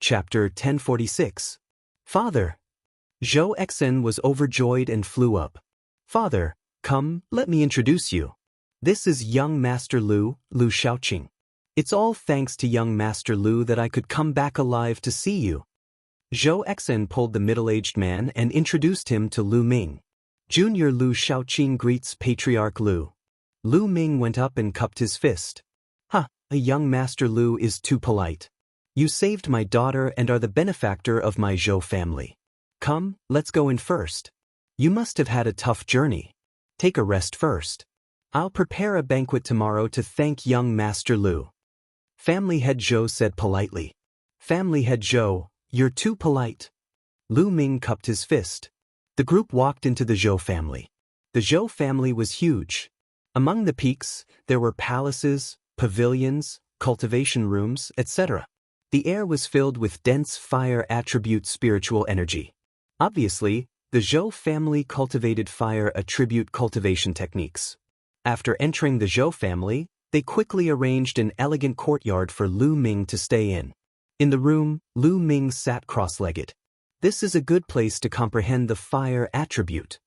Chapter 1046. Father. Zhou Exen was overjoyed and flew up. Father, come, let me introduce you. This is young Master Lu Shaoqing. It's all thanks to young Master Lu that I could come back alive to see you. Zhou Exen pulled the middle-aged man and introduced him to Lu Ming. Junior Lu Shaoqing greets Patriarch Lu. Lu Ming went up and cupped his fist. Ha, a young Master Lu is too polite. You saved my daughter and are the benefactor of my Zhou family. Come, let's go in first. You must have had a tough journey. Take a rest first. I'll prepare a banquet tomorrow to thank young Master Lu. Family head Zhou said politely. Family head Zhou, you're too polite. Lu Ming cupped his fist. The group walked into the Zhou family. The Zhou family was huge. Among the peaks, there were palaces, pavilions, cultivation rooms, etc. The air was filled with dense fire attribute spiritual energy. Obviously, the Zhou family cultivated fire attribute cultivation techniques. After entering the Zhou family, they quickly arranged an elegant courtyard for Lu Ming to stay in. In the room, Lu Ming sat cross-legged. This is a good place to comprehend the fire attribute.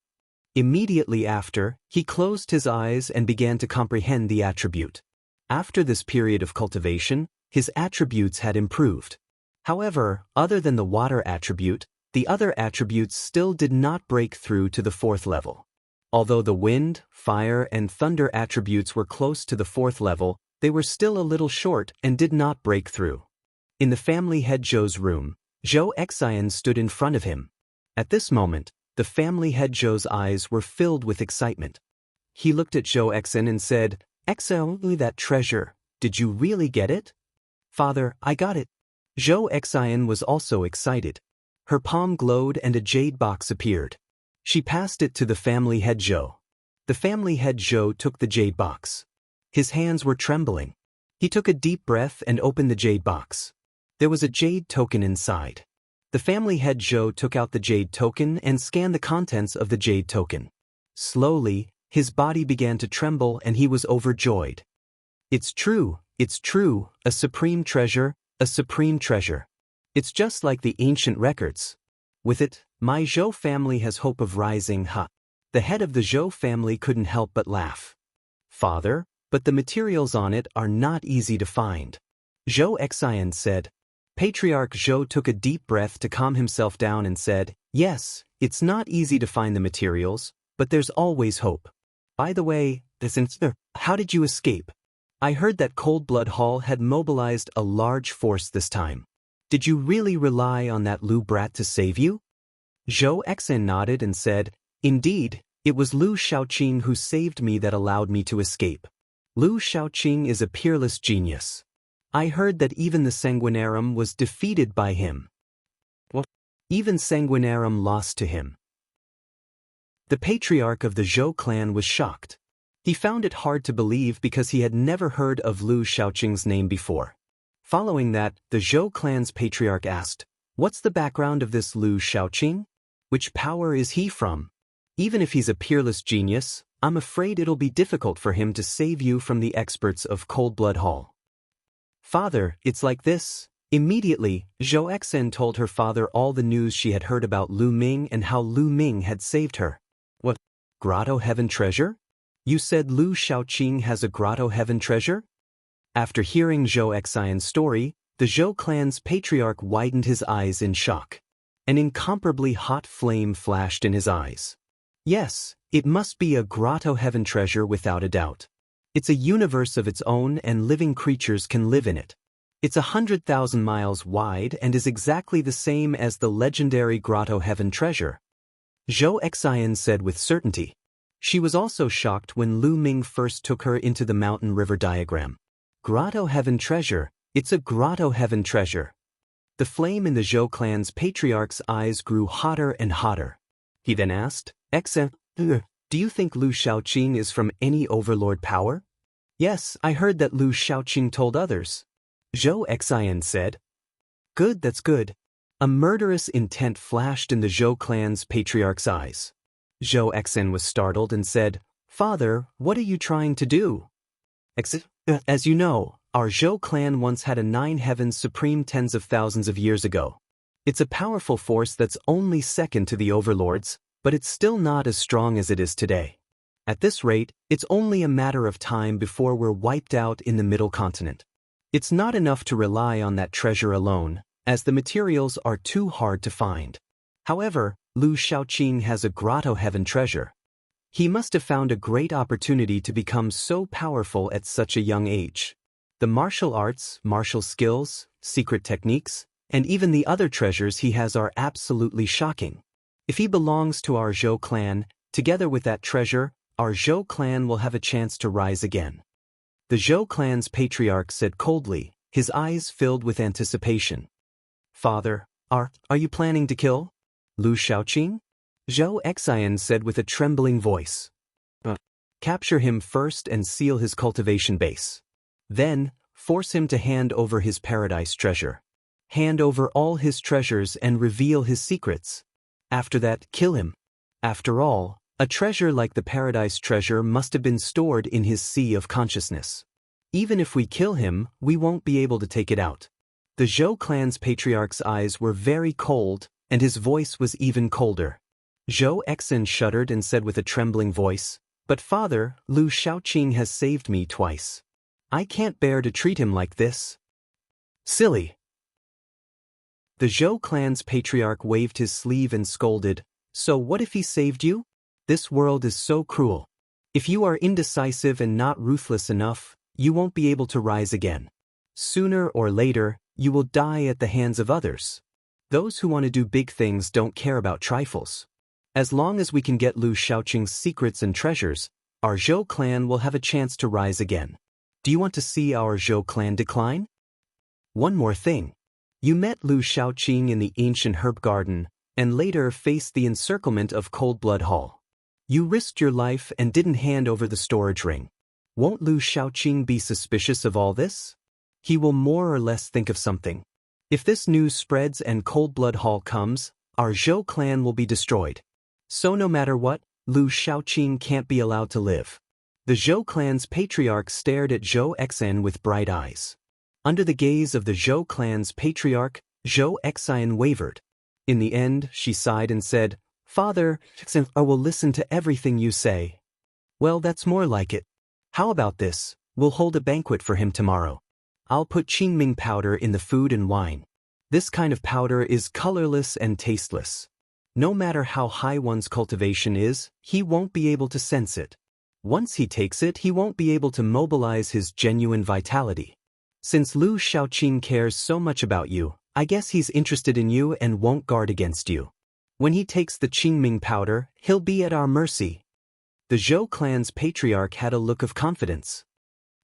Immediately after, he closed his eyes and began to comprehend the attribute. After this period of cultivation, his attributes had improved. However, other than the water attribute, the other attributes still did not break through to the 4th level. Although the wind, fire, and thunder attributes were close to the 4th level, they were still a little short and did not break through. In the family head Zhou's room, Zhou Exen stood in front of him. At this moment, the family head Zhou's eyes were filled with excitement. He looked at Zhou Exen and said, "Exen, that treasure, did you really get it?" "Father, I got it." Zhou Exen was also excited. Her palm glowed and a jade box appeared. She passed it to the family head Zhou. The family head Zhou took the jade box. His hands were trembling. He took a deep breath and opened the jade box. There was a jade token inside. The family head Zhou took out the jade token and scanned the contents of the jade token. Slowly, his body began to tremble and he was overjoyed. It's true, a supreme treasure, a supreme treasure. It's just like the ancient records. With it, my Zhou family has hope of rising. Ha! The head of the Zhou family couldn't help but laugh. Father, but the materials on it are not easy to find. Zhou Exen said. Patriarch Zhou took a deep breath to calm himself down and said, yes, it's not easy to find the materials, but there's always hope. By the way, how did you escape? I heard that Cold Blood Hall had mobilized a large force this time. Did you really rely on that Lu brat to save you? Zhou Exen nodded and said, indeed, it was Lu Shaoqing who saved me that allowed me to escape. Lu Shaoqing is a peerless genius. I heard that even the Sanguinarum was defeated by him. What? Even Sanguinarum lost to him. The patriarch of the Zhou clan was shocked. He found it hard to believe because he had never heard of Lu Shaoqing's name before. Following that, the Zhou clan's patriarch asked, what's the background of this Lu Shaoqing? Which power is he from? Even if he's a peerless genius, I'm afraid it'll be difficult for him to save you from the experts of Cold Blood Hall. Father, it's like this. Immediately, Zhou Exen told her father all the news she had heard about Lu Ming and how Lu Ming had saved her. What? Grotto Heaven treasure? You said Lu Shaoqing has a Grotto Heaven treasure? After hearing Zhou Exen's story, the Zhou clan's patriarch widened his eyes in shock. An incomparably hot flame flashed in his eyes. Yes, it must be a Grotto Heaven treasure without a doubt. It's a universe of its own and living creatures can live in it. It's 100,000 miles wide and is exactly the same as the legendary Grotto Heaven treasure. Zhou Exen said with certainty. She was also shocked when Lu Ming first took her into the mountain river diagram. Grotto Heaven treasure, it's a Grotto Heaven treasure. The flame in the Zhou clan's patriarch's eyes grew hotter and hotter. He then asked, Exen, do you think Lu Shaoqing is from any overlord power? Yes, I heard that Lu Shaoqing told others. Zhou Exen said. Good, that's good. A murderous intent flashed in the Zhou clan's patriarch's eyes. Zhou Exen was startled and said, Father, what are you trying to do? As you know, Our Zhou clan once had a 9 heavens supreme tens of thousands of years ago. It's a powerful force that's only second to the overlords, but it's still not as strong as it is today. At this rate, it's only a matter of time before we're wiped out in the middle continent. It's not enough to rely on that treasure alone, as the materials are too hard to find. However, Lu Shaoqing has a grotto heaven treasure. He must have found a great opportunity to become so powerful at such a young age. The martial arts, martial skills, secret techniques, and even the other treasures he has are absolutely shocking. If he belongs to our Zhou clan, together with that treasure, our Zhou clan will have a chance to rise again. The Zhou clan's patriarch said coldly, his eyes filled with anticipation. Father, are you planning to kill Lu Shaoqing? Zhou Xian said with a trembling voice. Capture him first and seal his cultivation base. Then, force him to hand over his paradise treasure. Hand over all his treasures and reveal his secrets. After that, kill him. After all, a treasure like the paradise treasure must have been stored in his sea of consciousness. Even if we kill him, we won't be able to take it out. The Zhou clan's patriarch's eyes were very cold, and his voice was even colder. Zhou Xian shuddered and said with a trembling voice, "But father, Lu Shaoqing has saved me twice. I can't bear to treat him like this." Silly. The Zhou clan's patriarch waved his sleeve and scolded, "So what if he saved you? This world is so cruel. If you are indecisive and not ruthless enough, you won't be able to rise again. Sooner or later, you will die at the hands of others. Those who want to do big things don't care about trifles. As long as we can get Lu Shaoqing's secrets and treasures, our Zhou clan will have a chance to rise again. Do you want to see our Zhou clan decline? One more thing. You met Lu Shaoqing in the ancient herb garden, and later faced the encirclement of Cold Blood Hall. You risked your life and didn't hand over the storage ring. Won't Lu Shaoqing be suspicious of all this? He will more or less think of something. If this news spreads and Cold Blood Hall comes, our Zhou clan will be destroyed. So no matter what, Lu Shaoqing can't be allowed to live." The Zhou clan's patriarch stared at Zhou Xian with bright eyes. Under the gaze of the Zhou clan's patriarch, Zhou Xian wavered. In the end, she sighed and said, "Father, I will listen to everything you say." "Well, that's more like it. How about this? We'll hold a banquet for him tomorrow. I'll put qingming powder in the food and wine. This kind of powder is colorless and tasteless. No matter how high one's cultivation is, he won't be able to sense it. Once he takes it, he won't be able to mobilize his genuine vitality. Since Lu Shaoqing cares so much about you, I guess he's interested in you and won't guard against you. When he takes the qingming powder, he'll be at our mercy." The Zhou clan's patriarch had a look of confidence.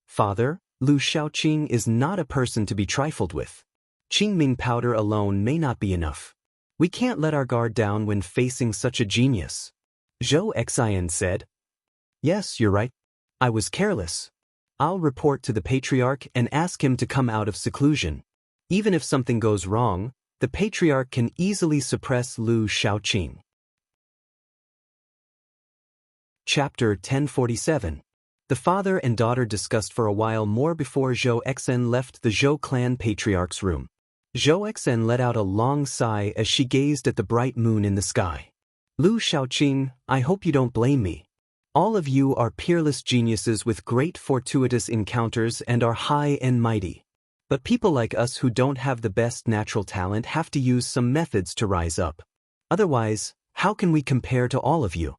"Father, Lu Shaoqing is not a person to be trifled with. Qingming powder alone may not be enough. We can't let our guard down when facing such a genius." Zhou Xian said. "Yes, you're right. I was careless. I'll report to the patriarch and ask him to come out of seclusion. Even if something goes wrong, the patriarch can easily suppress Lu Shaoqing." Chapter 1047. The father and daughter discussed for a while more before Zhou Xian left the Zhou clan patriarch's room. Zhou Xian let out a long sigh as she gazed at the bright moon in the sky. "Lu Shaoqing, I hope you don't blame me. All of you are peerless geniuses with great fortuitous encounters and are high and mighty. But people like us who don't have the best natural talent have to use some methods to rise up. Otherwise, how can we compare to all of you?"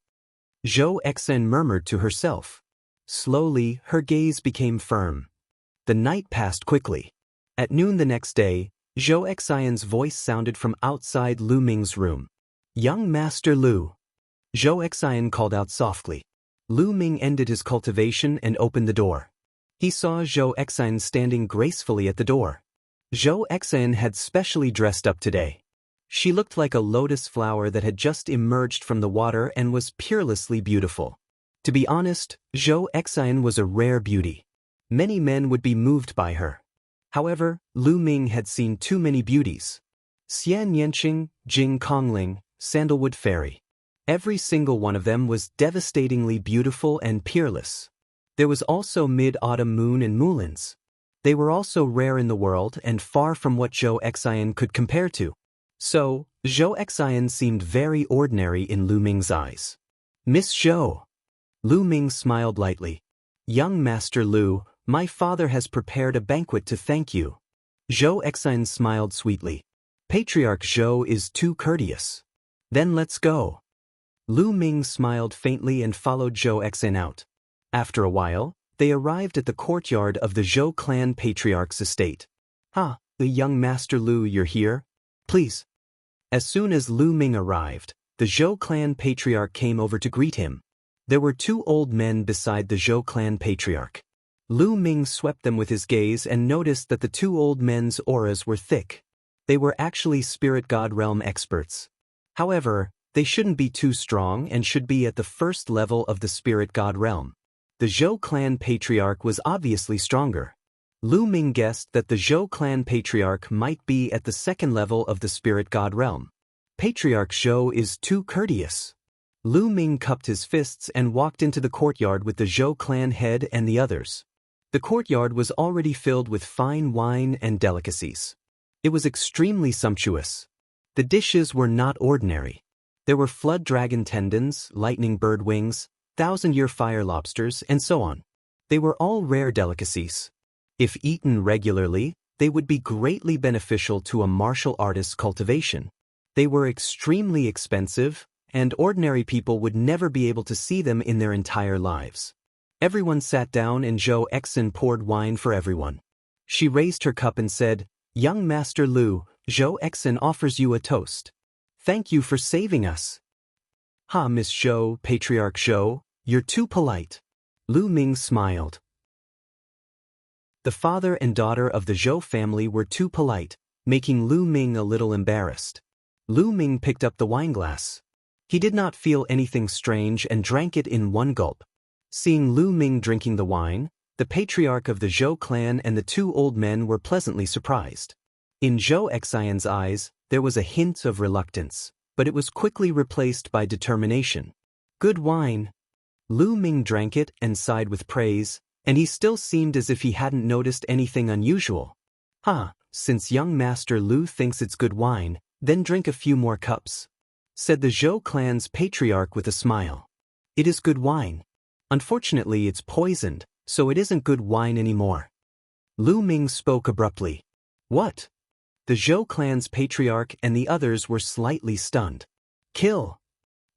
Zhou Xian murmured to herself. Slowly, her gaze became firm. The night passed quickly. At noon the next day, Zhou Xian's voice sounded from outside Lu Ming's room. "Young Master Lu." Zhou Xian called out softly. Lu Ming ended his cultivation and opened the door. He saw Zhou Xian standing gracefully at the door. Zhou Xian had specially dressed up today. She looked like a lotus flower that had just emerged from the water and was peerlessly beautiful. To be honest, Zhou Xian was a rare beauty. Many men would be moved by her. However, Lu Ming had seen too many beauties. Xian Yanqing, Jing Kongling, Sandalwood Fairy. Every single one of them was devastatingly beautiful and peerless. There was also Mid-Autumn Moon and Mulins. They were also rare in the world and far from what Zhou Xian could compare to. So, Zhou Xian seemed very ordinary in Lu Ming's eyes. Miss Zhou. Lu Ming smiled lightly. Young Master Lu, my father has prepared a banquet to thank you. Zhou Xian smiled sweetly. Patriarch Zhou is too courteous. Then let's go. Lu Ming smiled faintly and followed Zhou Xian out. After a while, they arrived at the courtyard of the Zhou clan patriarch's estate. The young Master Lu, you're here? Please. As soon as Lu Ming arrived, the Zhou clan patriarch came over to greet him. There were two old men beside the Zhou clan patriarch. Lu Ming swept them with his gaze and noticed that the two old men's auras were thick. They were actually spirit god realm experts. However, they shouldn't be too strong and should be at the first level of the spirit god realm. The Zhou clan patriarch was obviously stronger. Lu Ming guessed that the Zhou clan patriarch might be at the second level of the spirit god realm. Patriarch Zhou is too courteous. Lu Ming cupped his fists and walked into the courtyard with the Zhou clan head and the others. The courtyard was already filled with fine wine and delicacies. It was extremely sumptuous. The dishes were not ordinary. There were flood dragon tendons, lightning bird wings, 1,000-year fire lobsters, and so on. They were all rare delicacies. If eaten regularly, they would be greatly beneficial to a martial artist's cultivation. They were extremely expensive, and ordinary people would never be able to see them in their entire lives. Everyone sat down and Zhou Xian poured wine for everyone. She raised her cup and said, "Young Master Lu, Zhou Xian offers you a toast. Thank you for saving us." Miss Zhou, Patriarch Zhou, you're too polite. Lu Ming smiled. The father and daughter of the Zhou family were too polite, making Lu Ming a little embarrassed. Lu Ming picked up the wineglass. He did not feel anything strange and drank it in one gulp. Seeing Lu Ming drinking the wine, the patriarch of the Zhou clan and the two old men were pleasantly surprised. In Zhou Xian's eyes, there was a hint of reluctance, but it was quickly replaced by determination. Good wine. Lu Ming drank it and sighed with praise, and he still seemed as if he hadn't noticed anything unusual. Since young Master Lu thinks it's good wine, then drink a few more cups, said the Zhou clan's patriarch with a smile. It is good wine. Unfortunately, it's poisoned, so it isn't good wine anymore. Lu Ming spoke abruptly. What? The Zhou clan's patriarch and the others were slightly stunned. Kill!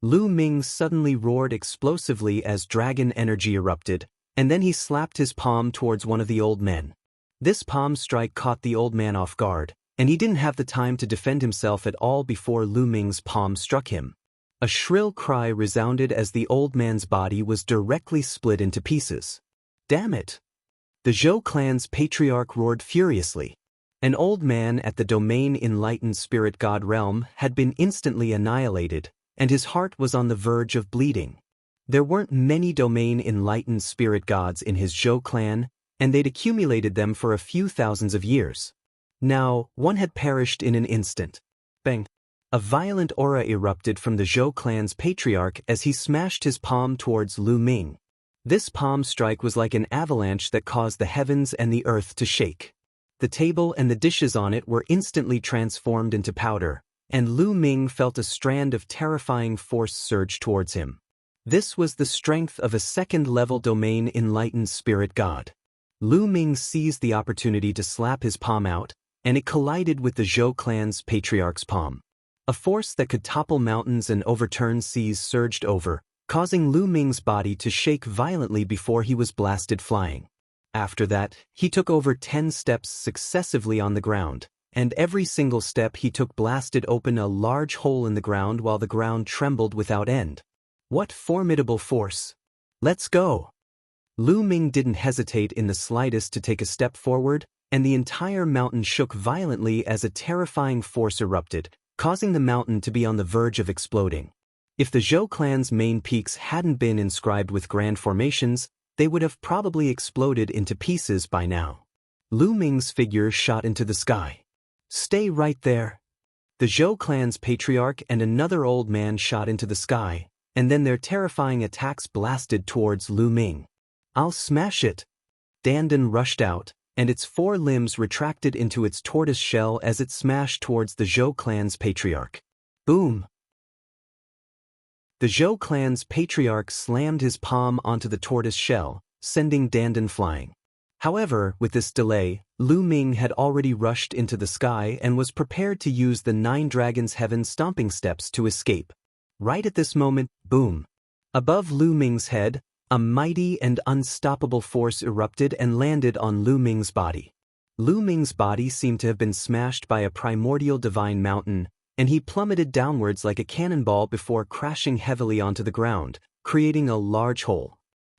Lu Ming suddenly roared explosively as dragon energy erupted, and then he slapped his palm towards one of the old men. This palm strike caught the old man off guard, and he didn't have the time to defend himself at all before Lu Ming's palm struck him. A shrill cry resounded as the old man's body was directly split into pieces. Damn it! The Zhou clan's patriarch roared furiously. An old man at the domain enlightened spirit god realm had been instantly annihilated, and his heart was on the verge of bleeding. There weren't many domain enlightened spirit gods in his Zhou clan, and they'd accumulated them for a few thousands of years. Now, one had perished in an instant. Bang! A violent aura erupted from the Zhou clan's patriarch as he smashed his palm towards Lu Ming. This palm strike was like an avalanche that caused the heavens and the earth to shake. The table and the dishes on it were instantly transformed into powder, and Lu Ming felt a strand of terrifying force surge towards him. This was the strength of a second-level domain enlightened spirit god. Lu Ming seized the opportunity to slap his palm out, and it collided with the Zhou clan's patriarch's palm. A force that could topple mountains and overturn seas surged over, causing Lu Ming's body to shake violently before he was blasted flying. After that, he took over 10 steps successively on the ground, and every single step he took blasted open a large hole in the ground while the ground trembled without end. What formidable force! Let's go! Lu Ming didn't hesitate in the slightest to take a step forward, and the entire mountain shook violently as a terrifying force erupted, causing the mountain to be on the verge of exploding. If the Zhou clan's main peaks hadn't been inscribed with grand formations, they would have probably exploded into pieces by now. Lu Ming's figure shot into the sky. Stay right there. The Zhou clan's patriarch and another old man shot into the sky, and then their terrifying attacks blasted towards Lu Ming. I'll smash it. Dandan rushed out, and its 4 limbs retracted into its tortoise shell as it smashed towards the Zhou clan's patriarch. Boom! The Zhou clan's patriarch slammed his palm onto the tortoise shell, sending Dandan flying. However, with this delay, Lu Ming had already rushed into the sky and was prepared to use the 9 Dragons' Heaven stomping steps to escape. Right at this moment, boom! Above Lu Ming's head, a mighty and unstoppable force erupted and landed on Lu Ming's body. Lu Ming's body seemed to have been smashed by a primordial divine mountain, and he plummeted downwards like a cannonball before crashing heavily onto the ground, creating a large hole.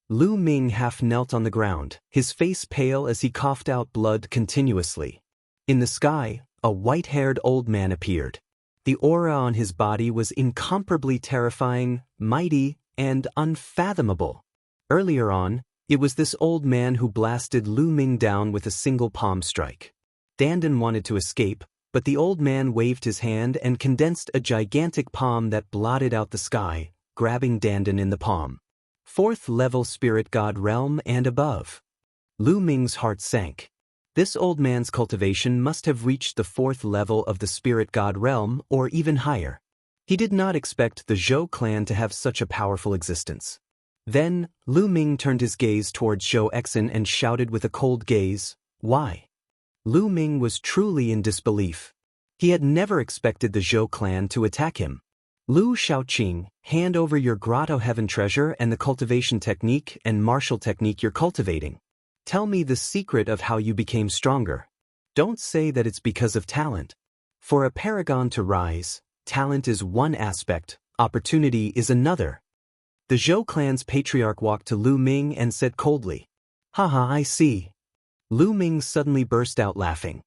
Lu Ming half knelt on the ground, his face pale as he coughed out blood continuously. In the sky, a white-haired old man appeared. The aura on his body was incomparably terrifying, mighty, and unfathomable. Earlier on, it was this old man who blasted Lu Ming down with a single palm strike. Dandan wanted to escape, but the old man waved his hand and condensed a gigantic palm that blotted out the sky, grabbing Dandan in the palm. 4th level spirit god realm and above. Lu Ming's heart sank. This old man's cultivation must have reached the 4th level of the spirit god realm or even higher. He did not expect the Zhou clan to have such a powerful existence. Then, Lu Ming turned his gaze towards Zhou Exin and shouted with a cold gaze, "Why?" Lu Ming was truly in disbelief. He had never expected the Zhou clan to attack him. Lu Shaoqing, hand over your grotto heaven treasure and the cultivation technique and martial technique you're cultivating. Tell me the secret of how you became stronger. Don't say that it's because of talent. For a paragon to rise, talent is one aspect, opportunity is another. The Zhou clan's patriarch walked to Lu Ming and said coldly, "Haha, I see." Lu Ming suddenly burst out laughing.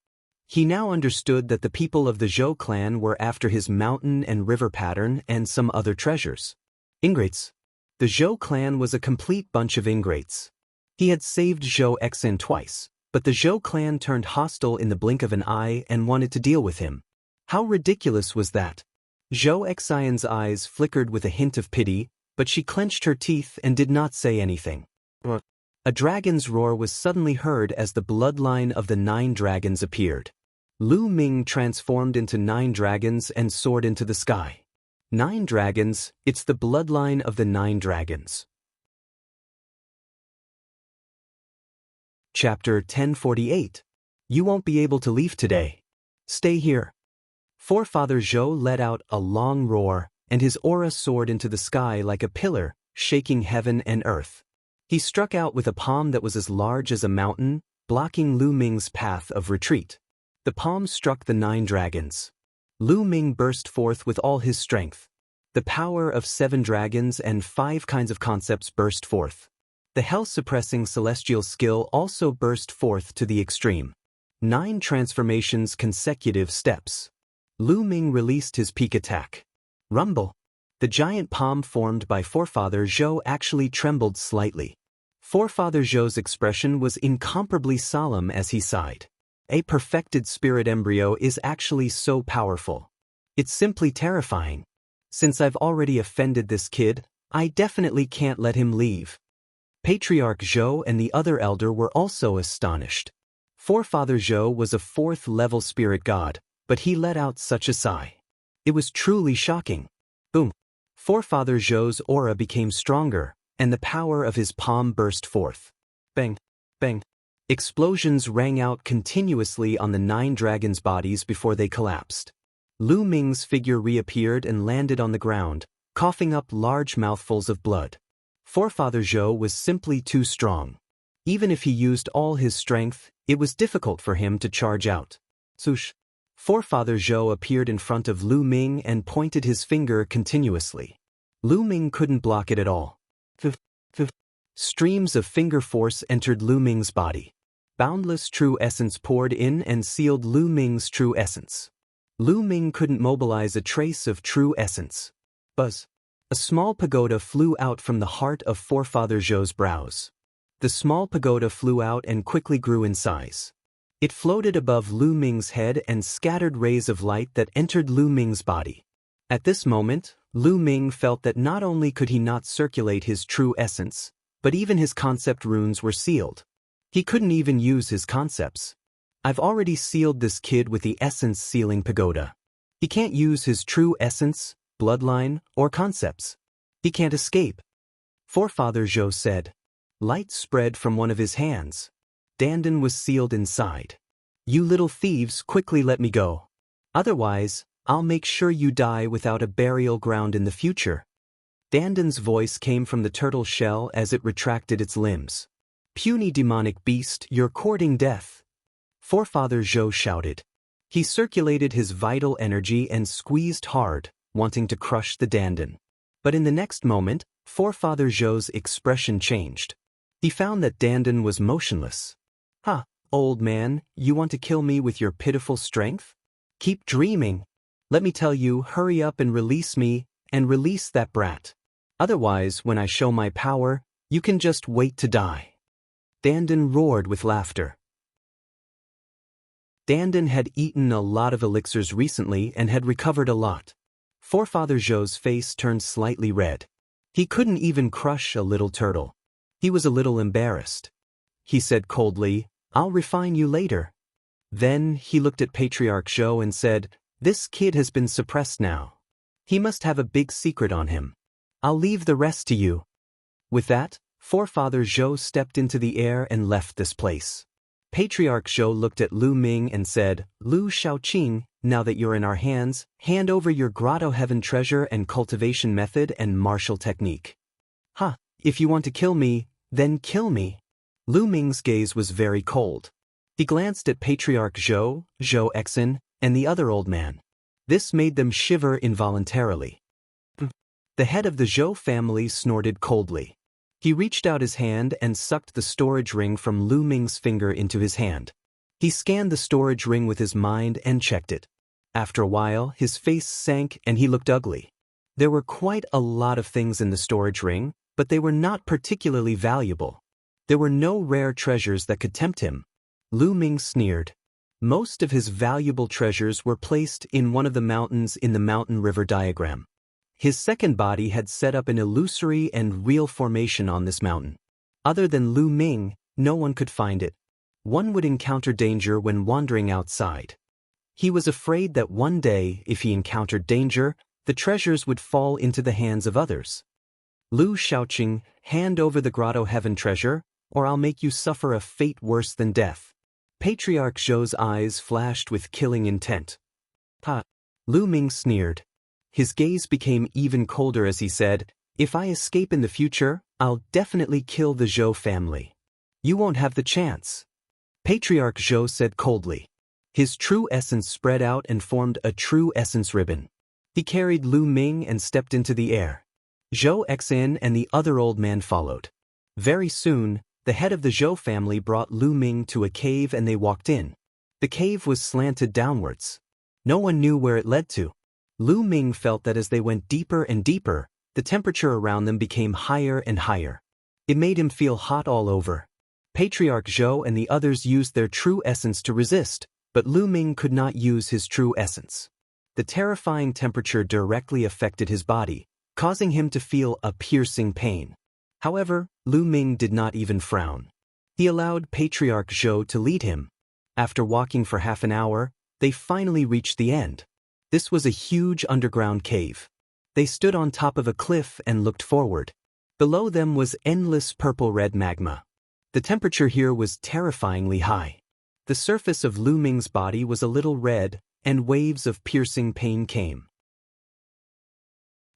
He now understood that the people of the Zhou clan were after his mountain and river pattern and some other treasures. Ingrates. The Zhou clan was a complete bunch of ingrates. He had saved Zhou Exin twice, but the Zhou clan turned hostile in the blink of an eye and wanted to deal with him. How ridiculous was that? Zhou Exin's eyes flickered with a hint of pity, but she clenched her teeth and did not say anything. What? A dragon's roar was suddenly heard as the bloodline of the 9 dragons appeared. Lu Ming transformed into 9 dragons and soared into the sky. 9 dragons, it's the bloodline of the 9 dragons. Chapter 1048. You won't be able to leave today. Stay here. Forefather Zhou let out a long roar, and his aura soared into the sky like a pillar, shaking heaven and earth. He struck out with a palm that was as large as a mountain, blocking Lu Ming's path of retreat. The palm struck the 9 dragons. Lu Ming burst forth with all his strength. The power of 7 dragons and 5 kinds of concepts burst forth. The hell-suppressing celestial skill also burst forth to the extreme. 9 transformations consecutive steps. Lu Ming released his peak attack. Rumble. The giant palm formed by Forefather Zhou actually trembled slightly. Forefather Zhou's expression was incomparably solemn as he sighed. A perfected spirit embryo is actually so powerful. It's simply terrifying. Since I've already offended this kid, I definitely can't let him leave. Patriarch Zhou and the other elder were also astonished. Forefather Zhou was a 4th level spirit god, but he let out such a sigh. It was truly shocking. Boom. Forefather Zhou's aura became stronger, and the power of his palm burst forth. Bang, bang. Explosions rang out continuously on the 9 dragons' bodies before they collapsed. Lu Ming's figure reappeared and landed on the ground, coughing up large mouthfuls of blood. Forefather Zhou was simply too strong. Even if he used all his strength, it was difficult for him to charge out. Swoosh. Forefather Zhou appeared in front of Lu Ming and pointed his finger continuously. Lu Ming couldn't block it at all. Streams of finger force entered Lu Ming's body. Boundless true essence poured in and sealed Lu Ming's true essence. Lu Ming couldn't mobilize a trace of true essence. Buzz. A small pagoda flew out from the heart of Forefather Zhou's brows. The small pagoda flew out and quickly grew in size. It floated above Lu Ming's head and scattered rays of light that entered Lu Ming's body. At this moment, Lu Ming felt that not only could he not circulate his true essence, but even his concept runes were sealed. He couldn't even use his concepts. I've already sealed this kid with the essence sealing pagoda. He can't use his true essence, bloodline, or concepts. He can't escape. Forefather Zhou said. Light spread from one of his hands. Dandan was sealed inside. You little thieves, quickly let me go. Otherwise, I'll make sure you die without a burial ground in the future. Dandan's voice came from the turtle shell as it retracted its limbs. Puny demonic beast, you're courting death. Forefather Zhou shouted. He circulated his vital energy and squeezed hard, wanting to crush the Dandan. But in the next moment, Forefather Zhou's expression changed. He found that Dandan was motionless. Ha, old man, you want to kill me with your pitiful strength? Keep dreaming. Let me tell you, hurry up and release me, and release that brat. Otherwise, when I show my power, you can just wait to die. Dandan roared with laughter. Dandan had eaten a lot of elixirs recently and had recovered a lot. Forefather Zhou's face turned slightly red. He couldn't even crush a little turtle. He was a little embarrassed. He said coldly, I'll refine you later. Then he looked at Patriarch Zhou and said, This kid has been suppressed now. He must have a big secret on him. I'll leave the rest to you. With that, Forefather Zhou stepped into the air and left this place. Patriarch Zhou looked at Lu Ming and said, Lu Shaoqing, now that you're in our hands, hand over your Grotto Heaven treasure and cultivation method and martial technique. Ha, if you want to kill me, then kill me. Lu Ming's gaze was very cold. He glanced at Patriarch Zhou, Zhou Exin, and the other old man. This made them shiver involuntarily. The head of the Zhou family snorted coldly. He reached out his hand and sucked the storage ring from Lu Ming's finger into his hand. He scanned the storage ring with his mind and checked it. After a while, his face sank and he looked ugly. There were quite a lot of things in the storage ring, but they were not particularly valuable. There were no rare treasures that could tempt him. Lu Ming sneered. Most of his valuable treasures were placed in one of the mountains in the mountain river diagram. His second body had set up an illusory and real formation on this mountain. Other than Lu Ming, no one could find it. One would encounter danger when wandering outside. He was afraid that one day, if he encountered danger, the treasures would fall into the hands of others. Lu Shaoqing, hand over the Grotto Heaven treasure, or I'll make you suffer a fate worse than death. Patriarch Zhou's eyes flashed with killing intent. Ha! Lu Ming sneered. His gaze became even colder as he said, If I escape in the future, I'll definitely kill the Zhou family. You won't have the chance. Patriarch Zhou said coldly. His true essence spread out and formed a true essence ribbon. He carried Lu Ming and stepped into the air. Zhou Exin and the other old man followed. Very soon, the head of the Zhou family brought Lu Ming to a cave and they walked in. The cave was slanted downwards. No one knew where it led to. Lu Ming felt that as they went deeper and deeper, the temperature around them became higher and higher. It made him feel hot all over. Patriarch Zhou and the others used their true essence to resist, but Lu Ming could not use his true essence. The terrifying temperature directly affected his body, causing him to feel a piercing pain. However, Lu Ming did not even frown. He allowed Patriarch Zhou to lead him. After walking for half an hour, they finally reached the end. This was a huge underground cave. They stood on top of a cliff and looked forward. Below them was endless purple-red magma. The temperature here was terrifyingly high. The surface of Lu Ming's body was a little red, and waves of piercing pain came.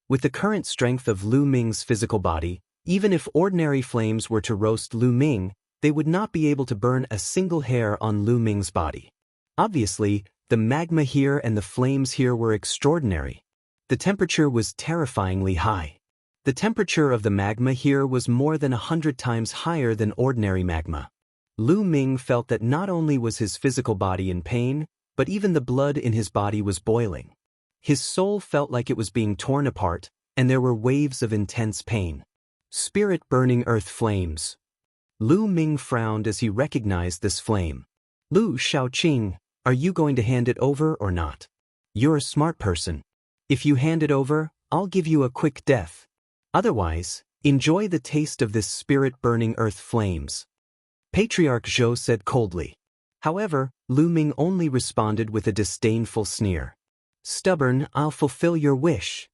With the current strength of Lu Ming's physical body, even if ordinary flames were to roast Lu Ming, they would not be able to burn a single hair on Lu Ming's body. Obviously, the magma here and the flames here were extraordinary. The temperature was terrifyingly high. The temperature of the magma here was more than 100 times higher than ordinary magma. Lu Ming felt that not only was his physical body in pain, but even the blood in his body was boiling. His soul felt like it was being torn apart, and there were waves of intense pain. Spirit-burning earth flames. Lu Ming frowned as he recognized this flame. Lu Shaoqing, are you going to hand it over or not? You're a smart person. If you hand it over, I'll give you a quick death. Otherwise, enjoy the taste of this spirit-burning earth flames. Patriarch Zhou said coldly. However, Lu Ming only responded with a disdainful sneer. Stubborn, I'll fulfill your wish.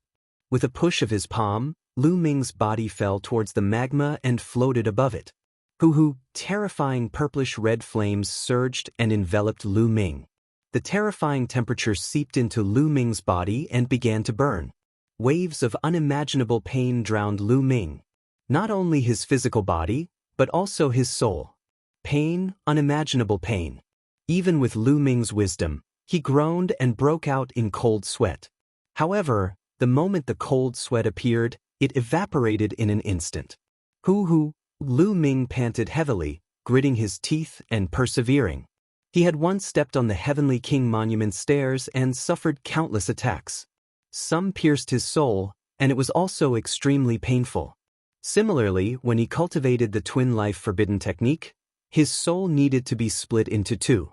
With a push of his palm, Lu Ming's body fell towards the magma and floated above it. Hoo-hoo, terrifying purplish-red flames surged and enveloped Lu Ming. The terrifying temperature seeped into Lu Ming's body and began to burn. Waves of unimaginable pain drowned Lu Ming. Not only his physical body, but also his soul. Pain, unimaginable pain. Even with Lu Ming's wisdom, he groaned and broke out in cold sweat. However, the moment the cold sweat appeared, it evaporated in an instant. Hoo-hoo, Lu Ming panted heavily, gritting his teeth and persevering. He had once stepped on the Heavenly King Monument stairs and suffered countless attacks. Some pierced his soul, and it was also extremely painful. Similarly, when he cultivated the Twin Life Forbidden technique, his soul needed to be split into two.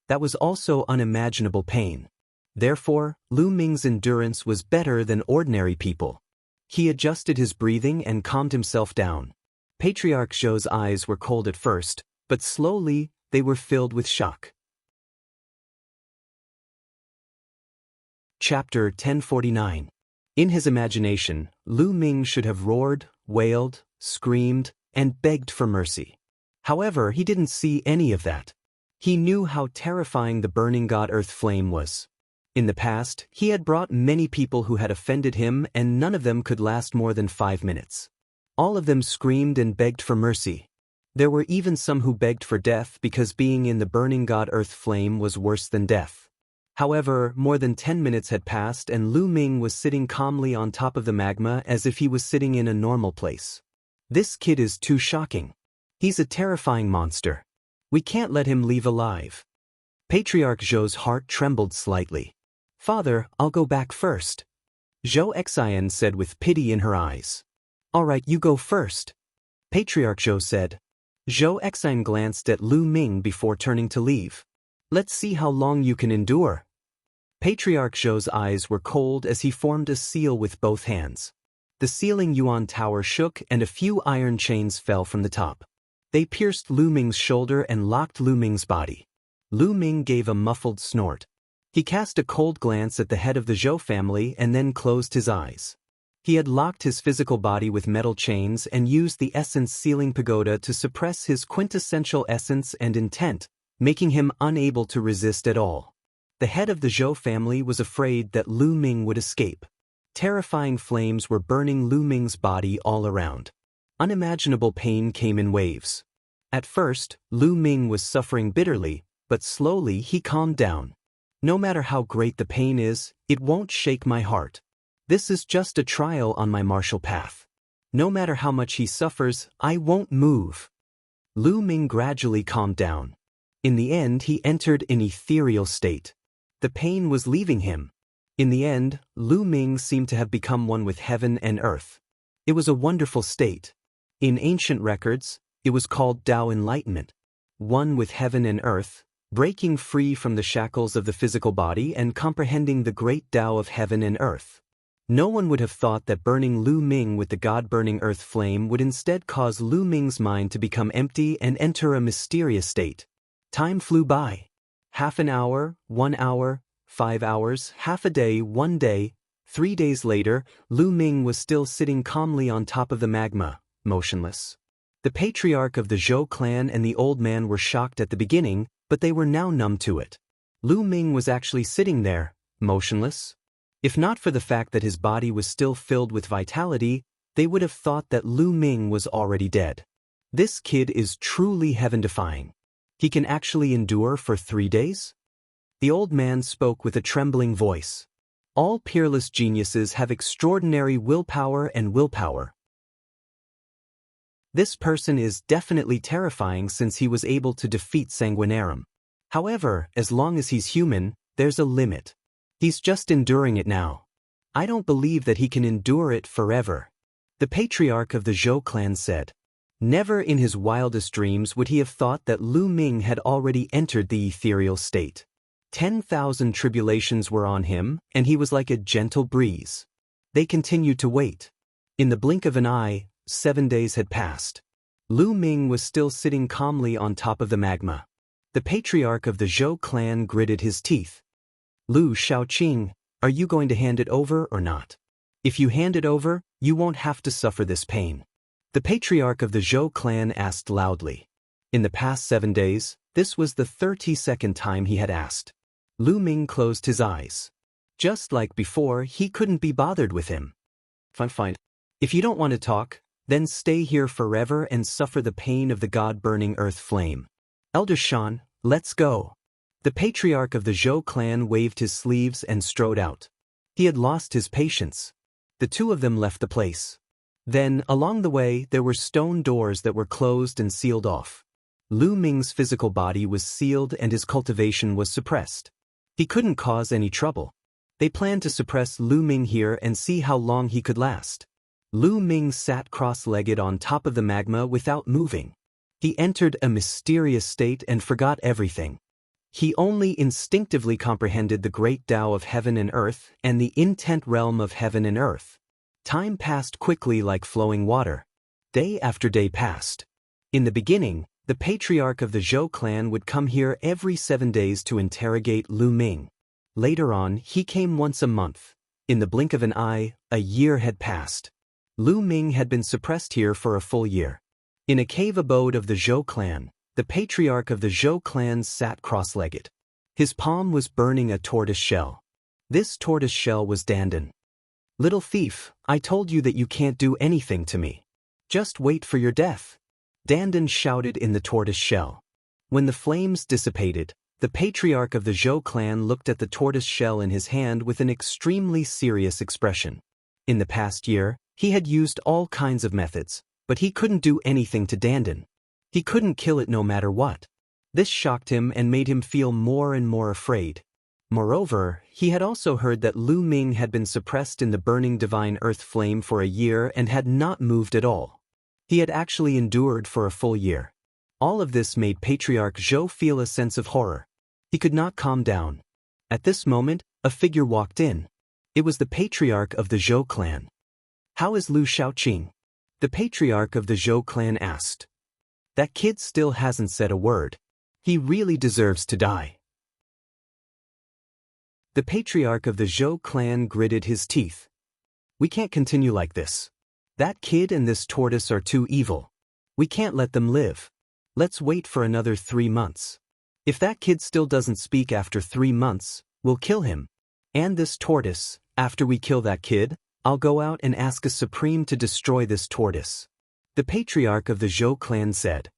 That was also unimaginable pain. Therefore, Lu Ming's endurance was better than ordinary people. He adjusted his breathing and calmed himself down. Patriarch Zhou's eyes were cold at first, but slowly they were filled with shock. Chapter 1049. In his imagination, Lu Ming should have roared, wailed, screamed, and begged for mercy. However, he didn't see any of that. He knew how terrifying the burning god earth flame was. In the past, he had brought many people who had offended him, and none of them could last more than 5 minutes. All of them screamed and begged for mercy. There were even some who begged for death because being in the burning god earth flame was worse than death. However, more than 10 minutes had passed and Lu Ming was sitting calmly on top of the magma as if he was sitting in a normal place. This kid is too shocking. He's a terrifying monster. We can't let him leave alive. Patriarch Zhou's heart trembled slightly. Father, I'll go back first. Zhou Xian said with pity in her eyes. All right, you go first. Patriarch Zhou said. Zhou Xian glanced at Lu Ming before turning to leave. Let's see how long you can endure. Patriarch Zhou's eyes were cold as he formed a seal with both hands. The ceiling Yuan Tower shook and a few iron chains fell from the top. They pierced Lu Ming's shoulder and locked Lu Ming's body. Lu Ming gave a muffled snort. He cast a cold glance at the head of the Zhou family and then closed his eyes. He had locked his physical body with metal chains and used the essence sealing pagoda to suppress his quintessential essence and intent, making him unable to resist at all. The head of the Zhou family was afraid that Lu Ming would escape. Terrifying flames were burning Lu Ming's body all around. Unimaginable pain came in waves. At first, Lu Ming was suffering bitterly, but slowly he calmed down. No matter how great the pain is, it won't shake my heart. This is just a trial on my martial path. No matter how much he suffers, I won't move. Lu Ming gradually calmed down. In the end, he entered an ethereal state. The pain was leaving him. In the end, Lu Ming seemed to have become one with heaven and earth. It was a wonderful state. In ancient records, it was called Tao Enlightenment. One with heaven and earth, breaking free from the shackles of the physical body and comprehending the great Tao of heaven and earth. No one would have thought that burning Lu Ming with the god-burning earth flame would instead cause Lu Ming's mind to become empty and enter a mysterious state. Time flew by. Half an hour, 1 hour, 5 hours, half a day, 1 day. 3 days later, Lu Ming was still sitting calmly on top of the magma, motionless. The patriarch of the Zhou clan and the old man were shocked at the beginning, but they were now numb to it. Lu Ming was actually sitting there, motionless. If not for the fact that his body was still filled with vitality, they would have thought that Lu Ming was already dead. This kid is truly heaven-defying. He can actually endure for 3 days? The old man spoke with a trembling voice. All peerless geniuses have extraordinary willpower and willpower. This person is definitely terrifying since he was able to defeat Sanguinarum. However, as long as he's human, there's a limit. He's just enduring it now. I don't believe that he can endure it forever. The patriarch of the Zhou clan said. Never in his wildest dreams would he have thought that Lu Ming had already entered the ethereal state. 10,000 tribulations were on him, and he was like a gentle breeze. They continued to wait. In the blink of an eye, 7 days had passed. Lu Ming was still sitting calmly on top of the magma. The patriarch of the Zhou clan gritted his teeth. Lu Shaoqing, are you going to hand it over or not? If you hand it over, you won't have to suffer this pain. The patriarch of the Zhou clan asked loudly. In the past 7 days, this was the 32nd time he had asked. Lu Ming closed his eyes. Just like before, he couldn't be bothered with him. Fine. If you don't want to talk, then stay here forever and suffer the pain of the god-burning earth flame. Elder Shan, let's go. The patriarch of the Zhou clan waved his sleeves and strode out. He had lost his patience. The two of them left the place. Then, along the way, there were stone doors that were closed and sealed off. Lu Ming's physical body was sealed and his cultivation was suppressed. He couldn't cause any trouble. They planned to suppress Lu Ming here and see how long he could last. Lu Ming sat cross-legged on top of the magma without moving. He entered a mysterious state and forgot everything. He only instinctively comprehended the great Tao of heaven and earth and the intent realm of heaven and earth. Time passed quickly like flowing water. Day after day passed. In the beginning, the patriarch of the Zhou clan would come here every 7 days to interrogate Lu Ming. Later on, he came once a month. In the blink of an eye, a year had passed. Lu Ming had been suppressed here for a full year. In a cave abode of the Zhou clan, the patriarch of the Zhou clan sat cross-legged. His palm was burning a tortoise shell. This tortoise shell was Dandan. Little thief, I told you that you can't do anything to me. Just wait for your death. Dandan shouted in the tortoise shell. When the flames dissipated, the patriarch of the Zhou clan looked at the tortoise shell in his hand with an extremely serious expression. In the past year, he had used all kinds of methods, but he couldn't do anything to Dandan. He couldn't kill it no matter what. This shocked him and made him feel more and more afraid. Moreover, he had also heard that Lu Ming had been suppressed in the burning divine earth flame for a year and had not moved at all. He had actually endured for a full year. All of this made Patriarch Zhou feel a sense of horror. He could not calm down. At this moment, a figure walked in. It was the patriarch of the Zhou clan. How is Lu Shaoqing? The patriarch of the Zhou clan asked. That kid still hasn't said a word. He really deserves to die. The patriarch of the Zhou clan gritted his teeth. We can't continue like this. That kid and this tortoise are too evil. We can't let them live. Let's wait for another 3 months. If that kid still doesn't speak after 3 months, we'll kill him. And this tortoise, after we kill that kid, I'll go out and ask a supreme to destroy this tortoise. The patriarch of the Zhou clan said.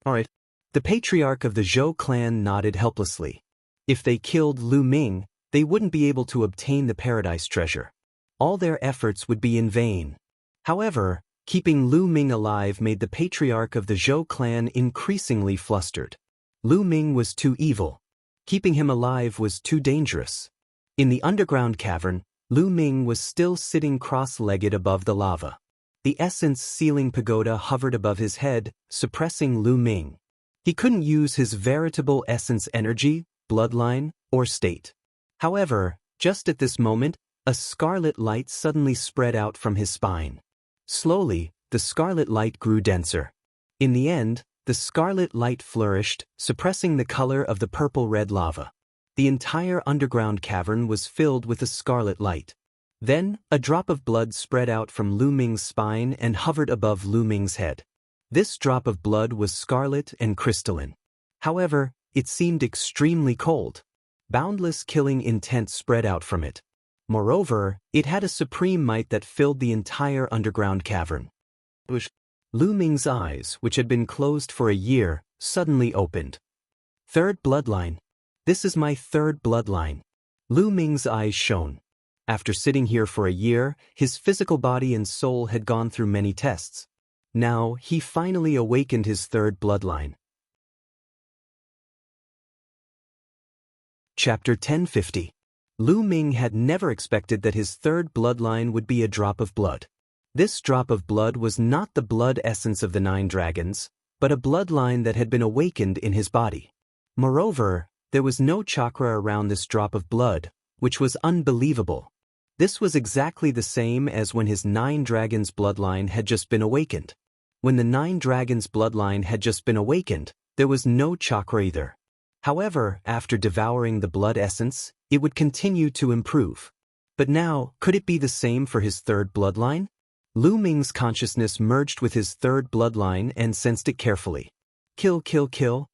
All right. The patriarch of the Zhou clan nodded helplessly. If they killed Lu Ming, they wouldn't be able to obtain the paradise treasure. All their efforts would be in vain. However, keeping Lu Ming alive made the patriarch of the Zhou clan increasingly flustered. Lu Ming was too evil. Keeping him alive was too dangerous. In the underground cavern, Lu Ming was still sitting cross-legged above the lava. The essence sealing pagoda hovered above his head, suppressing Lu Ming. He couldn't use his veritable essence energy, bloodline, or state. However, just at this moment, a scarlet light suddenly spread out from his spine. Slowly, the scarlet light grew denser. In the end, the scarlet light flourished, suppressing the color of the purple-red lava. The entire underground cavern was filled with a scarlet light. Then, a drop of blood spread out from Lu Ming's spine and hovered above Lu Ming's head. This drop of blood was scarlet and crystalline. However, it seemed extremely cold. Boundless killing intent spread out from it. Moreover, it had a supreme might that filled the entire underground cavern. Lu Ming's eyes, which had been closed for a year, suddenly opened. Third bloodline. This is my third bloodline. Lu Ming's eyes shone. After sitting here for a year, his physical body and soul had gone through many tests. Now, he finally awakened his third bloodline. Chapter 1050. Lu Ming had never expected that his third bloodline would be a drop of blood. This drop of blood was not the blood essence of the 9 dragons, but a bloodline that had been awakened in his body. Moreover, there was no chakra around this drop of blood, which was unbelievable. This was exactly the same as when his 9 dragons bloodline had just been awakened. When the 9 dragons' bloodline had just been awakened, there was no chakra either. However, after devouring the blood essence, it would continue to improve. But now, could it be the same for his 3rd bloodline? Lu Ming's consciousness merged with his 3rd bloodline and sensed it carefully. Kill, kill, kill.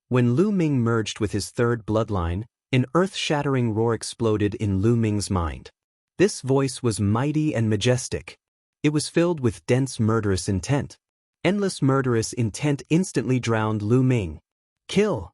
When Lu Ming merged with his 3rd bloodline, an earth-shattering roar exploded in Lu Ming's mind. This voice was mighty and majestic. It was filled with dense murderous intent. Endless murderous intent instantly drowned Lu Ming. Kill!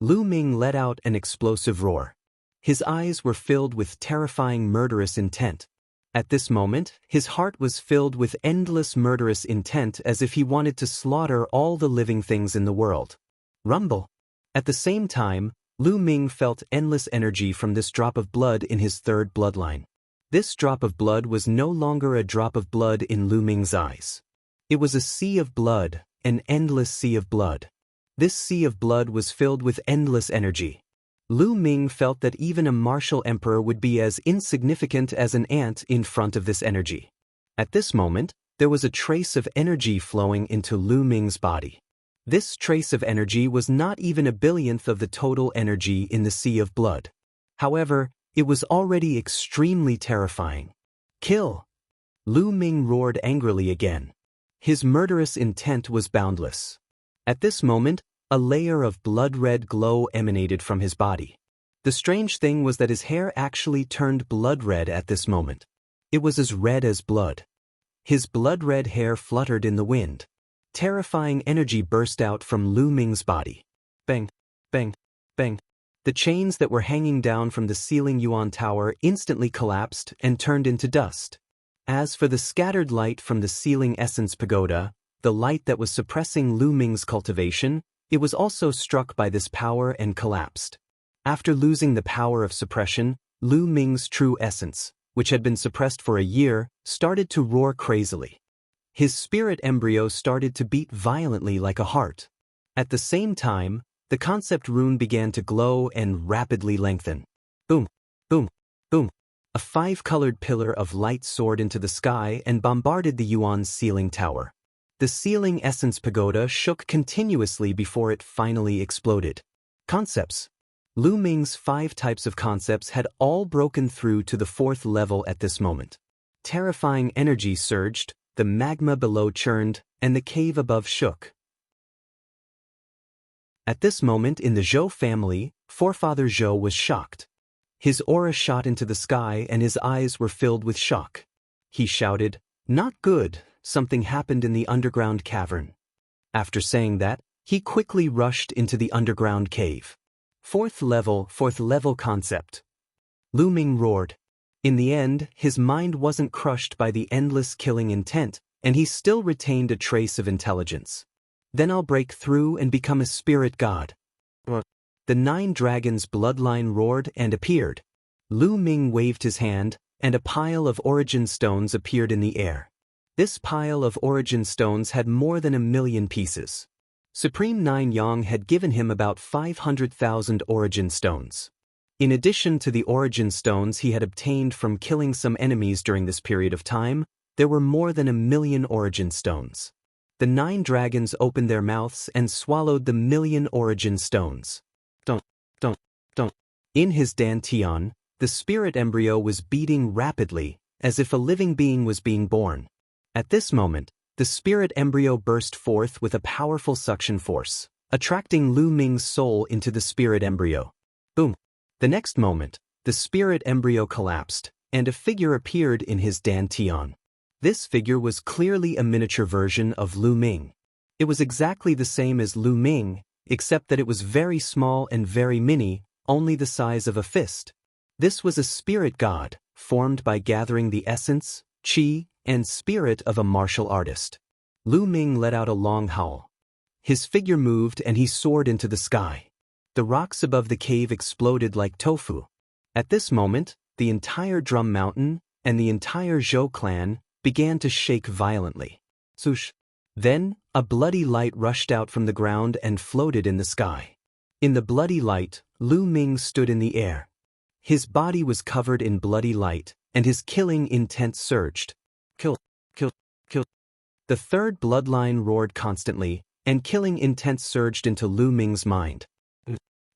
Lu Ming let out an explosive roar. His eyes were filled with terrifying murderous intent. At this moment, his heart was filled with endless murderous intent as if he wanted to slaughter all the living things in the world. Rumble! At the same time, Lu Ming felt endless energy from this drop of blood in his 3rd bloodline. This drop of blood was no longer a drop of blood in Lu Ming's eyes. It was a sea of blood, an endless sea of blood. This sea of blood was filled with endless energy. Lu Ming felt that even a martial emperor would be as insignificant as an ant in front of this energy. At this moment, there was a trace of energy flowing into Lu Ming's body. This trace of energy was not even a billionth of the total energy in the sea of blood. However, it was already extremely terrifying. Kill! Lu Ming roared angrily again. His murderous intent was boundless. At this moment, a layer of blood-red glow emanated from his body. The strange thing was that his hair actually turned blood-red at this moment. It was as red as blood. His blood-red hair fluttered in the wind. Terrifying energy burst out from Lu Ming's body. Bang, bang, bang. The chains that were hanging down from the ceiling Yuan Tower instantly collapsed and turned into dust. As for the scattered light from the ceiling Essence Pagoda, the light that was suppressing Lu Ming's cultivation, it was also struck by this power and collapsed. After losing the power of suppression, Lu Ming's true essence, which had been suppressed for a year, started to roar crazily. His spirit embryo started to beat violently like a heart. At the same time, the concept rune began to glow and rapidly lengthen. Boom, boom, boom. A 5-colored pillar of light soared into the sky and bombarded the Yuan's ceiling tower. The ceiling Essence Pagoda shook continuously before it finally exploded. Concepts. Lu Ming's 5 types of concepts had all broken through to the 4th level at this moment. Terrifying energy surged, the magma below churned, and the cave above shook. At this moment in the Zhou family, forefather Zhou was shocked. His aura shot into the sky and his eyes were filled with shock. He shouted, "Not good, something happened in the underground cavern." After saying that, he quickly rushed into the underground cave. 4th level concept. Lu Ming roared. In the end, his mind wasn't crushed by the endless killing intent, and he still retained a trace of intelligence. Then I'll break through and become a spirit god. The 9 dragons' bloodline roared and appeared. Lu Ming waved his hand, and a pile of origin stones appeared in the air. This pile of origin stones had more than 1,000,000 pieces. Supreme Nine Yang had given him about 500,000 origin stones. In addition to the origin stones he had obtained from killing some enemies during this period of time, there were more than 1,000,000 origin stones. The 9 dragons opened their mouths and swallowed the 1,000,000 origin stones. Don't. In his dantian, the spirit embryo was beating rapidly, as if a living being was being born. At this moment, the spirit embryo burst forth with a powerful suction force, attracting Lu Ming's soul into the spirit embryo. Boom. The next moment, the spirit embryo collapsed, and a figure appeared in his dantian. This figure was clearly a miniature version of Lu Ming. It was exactly the same as Lu Ming, except that it was very small and very mini, only the size of a fist. This was a spirit god, formed by gathering the essence, qi, and spirit of a martial artist. Lu Ming let out a long howl. His figure moved and he soared into the sky. The rocks above the cave exploded like tofu. At this moment, the entire Drum Mountain and the entire Zhou clan began to shake violently. Swoosh. Then, a bloody light rushed out from the ground and floated in the sky. In the bloody light, Lu Ming stood in the air. His body was covered in bloody light, and his killing intent surged. Kill, kill, kill. The third bloodline roared constantly, and killing intent surged into Lu Ming's mind.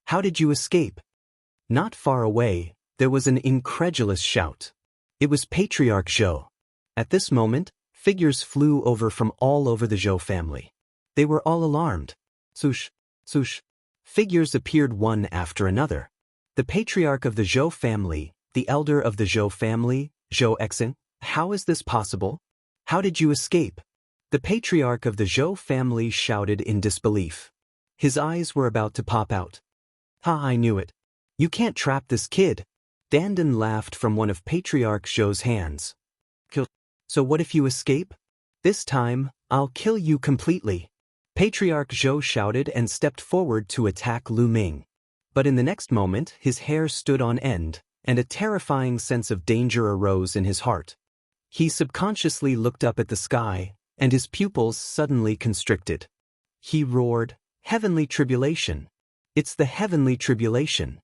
How did you escape? Not far away, there was an incredulous shout. It was Patriarch Zhou. At this moment, figures flew over from all over the Zhou family. They were all alarmed. Swoosh, swoosh. Figures appeared one after another. The patriarch of the Zhou family, the elder of the Zhou family, Zhou Exin. How is this possible? How did you escape? The patriarch of the Zhou family shouted in disbelief. His eyes were about to pop out. Ha, I knew it. You can't trap this kid. Dandan laughed from one of Patriarch Zhou's hands. So what if you escape? This time, I'll kill you completely. Patriarch Zhou shouted and stepped forward to attack Lu Ming. But in the next moment, his hair stood on end, and a terrifying sense of danger arose in his heart. He subconsciously looked up at the sky, and his pupils suddenly constricted. He roared, "Heavenly tribulation! It's the heavenly tribulation!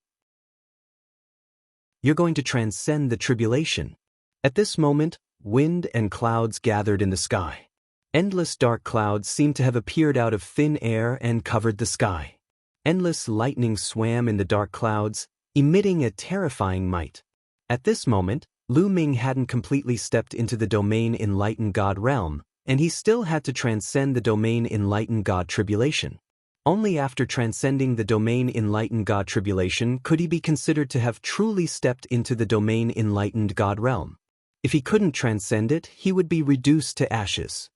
You're going to transcend the tribulation." At this moment, wind and clouds gathered in the sky. Endless dark clouds seemed to have appeared out of thin air and covered the sky. Endless lightning swam in the dark clouds, emitting a terrifying might. At this moment, Lu Ming hadn't completely stepped into the domain enlightened God realm, and he still had to transcend the domain enlightened God tribulation. Only after transcending the domain enlightened God tribulation could he be considered to have truly stepped into the domain enlightened God realm. If he couldn't transcend it, he would be reduced to ashes.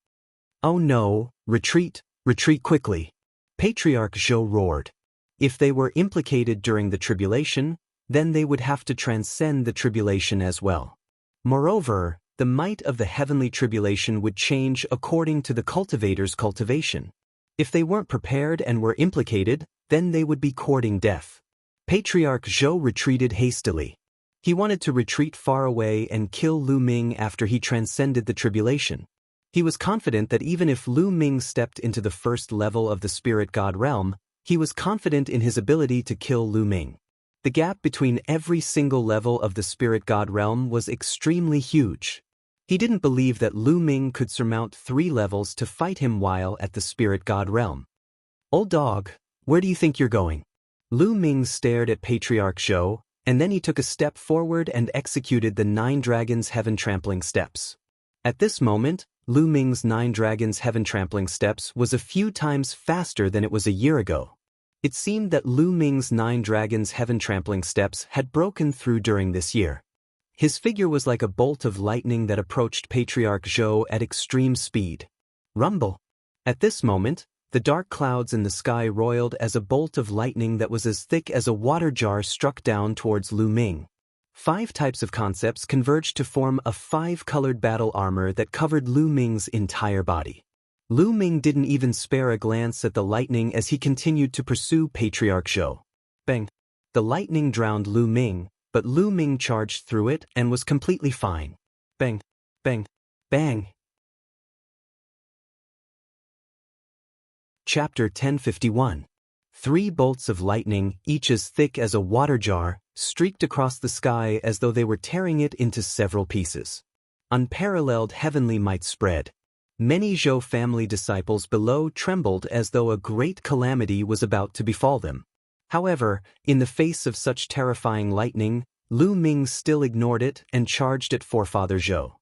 Oh no, retreat, retreat quickly. Patriarch Zhou roared. If they were implicated during the tribulation, then they would have to transcend the tribulation as well. Moreover, the might of the heavenly tribulation would change according to the cultivator's cultivation. If they weren't prepared and were implicated, then they would be courting death. Patriarch Zhou retreated hastily. He wanted to retreat far away and kill Lu Ming after he transcended the tribulation. He was confident that even if Lu Ming stepped into the first level of the spirit god realm, he was confident in his ability to kill Lu Ming. The gap between every single level of the spirit god realm was extremely huge. He didn't believe that Lu Ming could surmount 3 levels to fight him while at the spirit god realm. Old dog, where do you think you're going? Lu Ming stared at Patriarch Zhou, and then he took a step forward and executed the 9 dragons heaven trampling steps. At this moment, Lu Ming's 9 dragons heaven trampling steps was a few times faster than it was a year ago. It seemed that Lu Ming's 9 dragons heaven trampling steps had broken through during this year. His figure was like a bolt of lightning that approached Patriarch Zhou at extreme speed. Rumble! At this moment, the dark clouds in the sky roiled as a bolt of lightning that was as thick as a water jar struck down towards Lu Ming. 5 types of concepts converged to form a 5-colored battle armor that covered Lu Ming's entire body. Lu Ming didn't even spare a glance at the lightning as he continued to pursue Patriarch Zhou. Bang! The lightning drowned Lu Ming, but Lu Ming charged through it and was completely fine. Bang! Bang! Bang! Chapter 1051. 3 bolts of lightning, each as thick as a water jar, streaked across the sky as though they were tearing it into several pieces. Unparalleled heavenly might spread. Many Zhou family disciples below trembled as though a great calamity was about to befall them. However, in the face of such terrifying lightning, Lu Ming still ignored it and charged at Forefather Zhou.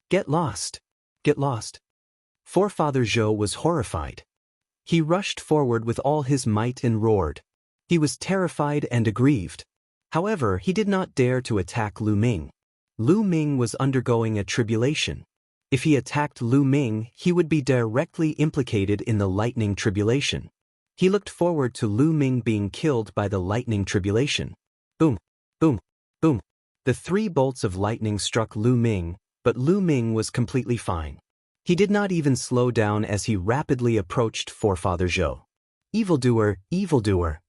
Get lost! Get lost! Forefather Zhou was horrified. He rushed forward with all his might and roared. He was terrified and aggrieved. However, he did not dare to attack Lu Ming. Lu Ming was undergoing a tribulation. If he attacked Lu Ming, he would be directly implicated in the lightning tribulation. He looked forward to Lu Ming being killed by the lightning tribulation. Boom! Boom! Boom! The 3 bolts of lightning struck Lu Ming, but Lu Ming was completely fine. He did not even slow down as he rapidly approached Forefather Zhou. Evildoer, evildoer!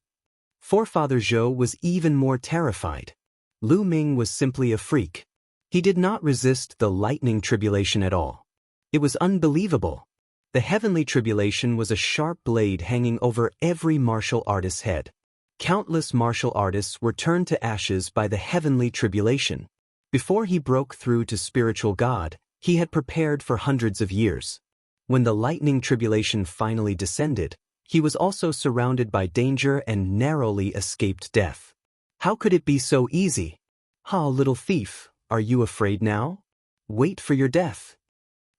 Forefather Zhou was even more terrified. Lu Ming was simply a freak. He did not resist the lightning tribulation at all. It was unbelievable. The heavenly tribulation was a sharp blade hanging over every martial artist's head. Countless martial artists were turned to ashes by the heavenly tribulation. Before he broke through to spiritual God, he had prepared for hundreds of years. When the lightning tribulation finally descended, he was also surrounded by danger and narrowly escaped death. How could it be so easy? Ha, little thief, are you afraid now? Wait for your death.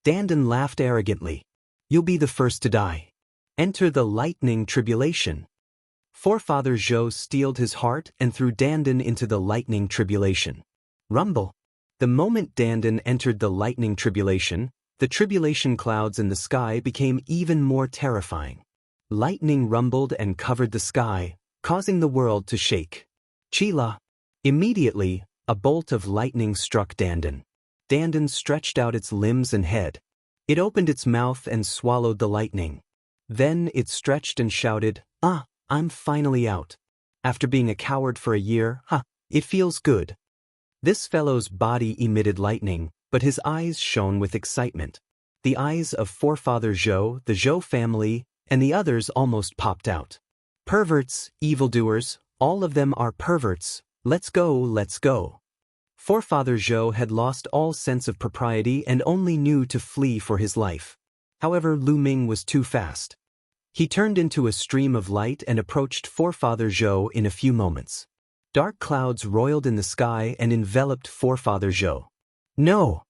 Dandan laughed arrogantly. You'll be the first to die. Enter the lightning tribulation. Forefather Zhou steeled his heart and threw Dandan into the lightning tribulation. Rumble. The moment Dandan entered the lightning tribulation, the tribulation clouds in the sky became even more terrifying. Lightning rumbled and covered the sky, causing the world to shake. Chila. Immediately, a bolt of lightning struck Dandan. Dandan stretched out its limbs and head. It opened its mouth and swallowed the lightning. Then it stretched and shouted, "Ah, I'm finally out. After being a coward for a year, it feels good." This fellow's body emitted lightning, but his eyes shone with excitement. The eyes of Forefather Zhou, the Zhou family, and the others almost popped out. Perverts, evildoers, all of them are perverts. Let's go, let's go. Forefather Zhou had lost all sense of propriety and only knew to flee for his life. However, Lu Ming was too fast. He turned into a stream of light and approached Forefather Zhou in a few moments. Dark clouds roiled in the sky and enveloped Forefather Zhou. No!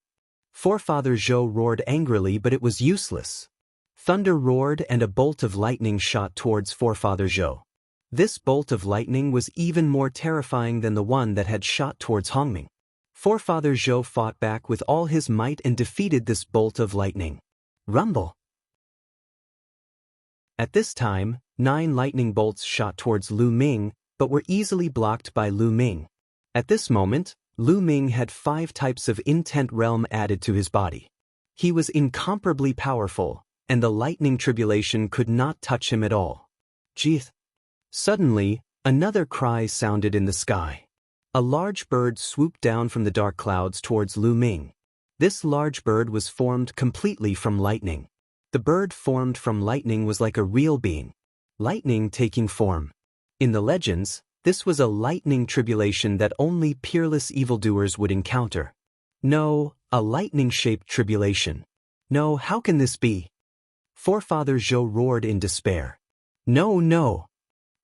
Forefather Zhou roared angrily, but it was useless. Thunder roared and a bolt of lightning shot towards Forefather Zhou. This bolt of lightning was even more terrifying than the one that had shot towards Hongming. Forefather Zhou fought back with all his might and defeated this bolt of lightning. Rumble! At this time, 9 lightning bolts shot towards Lu Ming, but were easily blocked by Lu Ming. At this moment, Lu Ming had 5 types of intent realm added to his body. He was incomparably powerful, and the lightning tribulation could not touch him at all. Jeeth! Suddenly, another cry sounded in the sky. A large bird swooped down from the dark clouds towards Lu Ming. This large bird was formed completely from lightning. The bird formed from lightning was like a real being. Lightning taking form. In the legends, this was a lightning tribulation that only peerless evildoers would encounter. No, a lightning-shaped tribulation. No, how can this be? Forefather Zhou roared in despair. No, no.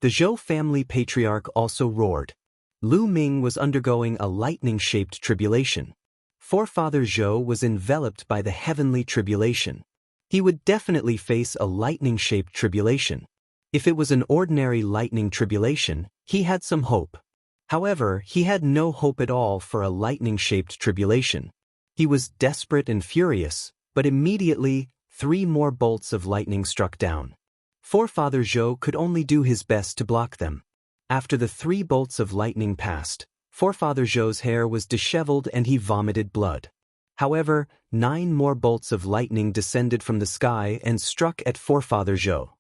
The Zhou family patriarch also roared. Lu Ming was undergoing a lightning-shaped tribulation. Forefather Zhou was enveloped by the heavenly tribulation. He would definitely face a lightning-shaped tribulation. If it was an ordinary lightning tribulation, he had some hope. However, he had no hope at all for a lightning-shaped tribulation. He was desperate and furious, but immediately, 3 more bolts of lightning struck down. Forefather Zhou could only do his best to block them. After the 3 bolts of lightning passed, Forefather Zhou's hair was disheveled and he vomited blood. However, 9 more bolts of lightning descended from the sky and struck at Forefather Zhou.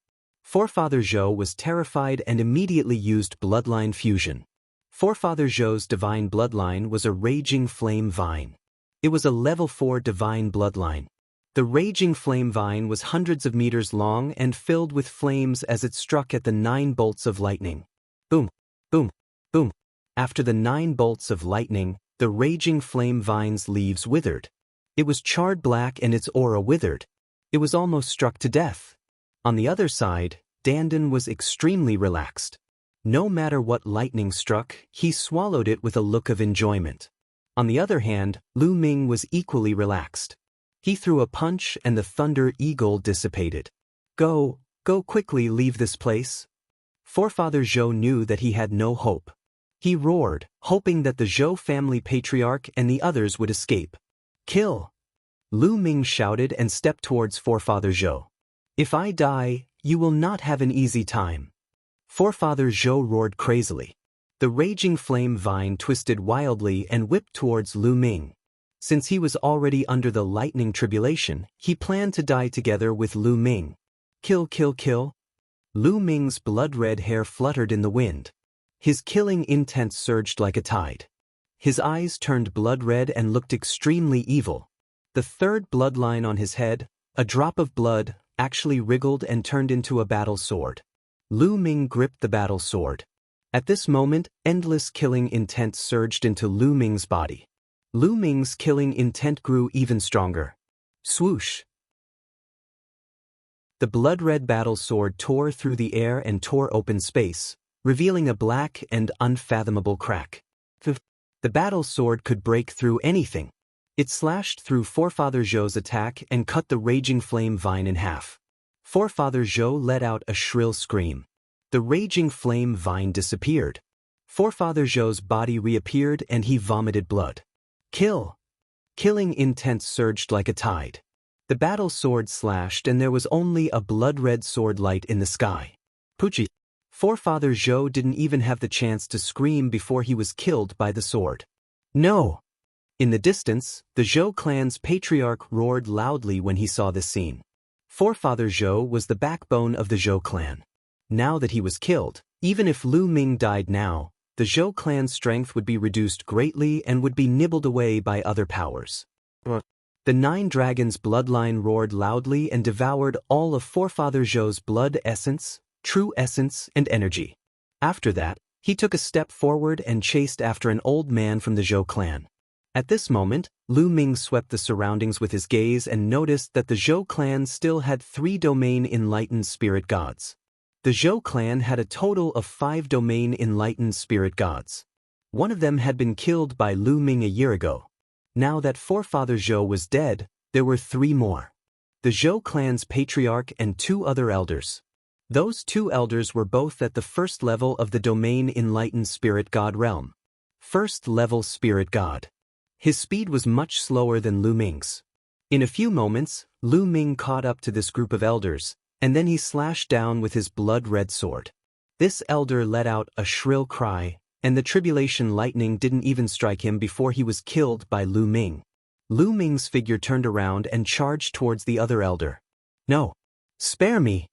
Forefather Zhou was terrified and immediately used bloodline fusion. Forefather Zhou's divine bloodline was a raging flame vine. It was a level 4 divine bloodline. The raging flame vine was hundreds of meters long and filled with flames as it struck at the 9 bolts of lightning. Boom, boom, boom. After the 9 bolts of lightning, the raging flame vine's leaves withered. It was charred black and its aura withered. It was almost struck to death. On the other side, Dandan was extremely relaxed. No matter what lightning struck, he swallowed it with a look of enjoyment. On the other hand, Lu Ming was equally relaxed. He threw a punch and the thunder eagle dissipated. Go quickly, leave this place. Forefather Zhou knew that he had no hope. He roared, hoping that the Zhou family patriarch and the others would escape. Kill! Lu Ming shouted and stepped towards Forefather Zhou. If I die, you will not have an easy time. Forefather Zhou roared crazily. The raging flame vine twisted wildly and whipped towards Lu Ming. Since he was already under the lightning tribulation, he planned to die together with Lu Ming. Kill, kill, kill. Lu Ming's blood-red hair fluttered in the wind. His killing intent surged like a tide. His eyes turned blood-red and looked extremely evil. The 3rd bloodline on his head, a drop of blood, actually wriggled and turned into a battle sword. Lu Ming gripped the battle sword. At this moment, endless killing intent surged into Lu Ming's body. Lu Ming's killing intent grew even stronger. Swoosh! The blood-red battle sword tore through the air and tore open space, revealing a black and unfathomable crack. The battle sword could break through anything. It slashed through Forefather Zhou's attack and cut the raging flame vine in half. Forefather Zhou let out a shrill scream. The raging flame vine disappeared. Forefather Zhou's body reappeared and he vomited blood. Kill! Killing intent surged like a tide. The battle sword slashed and there was only a blood-red sword light in the sky. Pucci! Forefather Zhou didn't even have the chance to scream before he was killed by the sword. No! In the distance, the Zhou clan's patriarch roared loudly when he saw this scene. Forefather Zhou was the backbone of the Zhou clan. Now that he was killed, even if Lu Ming died now, the Zhou clan's strength would be reduced greatly and would be nibbled away by other powers. The 9 dragons' bloodline roared loudly and devoured all of Forefather Zhou's blood essence, true essence, and energy. After that, he took a step forward and chased after an old man from the Zhou clan. At this moment, Lu Ming swept the surroundings with his gaze and noticed that the Zhou clan still had 3 domain enlightened spirit gods. The Zhou clan had a total of 5 domain enlightened spirit gods. One of them had been killed by Lu Ming a year ago. Now that Forefather Zhou was dead, there were 3 more. The Zhou clan's patriarch and 2 other elders. Those 2 elders were both at the first level of the domain enlightened spirit god realm. First level spirit god. His speed was much slower than Lu Ming's. In a few moments, Lu Ming caught up to this group of elders, and then he slashed down with his blood-red sword. This elder let out a shrill cry, and the tribulation lightning didn't even strike him before he was killed by Lu Ming. Lu Ming's figure turned around and charged towards the other elder. No! Spare me!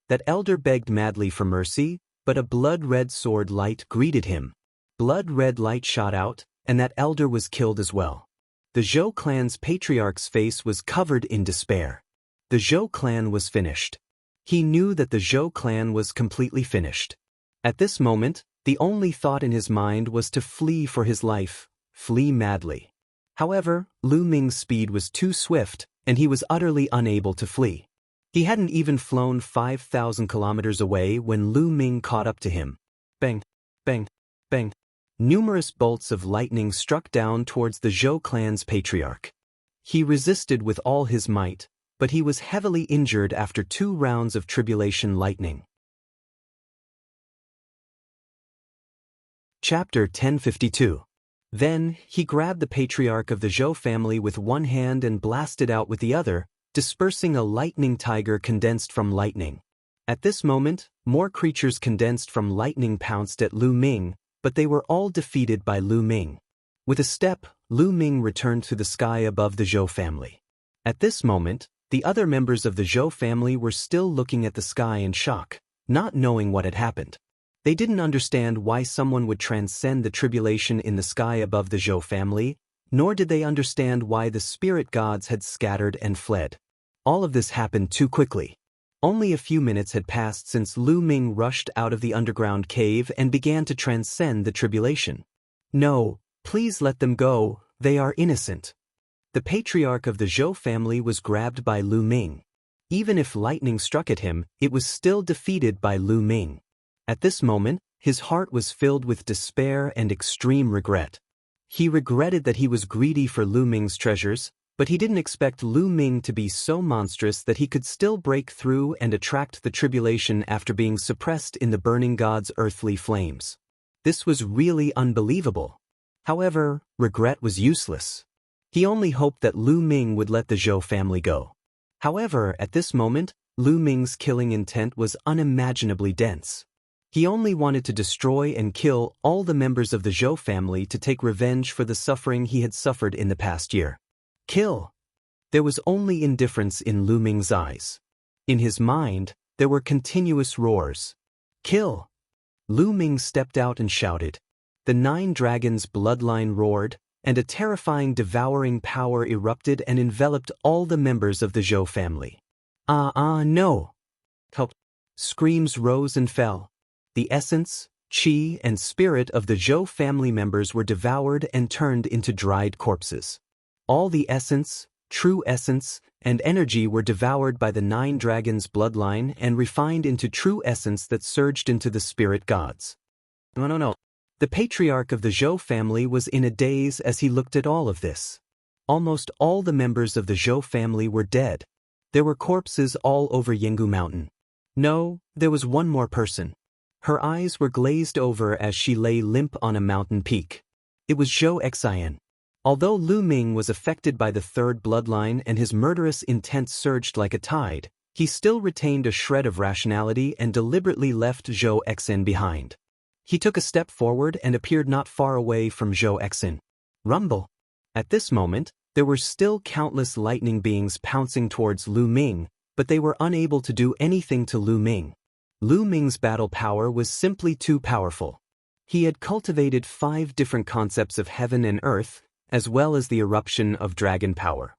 That elder begged madly for mercy, but a blood-red sword light greeted him. Blood-red light shot out, and that elder was killed as well. The Zhou clan's patriarch's face was covered in despair. The Zhou clan was finished. He knew that the Zhou clan was completely finished. At this moment, the only thought in his mind was to flee for his life, flee madly. However, Lu Ming's speed was too swift, and he was utterly unable to flee. He hadn't even flown 5,000 kilometers away when Lu Ming caught up to him. Bang! Bang! Bang! Numerous bolts of lightning struck down towards the Zhou clan's patriarch. He resisted with all his might, but he was heavily injured after 2 rounds of tribulation lightning. Chapter 1052. Then, he grabbed the patriarch of the Zhou family with one hand and blasted out with the other, dispersing a lightning tiger condensed from lightning. At this moment, more creatures condensed from lightning pounced at Lu Ming, but they were all defeated by Lu Ming. With a step, Lu Ming returned to the sky above the Zhou family. At this moment, the other members of the Zhou family were still looking at the sky in shock, not knowing what had happened. They didn't understand why someone would transcend the tribulation in the sky above the Zhou family, nor did they understand why the spirit gods had scattered and fled. All of this happened too quickly. Only a few minutes had passed since Lu Ming rushed out of the underground cave and began to transcend the tribulation. No, please let them go, they are innocent. The patriarch of the Zhou family was grabbed by Lu Ming. Even if lightning struck at him, it was still defeated by Lu Ming. At this moment, his heart was filled with despair and extreme regret. He regretted that he was greedy for Lu Ming's treasures, but he didn't expect Lu Ming to be so monstrous that he could still break through and attract the tribulation after being suppressed in the burning god's earthly flames. This was really unbelievable. However, regret was useless. He only hoped that Lu Ming would let the Zhou family go. However, at this moment, Lu Ming's killing intent was unimaginably dense. He only wanted to destroy and kill all the members of the Zhou family to take revenge for the suffering he had suffered in the past year. Kill! There was only indifference in Lu Ming's eyes. In his mind, there were continuous roars. Kill! Lu Ming stepped out and shouted. The 9 dragons' bloodline roared, and a terrifying devouring power erupted and enveloped all the members of the Zhou family. No! Help! Screams rose and fell. The essence, qi, and spirit of the Zhou family members were devoured and turned into dried corpses. All the essence, true essence, and energy were devoured by the 9 dragons' bloodline and refined into true essence that surged into the spirit gods. No. The patriarch of the Zhou family was in a daze as he looked at all of this. Almost all the members of the Zhou family were dead. There were corpses all over Jianghu Mountain. No, there was one more person. Her eyes were glazed over as she lay limp on a mountain peak. It was Zhou Xian. Although Lu Ming was affected by the 3rd bloodline and his murderous intent surged like a tide, he still retained a shred of rationality and deliberately left Zhou Xian behind. He took a step forward and appeared not far away from Zhou Xian. Rumble. At this moment, there were still countless lightning beings pouncing towards Lu Ming, but they were unable to do anything to Lu Ming. Lu Ming's battle power was simply too powerful. He had cultivated 5 different concepts of heaven and earth, as well as the eruption of dragon power.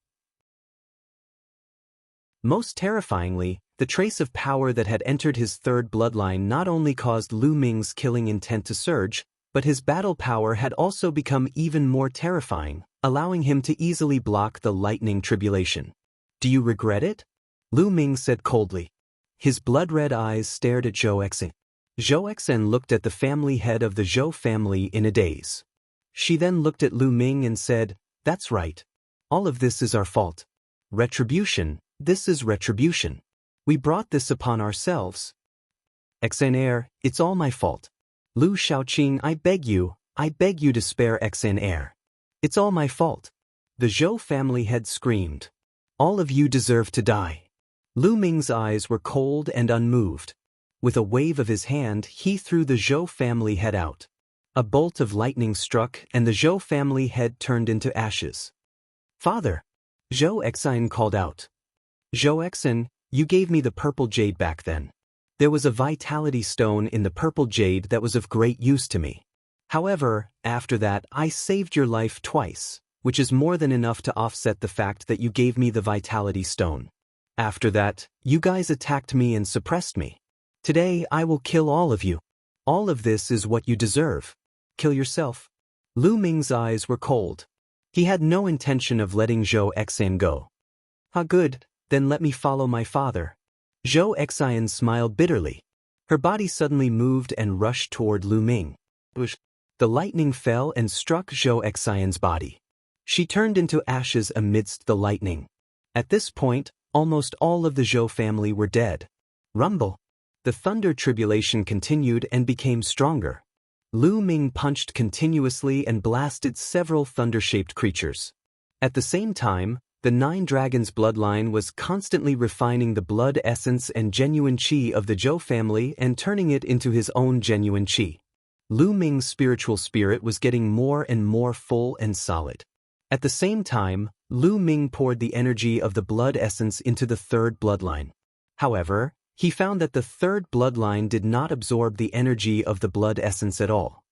Most terrifyingly, the trace of power that had entered his 3rd bloodline not only caused Lu Ming's killing intent to surge, but his battle power had also become even more terrifying, allowing him to easily block the lightning tribulation. Do you regret it? Lu Ming said coldly. His blood-red eyes stared at Zhou Xian. Zhou Xian looked at the family head of the Zhou family in a daze. She then looked at Lu Ming and said, "That's right. All of this is our fault. Retribution, this is retribution. We brought this upon ourselves. Xian, it's all my fault. Lu Shaoqing, I beg you to spare Xian. It's all my fault." The Zhou family head screamed. "All of you deserve to die." Lu Ming's eyes were cold and unmoved. With a wave of his hand, he threw the Zhou family head out. A bolt of lightning struck and the Zhou family head turned into ashes. "Father!" Zhou Xian called out. "Zhou Xian, you gave me the purple jade back then. There was a vitality stone in the purple jade that was of great use to me. However, after that I saved your life twice, which is more than enough to offset the fact that you gave me the vitality stone. After that, you guys attacked me and suppressed me. Today I will kill all of you. All of this is what you deserve. Kill yourself." Lu Ming's eyes were cold. He had no intention of letting Zhou Xian go. Good, then let me follow my father." Zhou Xian smiled bitterly. Her body suddenly moved and rushed toward Lu Ming. The lightning fell and struck Zhou Xian's body. She turned into ashes amidst the lightning. At this point, almost all of the Zhou family were dead. Rumble. The thunder tribulation continued and became stronger. Lu Ming punched continuously and blasted several thunder-shaped creatures. At the same time, the 9 dragons' bloodline was constantly refining the blood essence and genuine qi of the Zhou family and turning it into his own genuine qi. Lu Ming's spiritual spirit was getting more and more full and solid. At the same time, Lu Ming poured the energy of the blood essence into the 3rd bloodline. However, he found that the 3rd bloodline did not absorb the energy of the blood essence at all.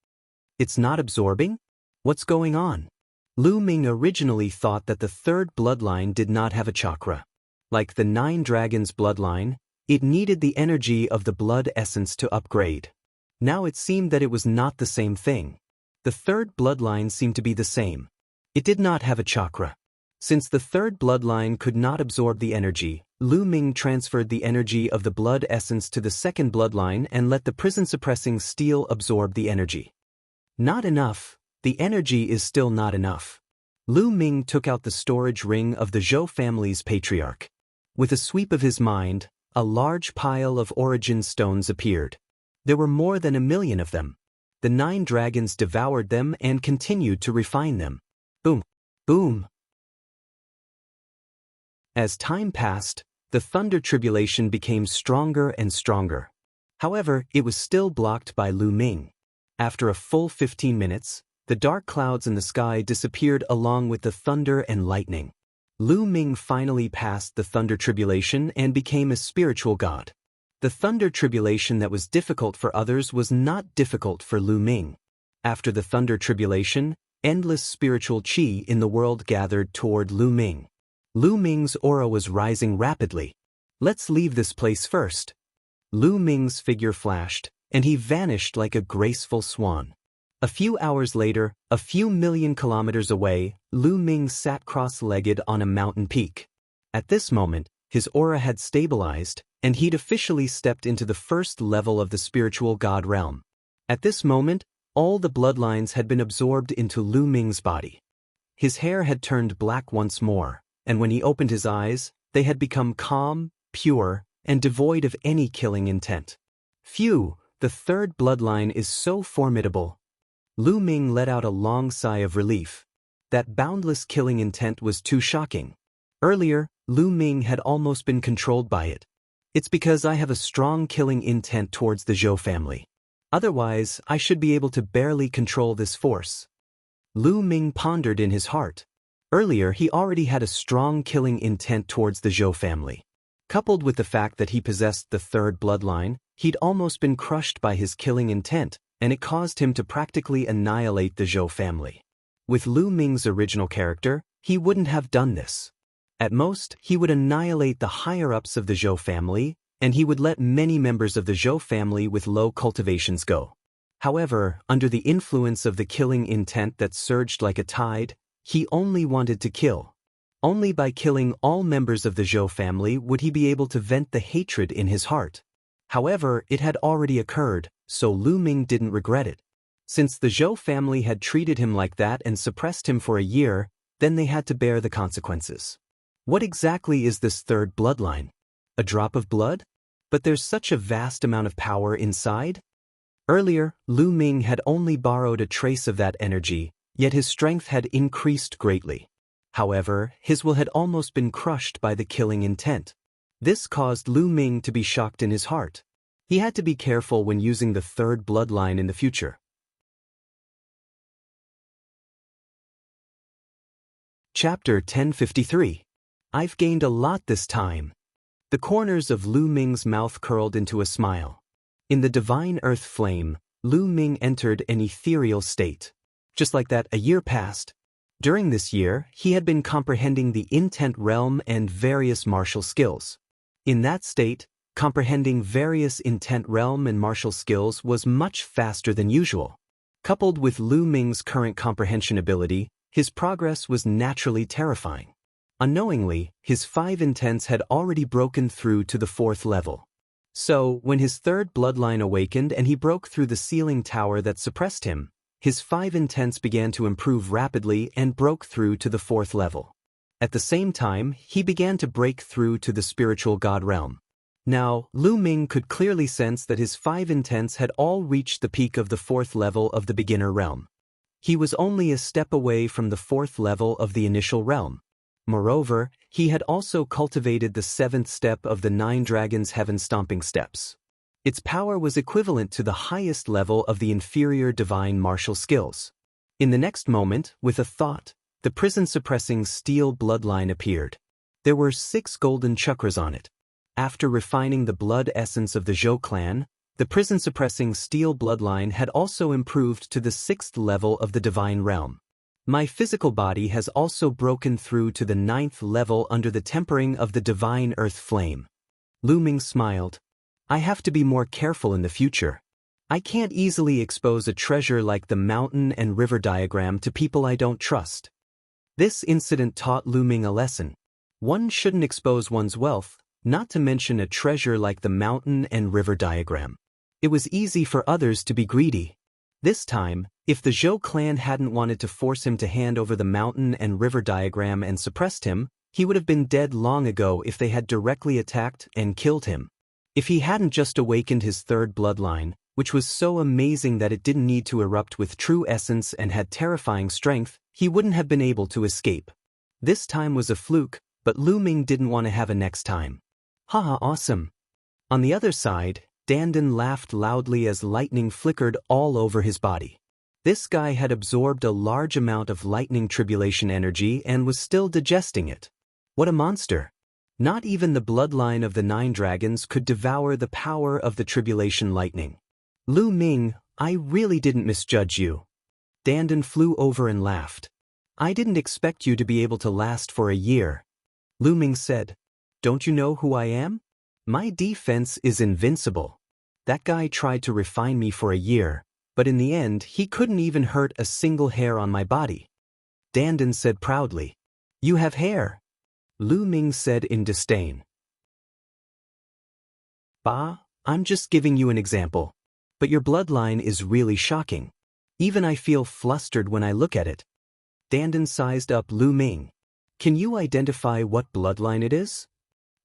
It's not absorbing? What's going on? Lu Ming originally thought that the 3rd bloodline did not have a chakra. Like the 9 dragons bloodline, it needed the energy of the blood essence to upgrade. Now it seemed that it was not the same thing. The 3rd bloodline seemed to be the same. It did not have a chakra. Since the 3rd bloodline could not absorb the energy, Lu Ming transferred the energy of the blood essence to the 2nd bloodline and let the prison-suppressing steel absorb the energy. Not enough. The energy is still not enough. Lu Ming took out the storage ring of the Zhou family's patriarch. With a sweep of his mind, a large pile of origin stones appeared. There were more than 1 million of them. The 9 dragons devoured them and continued to refine them. Boom! Boom! As time passed, the thunder tribulation became stronger and stronger. However, it was still blocked by Lu Ming. After a full 15 minutes, the dark clouds in the sky disappeared along with the thunder and lightning. Lu Ming finally passed the thunder tribulation and became a spiritual god. The thunder tribulation that was difficult for others was not difficult for Lu Ming. After the thunder tribulation, endless spiritual qi in the world gathered toward Lu Ming. Lu Ming's aura was rising rapidly. "Let's leave this place first." Lu Ming's figure flashed, and he vanished like a graceful swan. A few hours later, a few million kilometers away, Lu Ming sat cross-legged on a mountain peak. At this moment, his aura had stabilized, and he'd officially stepped into the first level of the spiritual god realm. At this moment, all the bloodlines had been absorbed into Lu Ming's body. His hair had turned black once more, and when he opened his eyes, they had become calm, pure, and devoid of any killing intent. Phew, the third bloodline is so formidable. Lu Ming let out a long sigh of relief. That boundless killing intent was too shocking. Earlier, Lu Ming had almost been controlled by it. It's because I have a strong killing intent towards the Zhou family. Otherwise, I should be able to barely control this force. Lu Ming pondered in his heart. Earlier, he already had a strong killing intent towards the Zhou family. Coupled with the fact that he possessed the third bloodline, he'd almost been crushed by his killing intent, and it caused him to practically annihilate the Zhou family. With Lu Ming's original character, he wouldn't have done this. At most, he would annihilate the higher-ups of the Zhou family, and he would let many members of the Zhou family with low cultivations go. However, under the influence of the killing intent that surged like a tide, he only wanted to kill. Only by killing all members of the Zhou family would he be able to vent the hatred in his heart. However, it had already occurred, so Lu Ming didn't regret it. Since the Zhou family had treated him like that and suppressed him for a year, then they had to bear the consequences. What exactly is this third bloodline? A drop of blood? But there's such a vast amount of power inside? Earlier, Lu Ming had only borrowed a trace of that energy, yet his strength had increased greatly. However, his will had almost been crushed by the killing intent. This caused Lu Ming to be shocked in his heart. He had to be careful when using the third bloodline in the future. Chapter 1053. I've gained a lot this time. The corners of Lu Ming's mouth curled into a smile. In the divine earth flame, Lu Ming entered an ethereal state. Just like that, a year passed. During this year, he had been comprehending the intent realm and various martial skills. In that state, comprehending various intent realm and martial skills was much faster than usual. Coupled with Lu Ming's current comprehension ability, his progress was naturally terrifying. Unknowingly, his 5 intents had already broken through to the 4th level. So, when his third bloodline awakened and he broke through the ceiling tower that suppressed him, his 5 intents began to improve rapidly and broke through to the 4th level. At the same time, he began to break through to the spiritual god realm. Now, Lu Ming could clearly sense that his 5 intents had all reached the peak of the 4th level of the beginner realm. He was only a step away from the 4th level of the initial realm. Moreover, he had also cultivated the 7th step of the 9 dragons' heaven-stomping steps. Its power was equivalent to the highest level of the inferior divine martial skills. In the next moment, with a thought, the prison-suppressing steel bloodline appeared. There were 6 golden chakras on it. After refining the blood essence of the Zhou clan, the prison-suppressing steel bloodline had also improved to the 6th level of the divine realm. My physical body has also broken through to the 9th level under the tempering of the divine earth flame. Lu Ming smiled. I have to be more careful in the future. I can't easily expose a treasure like the mountain and river diagram to people I don't trust. This incident taught Lu Ming a lesson. One shouldn't expose one's wealth, not to mention a treasure like the mountain and river diagram. It was easy for others to be greedy. This time, if the Zhou clan hadn't wanted to force him to hand over the mountain and river diagram and suppressed him, he would have been dead long ago if they had directly attacked and killed him. If he hadn't just awakened his third bloodline, which was so amazing that it didn't need to erupt with true essence and had terrifying strength, he wouldn't have been able to escape. This time was a fluke, but Lu Ming didn't want to have a next time. Haha, awesome. On the other side, Dandan laughed loudly as lightning flickered all over his body. This guy had absorbed a large amount of lightning tribulation energy and was still digesting it. What a monster! Not even the bloodline of the 9 dragons could devour the power of the tribulation lightning. Lu Ming, I really didn't misjudge you. Dandan flew over and laughed. I didn't expect you to be able to last for a year. Lu Ming said, Don't you know who I am? My defense is invincible. That guy tried to refine me for a year, but in the end he couldn't even hurt a single hair on my body. Dandan said proudly. You have hair, Lu Ming said in disdain. Bah, I'm just giving you an example. But your bloodline is really shocking. Even I feel flustered when I look at it. Dandan sized up Lu Ming. Can you identify what bloodline it is?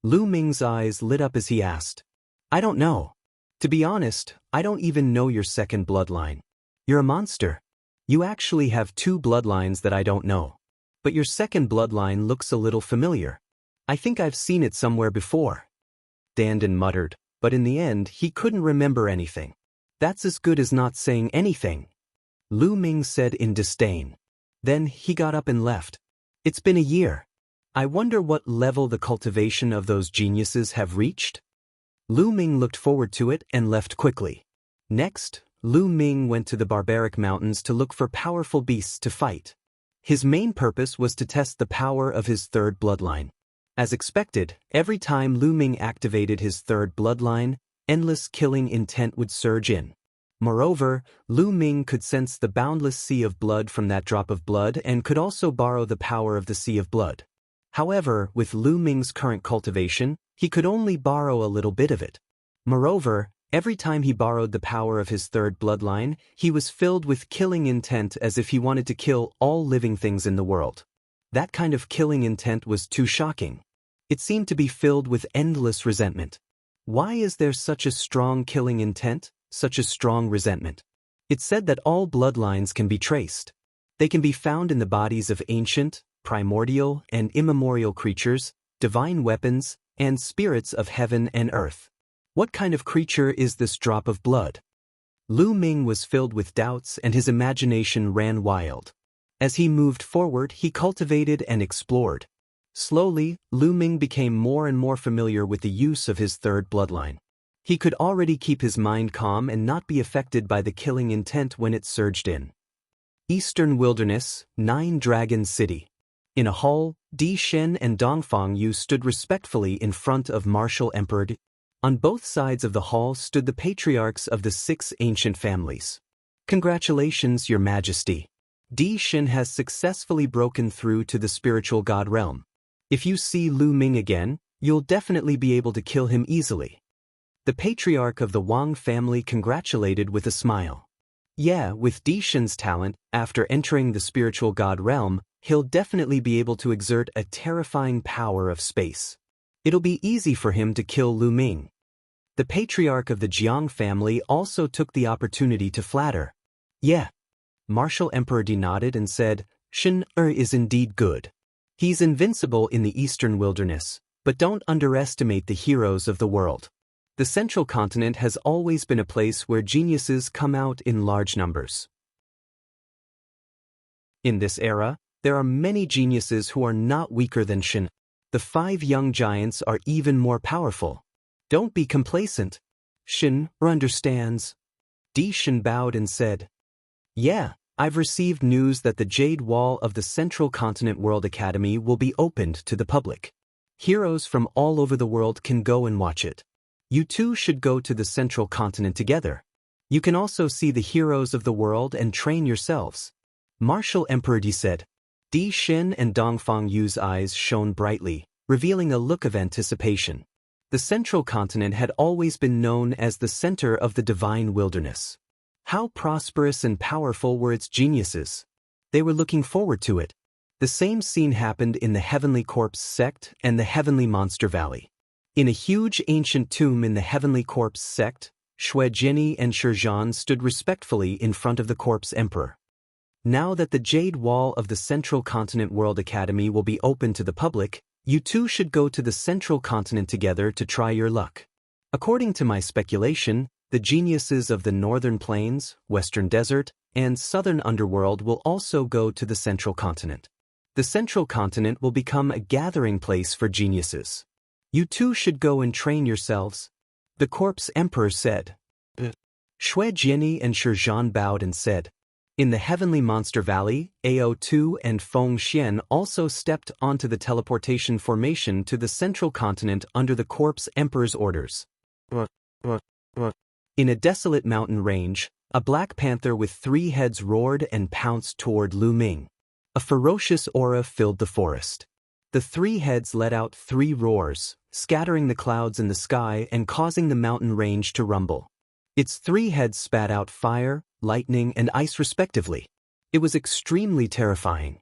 Lu Ming's eyes lit up as he asked. I don't know. To be honest, I don't even know your second bloodline. You're a monster. You actually have two bloodlines that I don't know. But your second bloodline looks a little familiar. I think I've seen it somewhere before. Dandan muttered, but in the end he couldn't remember anything. That's as good as not saying anything, Lu Ming said in disdain. Then he got up and left. It's been a year. I wonder what level the cultivation of those geniuses have reached? Lu Ming looked forward to it and left quickly. Next, Lu Ming went to the barbaric mountains to look for powerful beasts to fight. His main purpose was to test the power of his third bloodline. As expected, every time Lu Ming activated his third bloodline, endless killing intent would surge in. Moreover, Lu Ming could sense the boundless sea of blood from that drop of blood and could also borrow the power of the sea of blood. However, with Lu Ming's current cultivation, he could only borrow a little bit of it. Moreover, every time he borrowed the power of his third bloodline, he was filled with killing intent as if he wanted to kill all living things in the world. That kind of killing intent was too shocking. It seemed to be filled with endless resentment. Why is there such a strong killing intent, such a strong resentment? It's said that all bloodlines can be traced. They can be found in the bodies of ancient, primordial, and immemorial creatures, divine weapons, and spirits of heaven and earth. What kind of creature is this drop of blood? Lu Ming was filled with doubts and his imagination ran wild. As he moved forward, he cultivated and explored. Slowly, Lu Ming became more and more familiar with the use of his third bloodline. He could already keep his mind calm and not be affected by the killing intent when it surged in. Eastern Wilderness, 9 Dragon City. In a hall, Di Shen and Dongfang Yu stood respectfully in front of Martial Emperor. On both sides of the hall stood the patriarchs of the 6 ancient families. Congratulations, Your Majesty. Di Shen has successfully broken through to the spiritual god realm. If you see Lu Ming again, you'll definitely be able to kill him easily. The patriarch of the Wang family congratulated with a smile. Yeah, with Di Shen's talent, after entering the spiritual god realm, he'll definitely be able to exert a terrifying power of space. It'll be easy for him to kill Lu Ming. The patriarch of the Jianghu family also took the opportunity to flatter. Yeah. Martial Emperor nodded and said, Shen is indeed good. He's invincible in the Eastern Wilderness, but don't underestimate the heroes of the world. The Central Continent has always been a place where geniuses come out in large numbers. In this era, there are many geniuses who are not weaker than Shen. The 5 young giants are even more powerful. Don't be complacent. Shen understands. Di Shen bowed and said, Yeah, I've received news that the Jade Wall of the Central Continent World Academy will be opened to the public. Heroes from all over the world can go and watch it. You two should go to the Central Continent together. You can also see the heroes of the world and train yourselves. Martial Emperor Di said. Di Shen and Dongfang Yu's eyes shone brightly, revealing a look of anticipation. The Central Continent had always been known as the center of the divine wilderness. How prosperous and powerful were its geniuses? They were looking forward to it. The same scene happened in the Heavenly Corpse sect and the Heavenly Monster Valley. In a huge ancient tomb in the Heavenly Corpse sect, Shui Jiani and Shizhan stood respectfully in front of the Corpse Emperor. Now that the Jade Wall of the Central Continent World Academy will be open to the public, you two should go to the Central Continent together to try your luck. According to my speculation, the geniuses of the Northern Plains, Western Desert, and Southern Underworld will also go to the Central Continent. The Central Continent will become a gathering place for geniuses. You two should go and train yourselves, the Corpse Emperor said. Shui Jiani and Shizhan bowed and said, In the Heavenly Monster Valley, AO2 and Feng Xian also stepped onto the teleportation formation to the Central Continent under the Corpse Emperor's orders. In a desolate mountain range, A black panther with 3 heads roared and pounced toward Lu Ming. A ferocious aura filled the forest. The 3 heads let out 3 roars, scattering the clouds in the sky and causing the mountain range to rumble. Its 3 heads spat out fire, lightning, and ice respectively. It was extremely terrifying.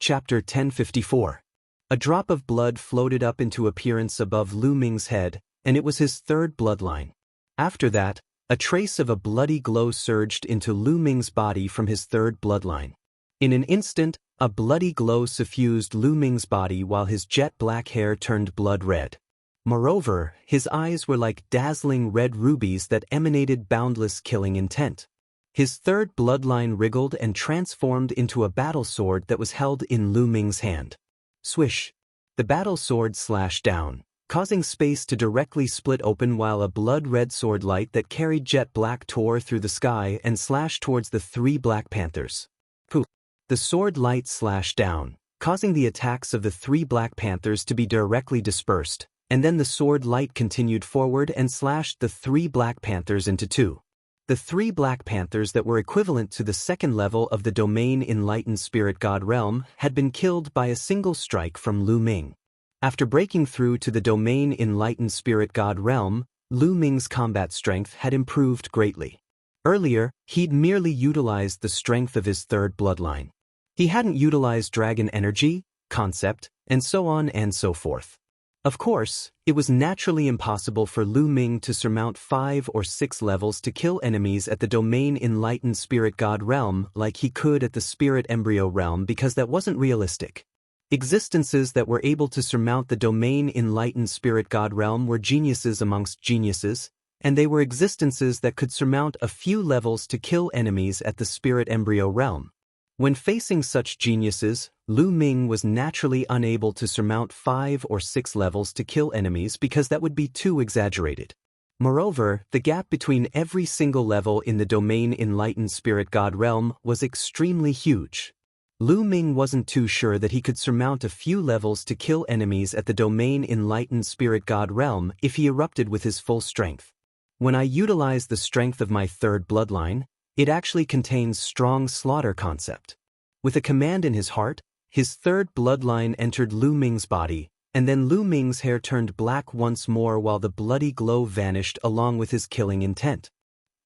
Chapter 1054. A drop of blood floated up into appearance above Lu Ming's head, and it was his 3rd bloodline. After that, a trace of a bloody glow surged into Lu Ming's body from his 3rd bloodline. In an instant, a bloody glow suffused Lu Ming's body while his jet-black hair turned blood red. Moreover, his eyes were like dazzling red rubies that emanated boundless killing intent. His 3rd bloodline wriggled and transformed into a battle sword that was held in Lu Ming's hand. Swish! The battle sword slashed down, causing space to directly split open while a blood-red sword light that carried jet black tore through the sky and slashed towards the 3 Black Panthers. Poof! The sword light slashed down, causing the attacks of the 3 Black Panthers to be directly dispersed, and then the sword light continued forward and slashed the 3 Black Panthers into 2. The 3 Black Panthers that were equivalent to the 2nd level of the Domain Enlightened Spirit God realm had been killed by a single strike from Lu Ming. After breaking through to the Domain Enlightened Spirit God realm, Lu Ming's combat strength had improved greatly. Earlier, he'd merely utilized the strength of his 3rd bloodline. He hadn't utilized dragon energy, concept, and so on and so forth. Of course, it was naturally impossible for Lu Ming to surmount 5 or 6 levels to kill enemies at the Domain Enlightened Spirit God realm like he could at the Spirit Embryo realm because that wasn't realistic. Existences that were able to surmount the Domain Enlightened Spirit God realm were geniuses amongst geniuses, and they were existences that could surmount a few levels to kill enemies at the Spirit Embryo realm. When facing such geniuses, Lu Ming was naturally unable to surmount 5 or 6 levels to kill enemies because that would be too exaggerated. Moreover, the gap between every single level in the Domain Enlightened Spirit God realm was extremely huge. Lu Ming wasn't too sure that he could surmount a few levels to kill enemies at the Domain Enlightened Spirit God realm if he erupted with his full strength. When I utilized the strength of my 3rd bloodline, it actually contains strong slaughter concept. With a command in his heart, his 3rd bloodline entered Lu Ming's body, and then Lu Ming's hair turned black once more while the bloody glow vanished along with his killing intent.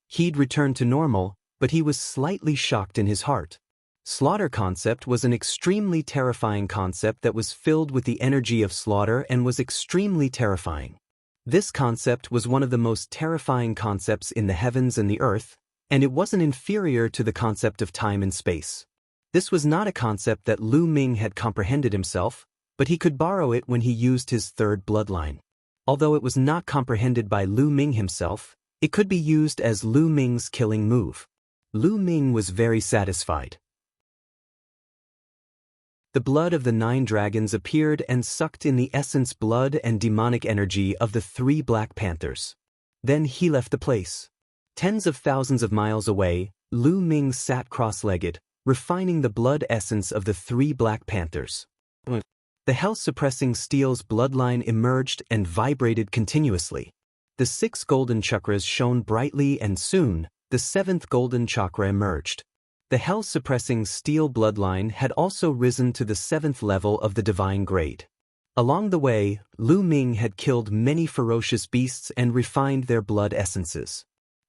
He'd returned to normal, but he was slightly shocked in his heart. Slaughter concept was an extremely terrifying concept that was filled with the energy of slaughter and was extremely terrifying. This concept was one of the most terrifying concepts in the heavens and the earth, and it wasn't inferior to the concept of time and space. This was not a concept that Lu Ming had comprehended himself, but he could borrow it when he used his 3rd bloodline. Although it was not comprehended by Lu Ming himself, it could be used as Lu Ming's killing move. Lu Ming was very satisfied. The blood of the 9 dragons appeared and sucked in the essence blood and demonic energy of the 3 Black Panthers. Then he left the place. Tens of thousands of miles away, Lu Ming sat cross-legged, refining the blood essence of the 3 Black Panthers. The health-suppressing steel's bloodline emerged and vibrated continuously. The 6 golden chakras shone brightly and soon, the 7th golden chakra emerged. The hell-suppressing steel bloodline had also risen to the 7th level of the divine grade. Along the way, Lu Ming had killed many ferocious beasts and refined their blood essences.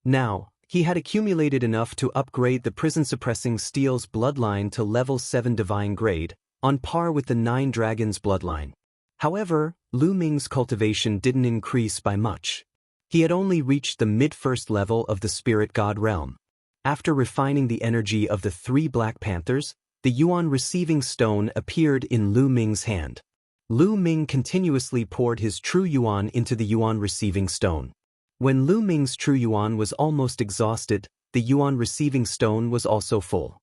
Now, he had accumulated enough to upgrade the prison-suppressing steel's bloodline to level 7 divine grade, on par with the 9 dragons' bloodline. However, Lu Ming's cultivation didn't increase by much. He had only reached the mid-first level of the spirit god realm. After refining the energy of the 3 Black Panthers, the Yuan receiving stone appeared in Lu Ming's hand. Lu Ming continuously poured his true Yuan into the Yuan receiving stone. When Lu Ming's true Yuan was almost exhausted, the Yuan receiving stone was also full.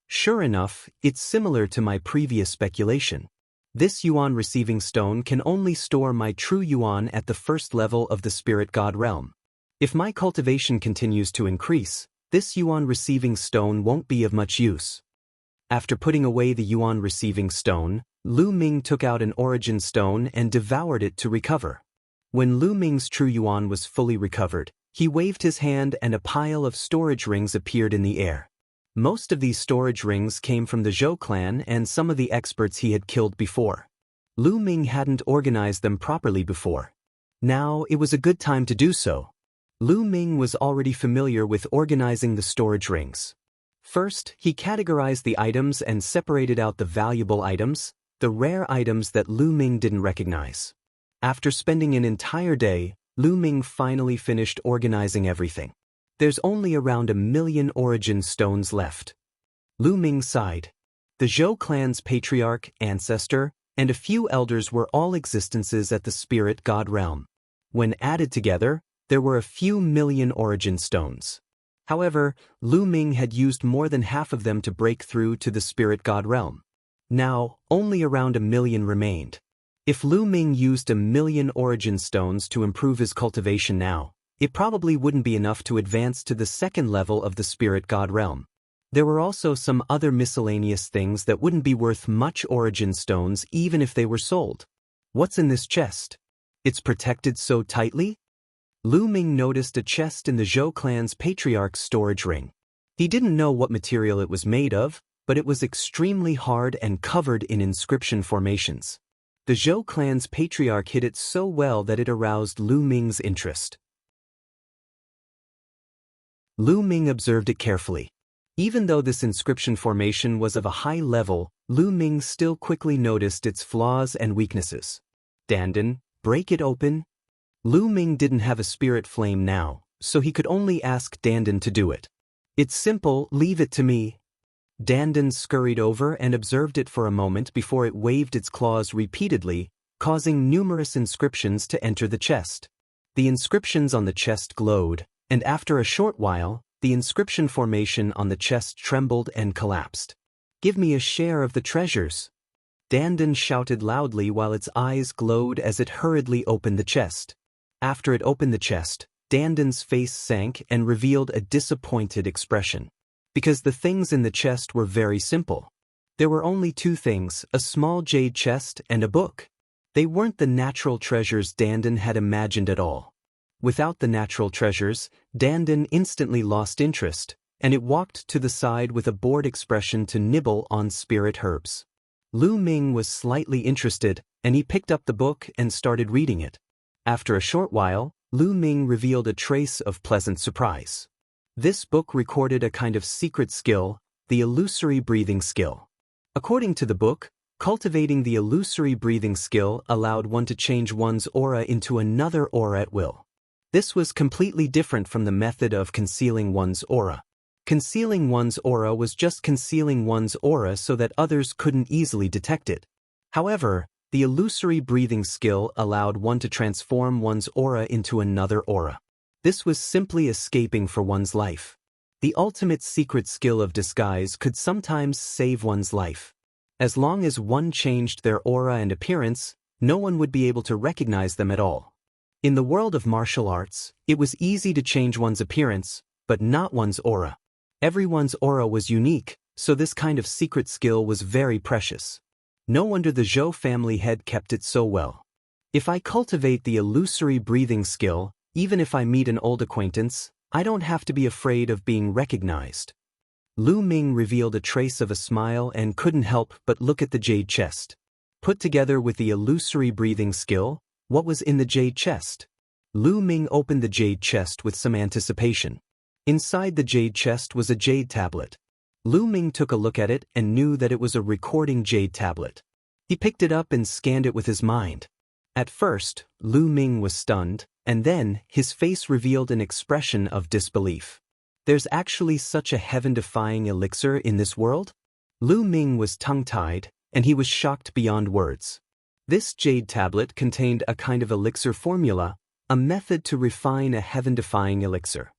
Sure enough, it's similar to my previous speculation. This Yuan receiving stone can only store my true Yuan at the first level of the spirit god realm. If my cultivation continues to increase, this Yuan receiving stone won't be of much use. After putting away the Yuan receiving stone, Lu Ming took out an origin stone and devoured it to recover. When Lu Ming's true yuan was fully recovered, he waved his hand and a pile of storage rings appeared in the air. Most of these storage rings came from the Zhou clan and some of the experts he had killed before. Lu Ming hadn't organized them properly before. Now it was a good time to do so. Lu Ming was already familiar with organizing the storage rings. First, he categorized the items and separated out the valuable items, the rare items that Lu Ming didn't recognize. After spending an entire day, Lu Ming finally finished organizing everything. There's only around 1,000,000 origin stones left. Lu Ming sighed. The Zhou clan's patriarch, ancestor, and a few elders were all existences at the spirit god realm. When added together, there were a few million origin stones. However, Lu Ming had used more than half of them to break through to the spirit god realm. Now, only around 1,000,000 remained. If Lu Ming used 1,000,000 origin stones to improve his cultivation now, it probably wouldn't be enough to advance to the second level of the spirit god realm. There were also some other miscellaneous things that wouldn't be worth much origin stones even if they were sold. What's in this chest? It's protected so tightly? Lu Ming noticed a chest in the Zhou clan's patriarch's storage ring. He didn't know what material it was made of, but it was extremely hard and covered in inscription formations. The Zhou clan's patriarch hid it so well that it aroused Lu Ming's interest. Lu Ming observed it carefully. Even though this inscription formation was of a high level, Lu Ming still quickly noticed its flaws and weaknesses. Dandan, break it open. Lu Ming didn't have a spirit flame now, so he could only ask Dandan to do it. It's simple, leave it to me. Dandan scurried over and observed it for a moment before it waved its claws repeatedly, causing numerous inscriptions to enter the chest. The inscriptions on the chest glowed, and after a short while, the inscription formation on the chest trembled and collapsed. Give me a share of the treasures. Dandan shouted loudly while its eyes glowed as it hurriedly opened the chest. After it opened the chest, Dandan's face sank and revealed a disappointed expression. Because the things in the chest were very simple. There were only two things, a small jade chest and a book. They weren't the natural treasures Dandan had imagined at all. Without the natural treasures, Dandan instantly lost interest, and it walked to the side with a bored expression to nibble on spirit herbs. Lu Ming was slightly interested, and he picked up the book and started reading it. After a short while, Lu Ming revealed a trace of pleasant surprise. This book recorded a kind of secret skill, the illusory breathing skill. According to the book, cultivating the illusory breathing skill allowed one to change one's aura into another aura at will. This was completely different from the method of concealing one's aura. Concealing one's aura was just concealing one's aura so that others couldn't easily detect it. However, the illusory breathing skill allowed one to transform one's aura into another aura. This was simply escaping for one's life. The ultimate secret skill of disguise could sometimes save one's life. As long as one changed their aura and appearance, no one would be able to recognize them at all. In the world of martial arts, it was easy to change one's appearance, but not one's aura. Everyone's aura was unique, so this kind of secret skill was very precious. No wonder the Zhou family head kept it so well. If I cultivate the illusory breathing skill, even if I meet an old acquaintance, I don't have to be afraid of being recognized. Lu Ming revealed a trace of a smile and couldn't help but look at the jade chest. Put together with the illusory breathing skill, what was in the jade chest? Lu Ming opened the jade chest with some anticipation. Inside the jade chest was a jade tablet. Lu Ming took a look at it and knew that it was a recording jade tablet. He picked it up and scanned it with his mind. At first, Lu Ming was stunned, and then his face revealed an expression of disbelief. There's actually such a heaven-defying elixir in this world? Lu Ming was tongue-tied, and he was shocked beyond words. This jade tablet contained a kind of elixir formula, a method to refine a heaven-defying elixir.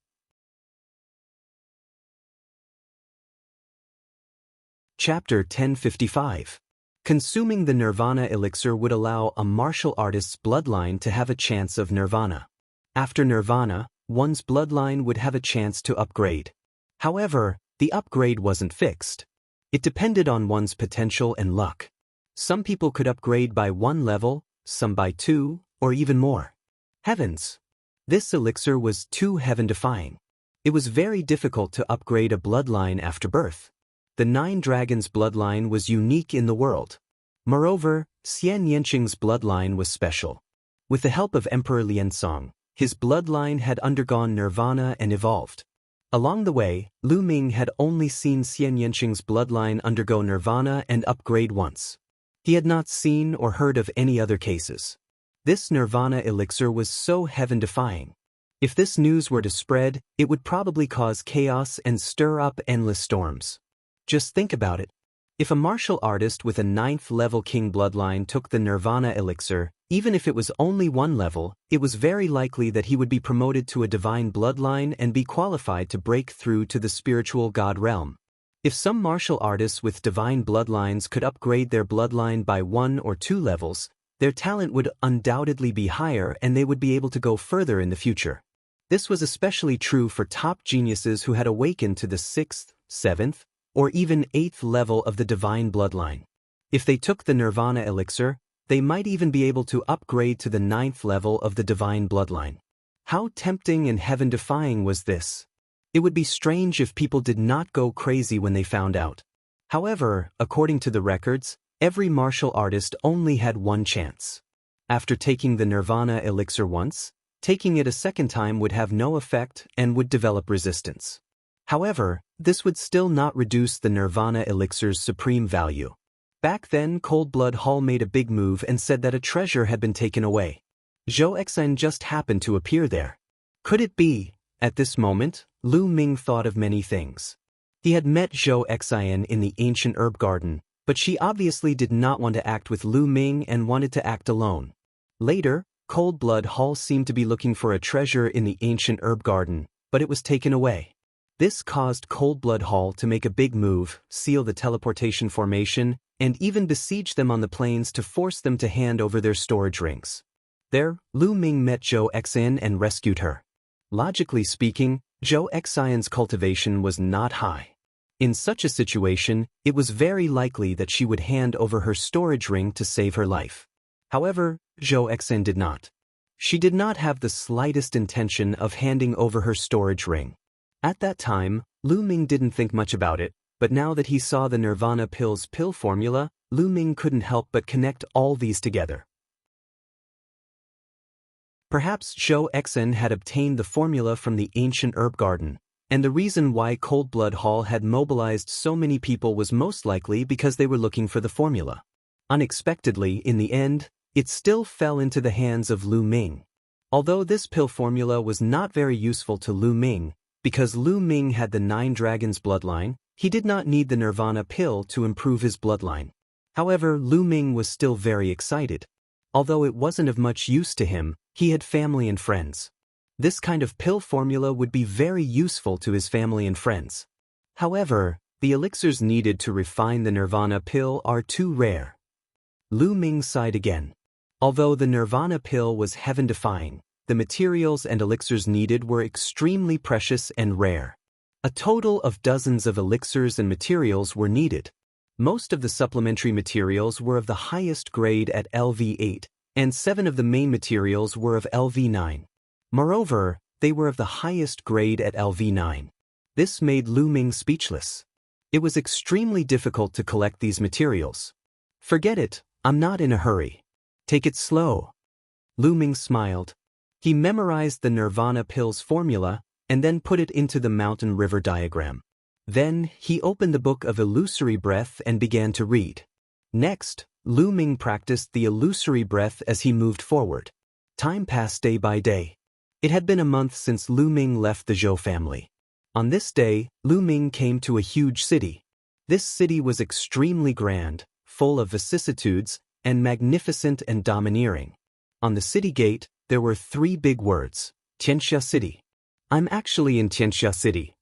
Chapter 1055. Consuming the Nirvana elixir would allow a martial artist's bloodline to have a chance of Nirvana. After Nirvana, one's bloodline would have a chance to upgrade. However, the upgrade wasn't fixed. It depended on one's potential and luck. Some people could upgrade by 1 level, some by 2, or even more. Heavens! This elixir was too heaven-defying. It was very difficult to upgrade a bloodline after birth. The 9 Dragons bloodline was unique in the world. Moreover, Xian Yanqing's bloodline was special. With the help of Emperor Liansong, his bloodline had undergone nirvana and evolved. Along the way, Lu Ming had only seen Xian Yanqing's bloodline undergo nirvana and upgrade once. He had not seen or heard of any other cases. This nirvana elixir was so heaven-defying. If this news were to spread, it would probably cause chaos and stir up endless storms. Just think about it. If a martial artist with a 9th level king bloodline took the nirvana elixir, even if it was only 1 level, it was very likely that he would be promoted to a divine bloodline and be qualified to break through to the spiritual god realm. If some martial artists with divine bloodlines could upgrade their bloodline by 1 or 2 levels, their talent would undoubtedly be higher and they would be able to go further in the future. This was especially true for top geniuses who had awakened to the 6th, 7th, or even 8th level of the divine bloodline. If they took the nirvana elixir, they might even be able to upgrade to the 9th level of the divine bloodline. How tempting and heaven-defying was this? It would be strange if people did not go crazy when they found out. However, according to the records, every martial artist only had 1 chance. After taking the nirvana elixir once, taking it a second time would have no effect and would develop resistance. However, this would still not reduce the nirvana elixir's supreme value. Back then, Cold Blood Hall made a big move and said that a treasure had been taken away. Zhou Exin just happened to appear there. Could it be? At this moment, Lu Ming thought of many things. He had met Zhou Exin in the ancient herb garden, but she obviously did not want to act with Lu Ming and wanted to act alone. Later, Cold Blood Hall seemed to be looking for a treasure in the ancient herb garden, but it was taken away. This caused Cold Blood Hall to make a big move, seal the teleportation formation, and even besiege them on the plains to force them to hand over their storage rings. There, Lu Ming met Zhou Exin and rescued her. Logically speaking, Zhou Exin's cultivation was not high. In such a situation, it was very likely that she would hand over her storage ring to save her life. However, Zhou Exin did not. She did not have the slightest intention of handing over her storage ring. At that time, Lu Ming didn't think much about it, but now that he saw the Nirvana Pill's pill formula, Lu Ming couldn't help but connect all these together. Perhaps Zhou Exin had obtained the formula from the ancient herb garden, and the reason why Cold Blood Hall had mobilized so many people was most likely because they were looking for the formula. Unexpectedly, in the end, it still fell into the hands of Lu Ming. Although this pill formula was not very useful to Lu Ming, because Lu Ming had the 9 Dragons bloodline, he did not need the Nirvana pill to improve his bloodline. However, Lu Ming was still very excited. Although it wasn't of much use to him, he had family and friends. This kind of pill formula would be very useful to his family and friends. However, the elixirs needed to refine the Nirvana pill are too rare. Lu Ming sighed again. Although the Nirvana pill was heaven-defying, the materials and elixirs needed were extremely precious and rare. A total of dozens of elixirs and materials were needed. Most of the supplementary materials were of the highest grade at LV8, and 7 of the main materials were of LV9. Moreover, they were of the highest grade at LV9. This made Lu Ming speechless. It was extremely difficult to collect these materials. Forget it, I'm not in a hurry. Take it slow. Lu Ming smiled. He memorized the Nirvana pill's formula and then put it into the mountain river diagram. Then, he opened the book of illusory breath and began to read. Next, Lu Ming practiced the illusory breath as he moved forward. Time passed day by day. It had been a month since Lu Ming left the Zhou family. On this day, Lu Ming came to a huge city. This city was extremely grand, full of vicissitudes, and magnificent and domineering. On the city gate, there were 3 big words, Tianxia City. I'm actually in Tianxia City.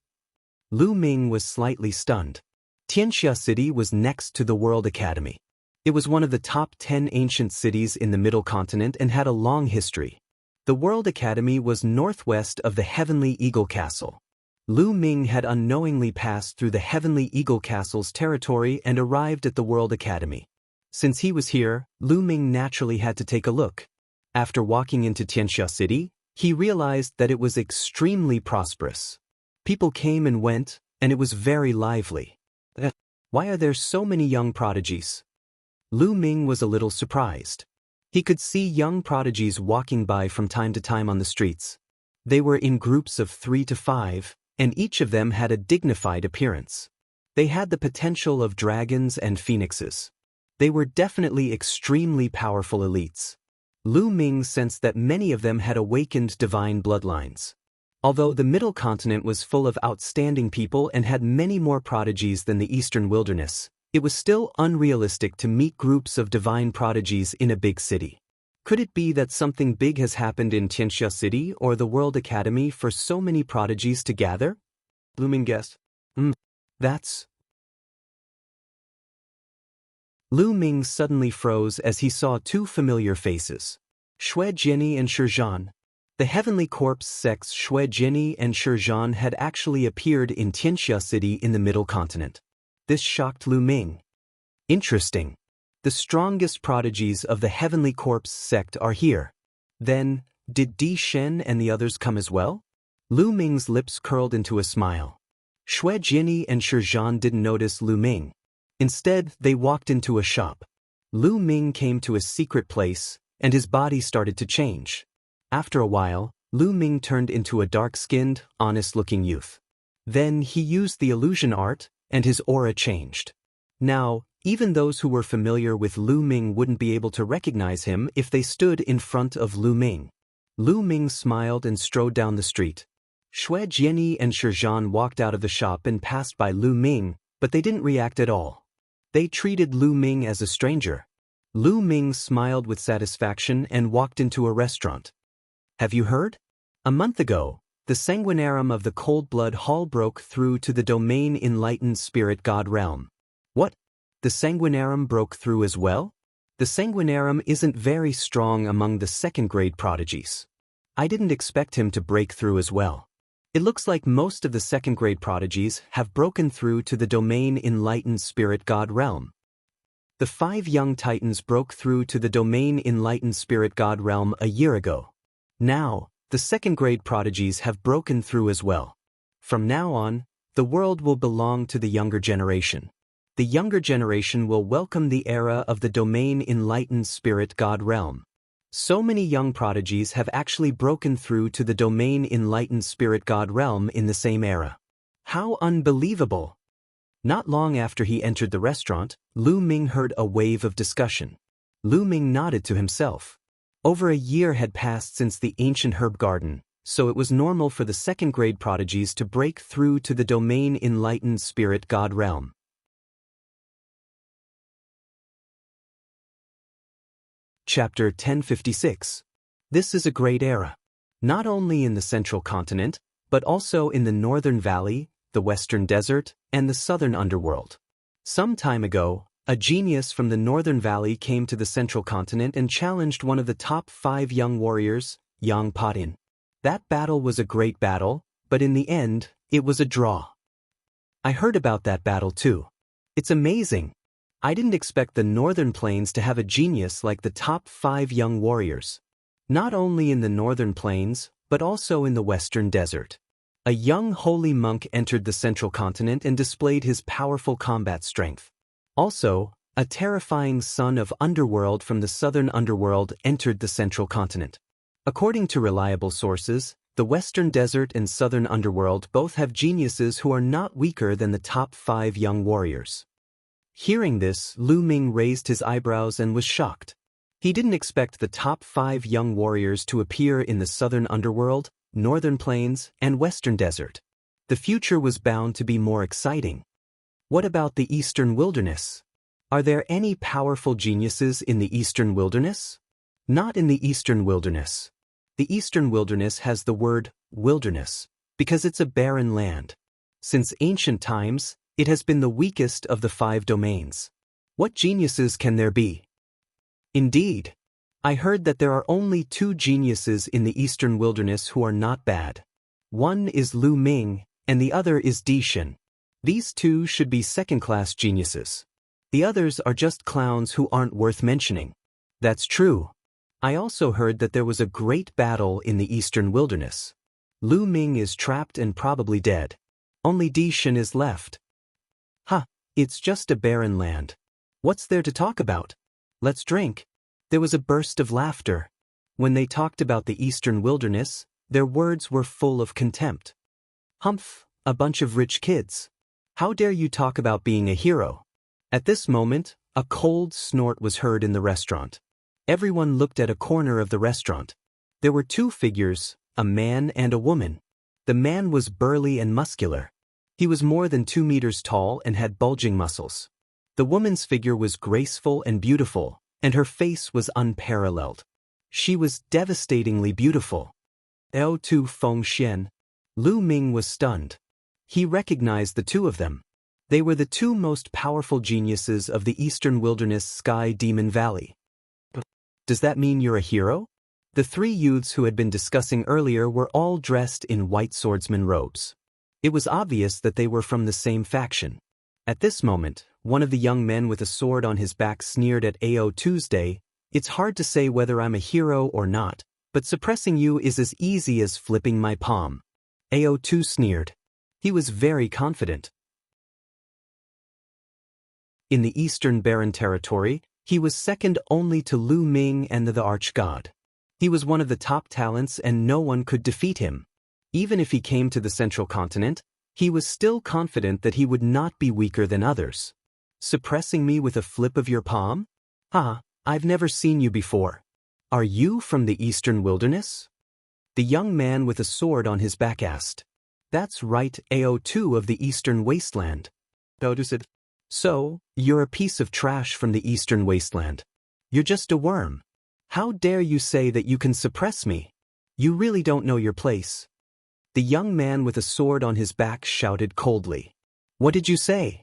Lu Ming was slightly stunned. Tianxia City was next to the World Academy. It was one of the top 10 ancient cities in the Middle Continent and had a long history. The World Academy was northwest of the Heavenly Eagle Castle. Lu Ming had unknowingly passed through the Heavenly Eagle Castle's territory and arrived at the World Academy. Since he was here, Lu Ming naturally had to take a look. After walking into Tianxia City, he realized that it was extremely prosperous. People came and went, and it was very lively. Why are there so many young prodigies? Lu Ming was a little surprised. He could see young prodigies walking by from time to time on the streets. They were in groups of 3 to 5, and each of them had a dignified appearance. They had the potential of dragons and phoenixes. They were definitely extremely powerful elites. Lu Ming sensed that many of them had awakened divine bloodlines. Although the Middle Continent was full of outstanding people and had many more prodigies than the Eastern Wilderness, it was still unrealistic to meet groups of divine prodigies in a big city. Could it be that something big has happened in Tianxia City or the World Academy for so many prodigies to gather? Lu Ming guessed. That's... Lu Ming suddenly froze as he saw two familiar faces. Xue Jiani and Shizhan. The Heavenly Corpse sects Xue Jiani and Shizhan had actually appeared in Tianxia City in the Middle Continent. This shocked Lu Ming. Interesting. The strongest prodigies of the Heavenly Corpse sect are here. Then, did Di Shen and the others come as well? Lu Ming's lips curled into a smile. Xue Jiani and Shizhan didn't notice Lu Ming. Instead, they walked into a shop. Lu Ming came to a secret place, and his body started to change. After a while, Lu Ming turned into a dark-skinned, honest-looking youth. Then he used the illusion art, and his aura changed. Now, even those who were familiar with Lu Ming wouldn't be able to recognize him if they stood in front of Lu Ming. Lu Ming smiled and strode down the street. Xue Jiani and Shizhan walked out of the shop and passed by Lu Ming, but they didn't react at all. They treated Lu Ming as a stranger. Lu Ming smiled with satisfaction and walked into a restaurant. Have you heard? A month ago, the Sanguinarum of the Cold Blood Hall broke through to the domain Enlightened Spirit God realm. What? The Sanguinarum broke through as well? The Sanguinarum isn't very strong among the second-grade prodigies. I didn't expect him to break through as well. It looks like most of the second-grade prodigies have broken through to the domain Enlightened Spirit God realm. The 5 young titans broke through to the domain Enlightened Spirit God realm a year ago. Now, the second-grade prodigies have broken through as well. From now on, the world will belong to the younger generation. The younger generation will welcome the era of the domain Enlightened Spirit God realm. So many young prodigies have actually broken through to the domain Enlightened Spirit God realm in the same era. How unbelievable! Not long after he entered the restaurant, Lu Ming heard a wave of discussion. Lu Ming nodded to himself. Over a year had passed since the ancient herb garden, so it was normal for the second-grade prodigies to break through to the domain Enlightened Spirit God realm. Chapter 1056. This is a great era. Not only in the central continent, but also in the northern valley, the western desert, and the southern underworld. Some time ago, a genius from the northern valley came to the central continent and challenged one of the top 5 young warriors, Yang Patin. That battle was a great battle, but in the end, it was a draw. I heard about that battle too. It's amazing. I didn't expect the northern plains to have a genius like the top 5 young warriors. Not only in the northern plains, but also in the western desert. A young holy monk entered the central continent and displayed his powerful combat strength. Also, a terrifying son of underworld from the southern underworld entered the central continent. According to reliable sources, the western desert and southern underworld both have geniuses who are not weaker than the top 5 young warriors. Hearing this, Lu Ming raised his eyebrows and was shocked. He didn't expect the top 5 young warriors to appear in the southern underworld, northern plains, and western desert. The future was bound to be more exciting. What about the eastern wilderness? Are there any powerful geniuses in the eastern wilderness? Not in the eastern wilderness. The eastern wilderness has the word wilderness because it's a barren land. Since ancient times, it has been the weakest of the 5 domains. What geniuses can there be? Indeed, I heard that there are only 2 geniuses in the eastern wilderness who are not bad. One is Lu Ming, and the other is Di Shen. These 2 should be second-class geniuses. The others are just clowns who aren't worth mentioning. That's true. I also heard that there was a great battle in the eastern wilderness. Lu Ming is trapped and probably dead. Only Di Shen is left. Ha, it's just a barren land. What's there to talk about? Let's drink. There was a burst of laughter. When they talked about the eastern wilderness, their words were full of contempt. Humph, a bunch of rich kids. How dare you talk about being a hero? At this moment, a cold snort was heard in the restaurant. Everyone looked at a corner of the restaurant. There were two figures, a man and a woman. The man was burly and muscular. He was more than 2 meters tall and had bulging muscles. The woman's figure was graceful and beautiful, and her face was unparalleled. She was devastatingly beautiful. Tu Feng Xian. Lu Ming was stunned. He recognized the two of them. They were the two most powerful geniuses of the Eastern Wilderness Sky Demon Valley. Does that mean you're a hero? The three youths who had been discussing earlier were all dressed in white swordsman robes. It was obvious that they were from the same faction. At this moment, one of the young men with a sword on his back sneered at Ao Tuesday. It's hard to say whether I'm a hero or not, but suppressing you is as easy as flipping my palm. Ao Tu sneered. He was very confident. In the Eastern Barren Territory, he was second only to Lu Ming and the Arch-God. He was one of the top talents and no one could defeat him. Even if he came to the Central Continent, he was still confident that he would not be weaker than others. Suppressing me with a flip of your palm? Ah, I've never seen you before. Are you from the Eastern Wilderness? The young man with a sword on his back asked. That's right, Ao2 of the Eastern Wasteland. Ao2 said. So, you're a piece of trash from the Eastern Wasteland. You're just a worm. How dare you say that you can suppress me? You really don't know your place. The young man with a sword on his back shouted coldly. What did you say?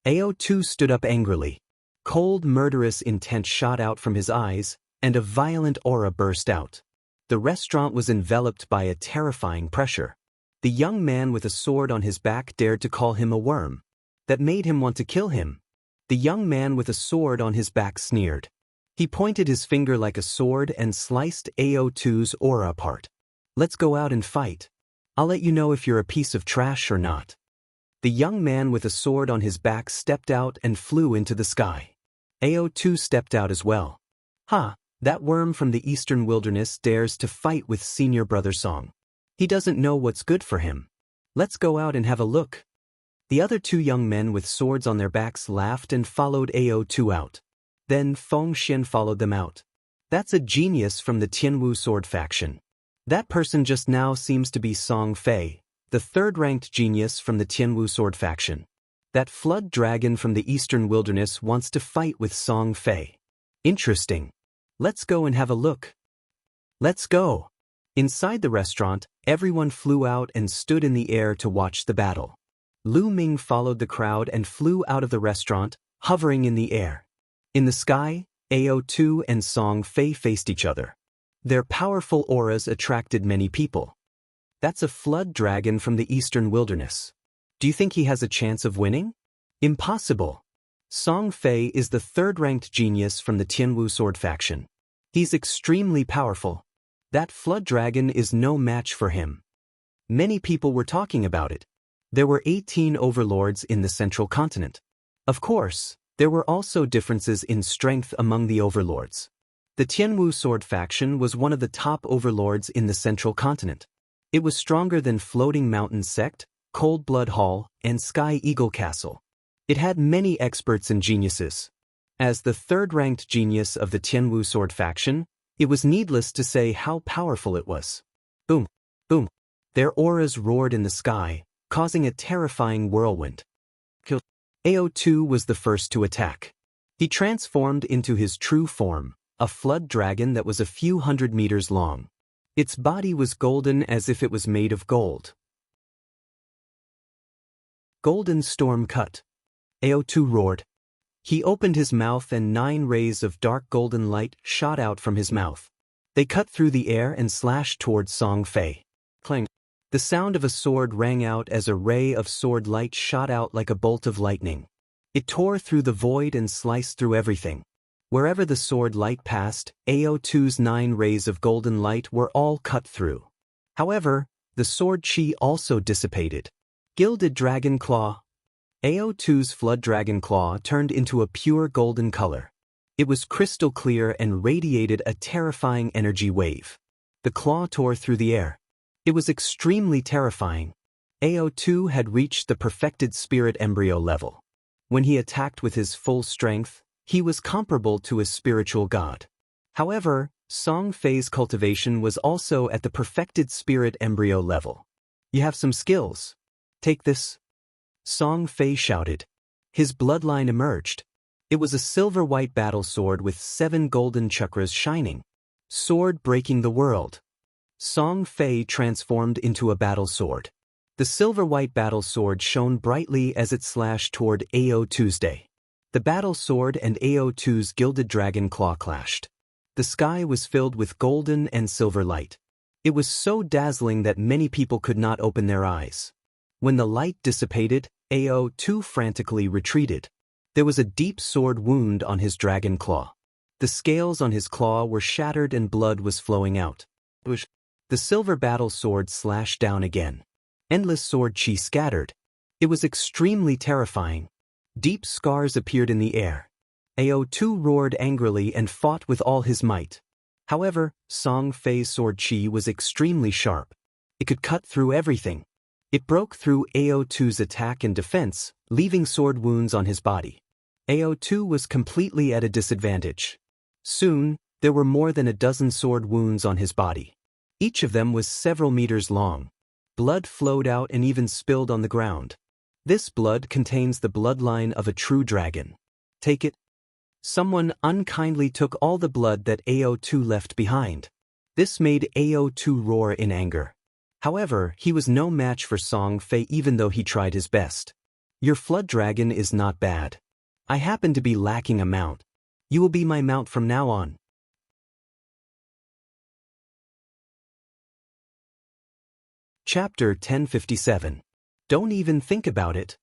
Ao2 stood up angrily. Cold, murderous intent shot out from his eyes, and a violent aura burst out. The restaurant was enveloped by a terrifying pressure. The young man with a sword on his back dared to call him a worm. That made him want to kill him. The young man with a sword on his back sneered. He pointed his finger like a sword and sliced Ao2's aura apart. Let's go out and fight. I'll let you know if you're a piece of trash or not. The young man with a sword on his back stepped out and flew into the sky. Ao2 stepped out as well. Ha, that worm from the Eastern Wilderness dares to fight with Senior Brother Song. He doesn't know what's good for him. Let's go out and have a look. The other two young men with swords on their backs laughed and followed Ao2 out. Then Feng Xian followed them out. That's a genius from the Tianwu sword faction. That person just now seems to be Song Fei, the third-ranked genius from the Tianwu sword faction. That flood dragon from the Eastern Wilderness wants to fight with Song Fei. Interesting. Let's go and have a look. Let's go. Inside the restaurant, everyone flew out and stood in the air to watch the battle. Lu Ming followed the crowd and flew out of the restaurant, hovering in the air. In the sky, Ao2 and Song Fei faced each other. Their powerful auras attracted many people. That's a flood dragon from the Eastern Wilderness. Do you think he has a chance of winning? Impossible. Song Fei is the third-ranked genius from the Tianwu sword faction. He's extremely powerful. That flood dragon is no match for him. Many people were talking about it. There were 18 overlords in the Central Continent. Of course, there were also differences in strength among the overlords. The Tianwu sword faction was one of the top overlords in the Central Continent. It was stronger than Floating Mountain Sect, Cold Blood Hall, and Sky Eagle Castle. It had many experts and geniuses. As the third-ranked genius of the Tianwu sword faction, it was needless to say how powerful it was. Boom, boom. Their auras roared in the sky, causing a terrifying whirlwind. Ao2 was the first to attack. He transformed into his true form, a flood dragon that was a few hundred meters long. Its body was golden as if it was made of gold. Golden Storm Cut. Ao2 roared. He opened his mouth and 9 rays of dark golden light shot out from his mouth. They cut through the air and slashed towards Song Fei. Clang. The sound of a sword rang out as a ray of sword light shot out like a bolt of lightning. It tore through the void and sliced through everything. Wherever the sword light passed, AO2's 9 rays of golden light were all cut through. However, the sword chi also dissipated. Gilded Dragon Claw. AO2's Flood Dragon Claw turned into a pure golden color. It was crystal clear and radiated a terrifying energy wave. The claw tore through the air. It was extremely terrifying. AO2 had reached the perfected spirit embryo level. When he attacked with his full strength, he was comparable to a spiritual god. However, Song Fei's cultivation was also at the perfected spirit embryo level. You have some skills. Take this. Song Fei shouted. His bloodline emerged. It was a silver-white battle sword with 7 golden chakras shining. Sword breaking the world. Song Fei transformed into a battle sword. The silver-white battle sword shone brightly as it slashed toward AO2's day. The battle sword and AO2's gilded dragon claw clashed. The sky was filled with golden and silver light. It was so dazzling that many people could not open their eyes. When the light dissipated, AO2 frantically retreated. There was a deep sword wound on his dragon claw. The scales on his claw were shattered and blood was flowing out. The silver battle sword slashed down again. Endless sword chi scattered. It was extremely terrifying. Deep scars appeared in the air. AO2 roared angrily and fought with all his might. However, Song Fei's sword chi was extremely sharp. It could cut through everything. It broke through AO2's attack and defense, leaving sword wounds on his body. AO2 was completely at a disadvantage. Soon, there were more than a dozen sword wounds on his body. Each of them was several meters long. Blood flowed out and even spilled on the ground. This blood contains the bloodline of a true dragon. Take it. Someone unkindly took all the blood that AO2 left behind. This made AO2 roar in anger. However, he was no match for Song Fei even though he tried his best. Your flood dragon is not bad. I happen to be lacking a mount. You will be my mount from now on. Chapter 1057. Don't even think about it.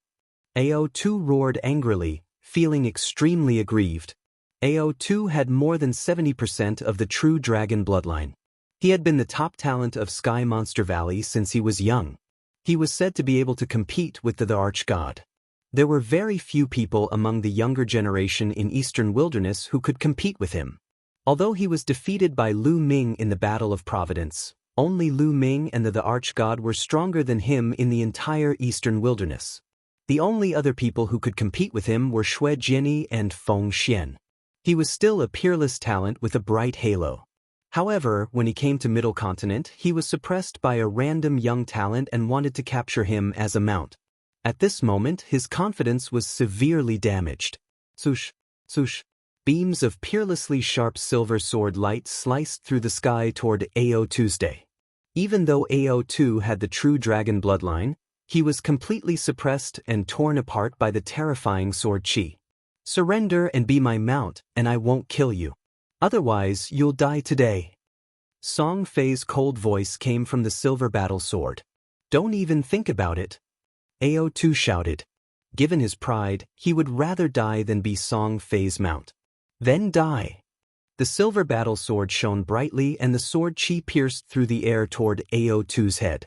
AO2 roared angrily, feeling extremely aggrieved. AO2 had more than 70% of the true dragon bloodline. He had been the top talent of Sky Monster Valley since he was young. He was said to be able to compete with the arch-god. There were very few people among the younger generation in Eastern Wilderness who could compete with him. Although he was defeated by Lu Ming in the Battle of Providence, only Lu Ming and the arch-god were stronger than him in the entire Eastern Wilderness. The only other people who could compete with him were Xue Jianyi and Feng Xian. He was still a peerless talent with a bright halo. However, when he came to Middle Continent, he was suppressed by a random young talent and wanted to capture him as a mount. At this moment, his confidence was severely damaged. Swoosh, swoosh. Beams of peerlessly sharp silver sword light sliced through the sky toward AO2's day. Even though AO2 had the true dragon bloodline, he was completely suppressed and torn apart by the terrifying sword chi. Surrender and be my mount, and I won't kill you. Otherwise, you'll die today. Song Fei's cold voice came from the silver battle sword. Don't even think about it. AO2 shouted. Given his pride, he would rather die than be Song Fei's mount. Then die. The silver battle sword shone brightly and the sword chi pierced through the air toward AO2's head.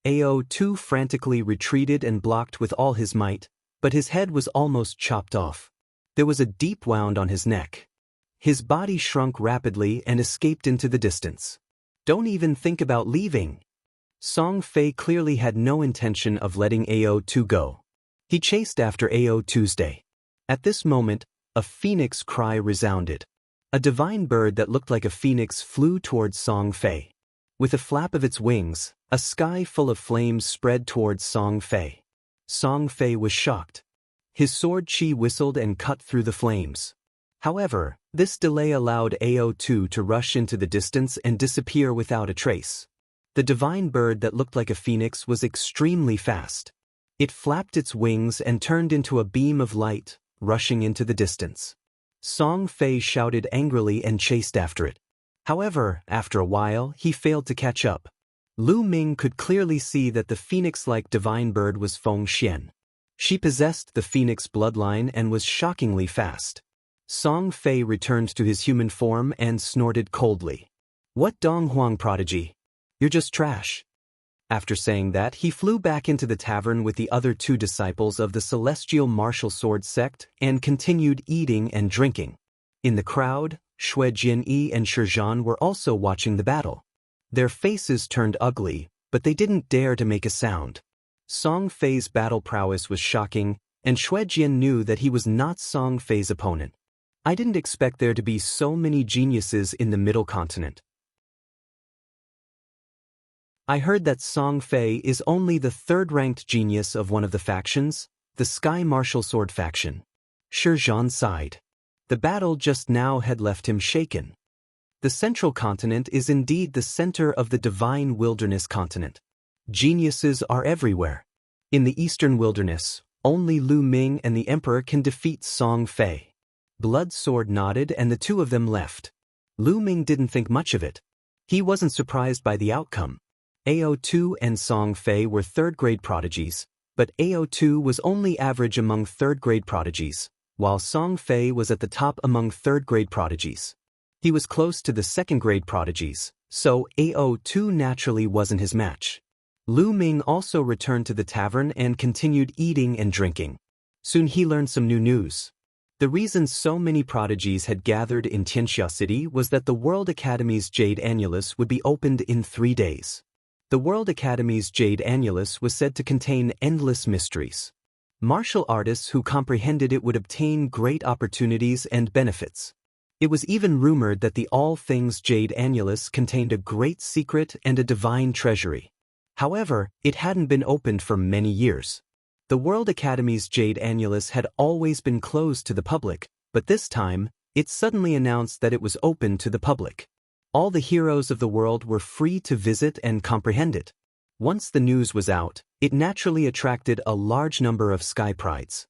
AO2 frantically retreated and blocked with all his might, but his head was almost chopped off. There was a deep wound on his neck. His body shrunk rapidly and escaped into the distance. Don't even think about leaving. Song Fei clearly had no intention of letting AO2 go. He chased after AO2's day. At this moment, a phoenix cry resounded. A divine bird that looked like a phoenix flew towards Song Fei. With a flap of its wings, a sky full of flames spread towards Song Fei. Song Fei was shocked. His sword chi whistled and cut through the flames. However, this delay allowed AO2 to rush into the distance and disappear without a trace. The divine bird that looked like a phoenix was extremely fast. It flapped its wings and turned into a beam of light, rushing into the distance. Song Fei shouted angrily and chased after it. However, after a while, he failed to catch up. Lu Ming could clearly see that the phoenix-like divine bird was Feng Xian. She possessed the phoenix bloodline and was shockingly fast. Song Fei returned to his human form and snorted coldly. What Donghuang prodigy? You're just trash. After saying that, he flew back into the tavern with the other 2 disciples of the celestial martial sword sect and continued eating and drinking. In the crowd, Xue Jinyi and Shizhan were also watching the battle. Their faces turned ugly, but they didn't dare to make a sound. Song Fei's battle prowess was shocking, and Xue Jin knew that he was not Song Fei's opponent. I didn't expect there to be so many geniuses in the Middle Continent. I heard that Song Fei is only the 3rd-ranked genius of one of the factions, the Sky Martial Sword faction. Shizhan sighed. The battle just now had left him shaken. The Central Continent is indeed the center of the Divine Wilderness continent. Geniuses are everywhere. In the Eastern Wilderness, only Lu Ming and the Emperor can defeat Song Fei. Blood Sword nodded and the 2 of them left. Lu Ming didn't think much of it. He wasn't surprised by the outcome. AO2 and Song Fei were 3rd-grade prodigies, but AO2 was only average among 3rd-grade prodigies, while Song Fei was at the top among 3rd-grade prodigies. He was close to the 2nd-grade prodigies, so AO2 naturally wasn't his match. Lu Ming also returned to the tavern and continued eating and drinking. Soon he learned some new news. The reason so many prodigies had gathered in Tianxia City was that the World Academy's Jade Annulus would be opened in 3 days. The World Academy's Jade Annulus was said to contain endless mysteries. Martial artists who comprehended it would obtain great opportunities and benefits. It was even rumored that the All Things Jade Annulus contained a great secret and a divine treasury. However, it hadn't been opened for many years. The World Academy's Jade Annulus had always been closed to the public, but this time, it suddenly announced that it was open to the public. All the heroes of the world were free to visit and comprehend it. Once the news was out, it naturally attracted a large number of sky prides.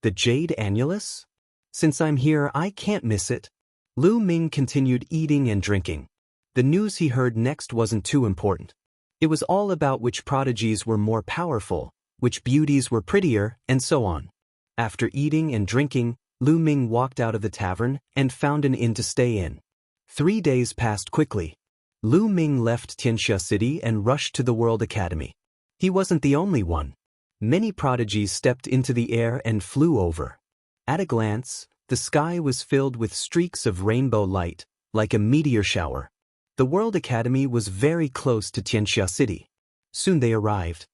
The Jade Annulus? Since I'm here, I can't miss it. Lu Ming continued eating and drinking. The news he heard next wasn't too important. It was all about which prodigies were more powerful, which beauties were prettier, and so on. After eating and drinking, Lu Ming walked out of the tavern and found an inn to stay in. 3 days passed quickly. Lu Ming left Tianxia City and rushed to the World Academy. He wasn't the only one. Many prodigies stepped into the air and flew over. At a glance, the sky was filled with streaks of rainbow light, like a meteor shower. The World Academy was very close to Tianxia City. Soon they arrived.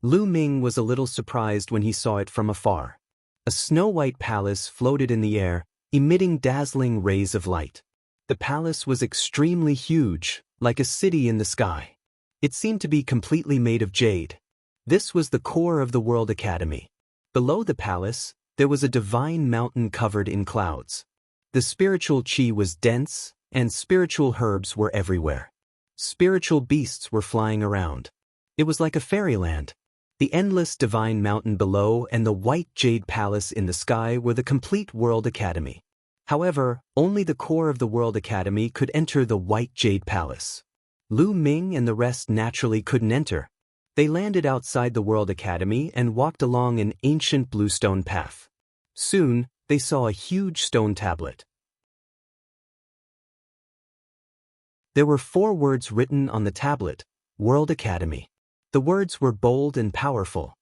Lu Ming was a little surprised when he saw it from afar. A snow-white palace floated in the air, emitting dazzling rays of light. The palace was extremely huge, like a city in the sky. It seemed to be completely made of jade. This was the core of the World Academy. Below the palace, there was a divine mountain covered in clouds. The spiritual qi was dense, and spiritual herbs were everywhere. Spiritual beasts were flying around. It was like a fairyland. The endless divine mountain below and the white jade palace in the sky were the complete World Academy. However, only the core of the World Academy could enter the white jade palace. Lu Ming and the rest naturally couldn't enter. They landed outside the World Academy and walked along an ancient bluestone path. Soon, they saw a huge stone tablet. There were 4 words written on the tablet: World Academy. The words were bold and powerful.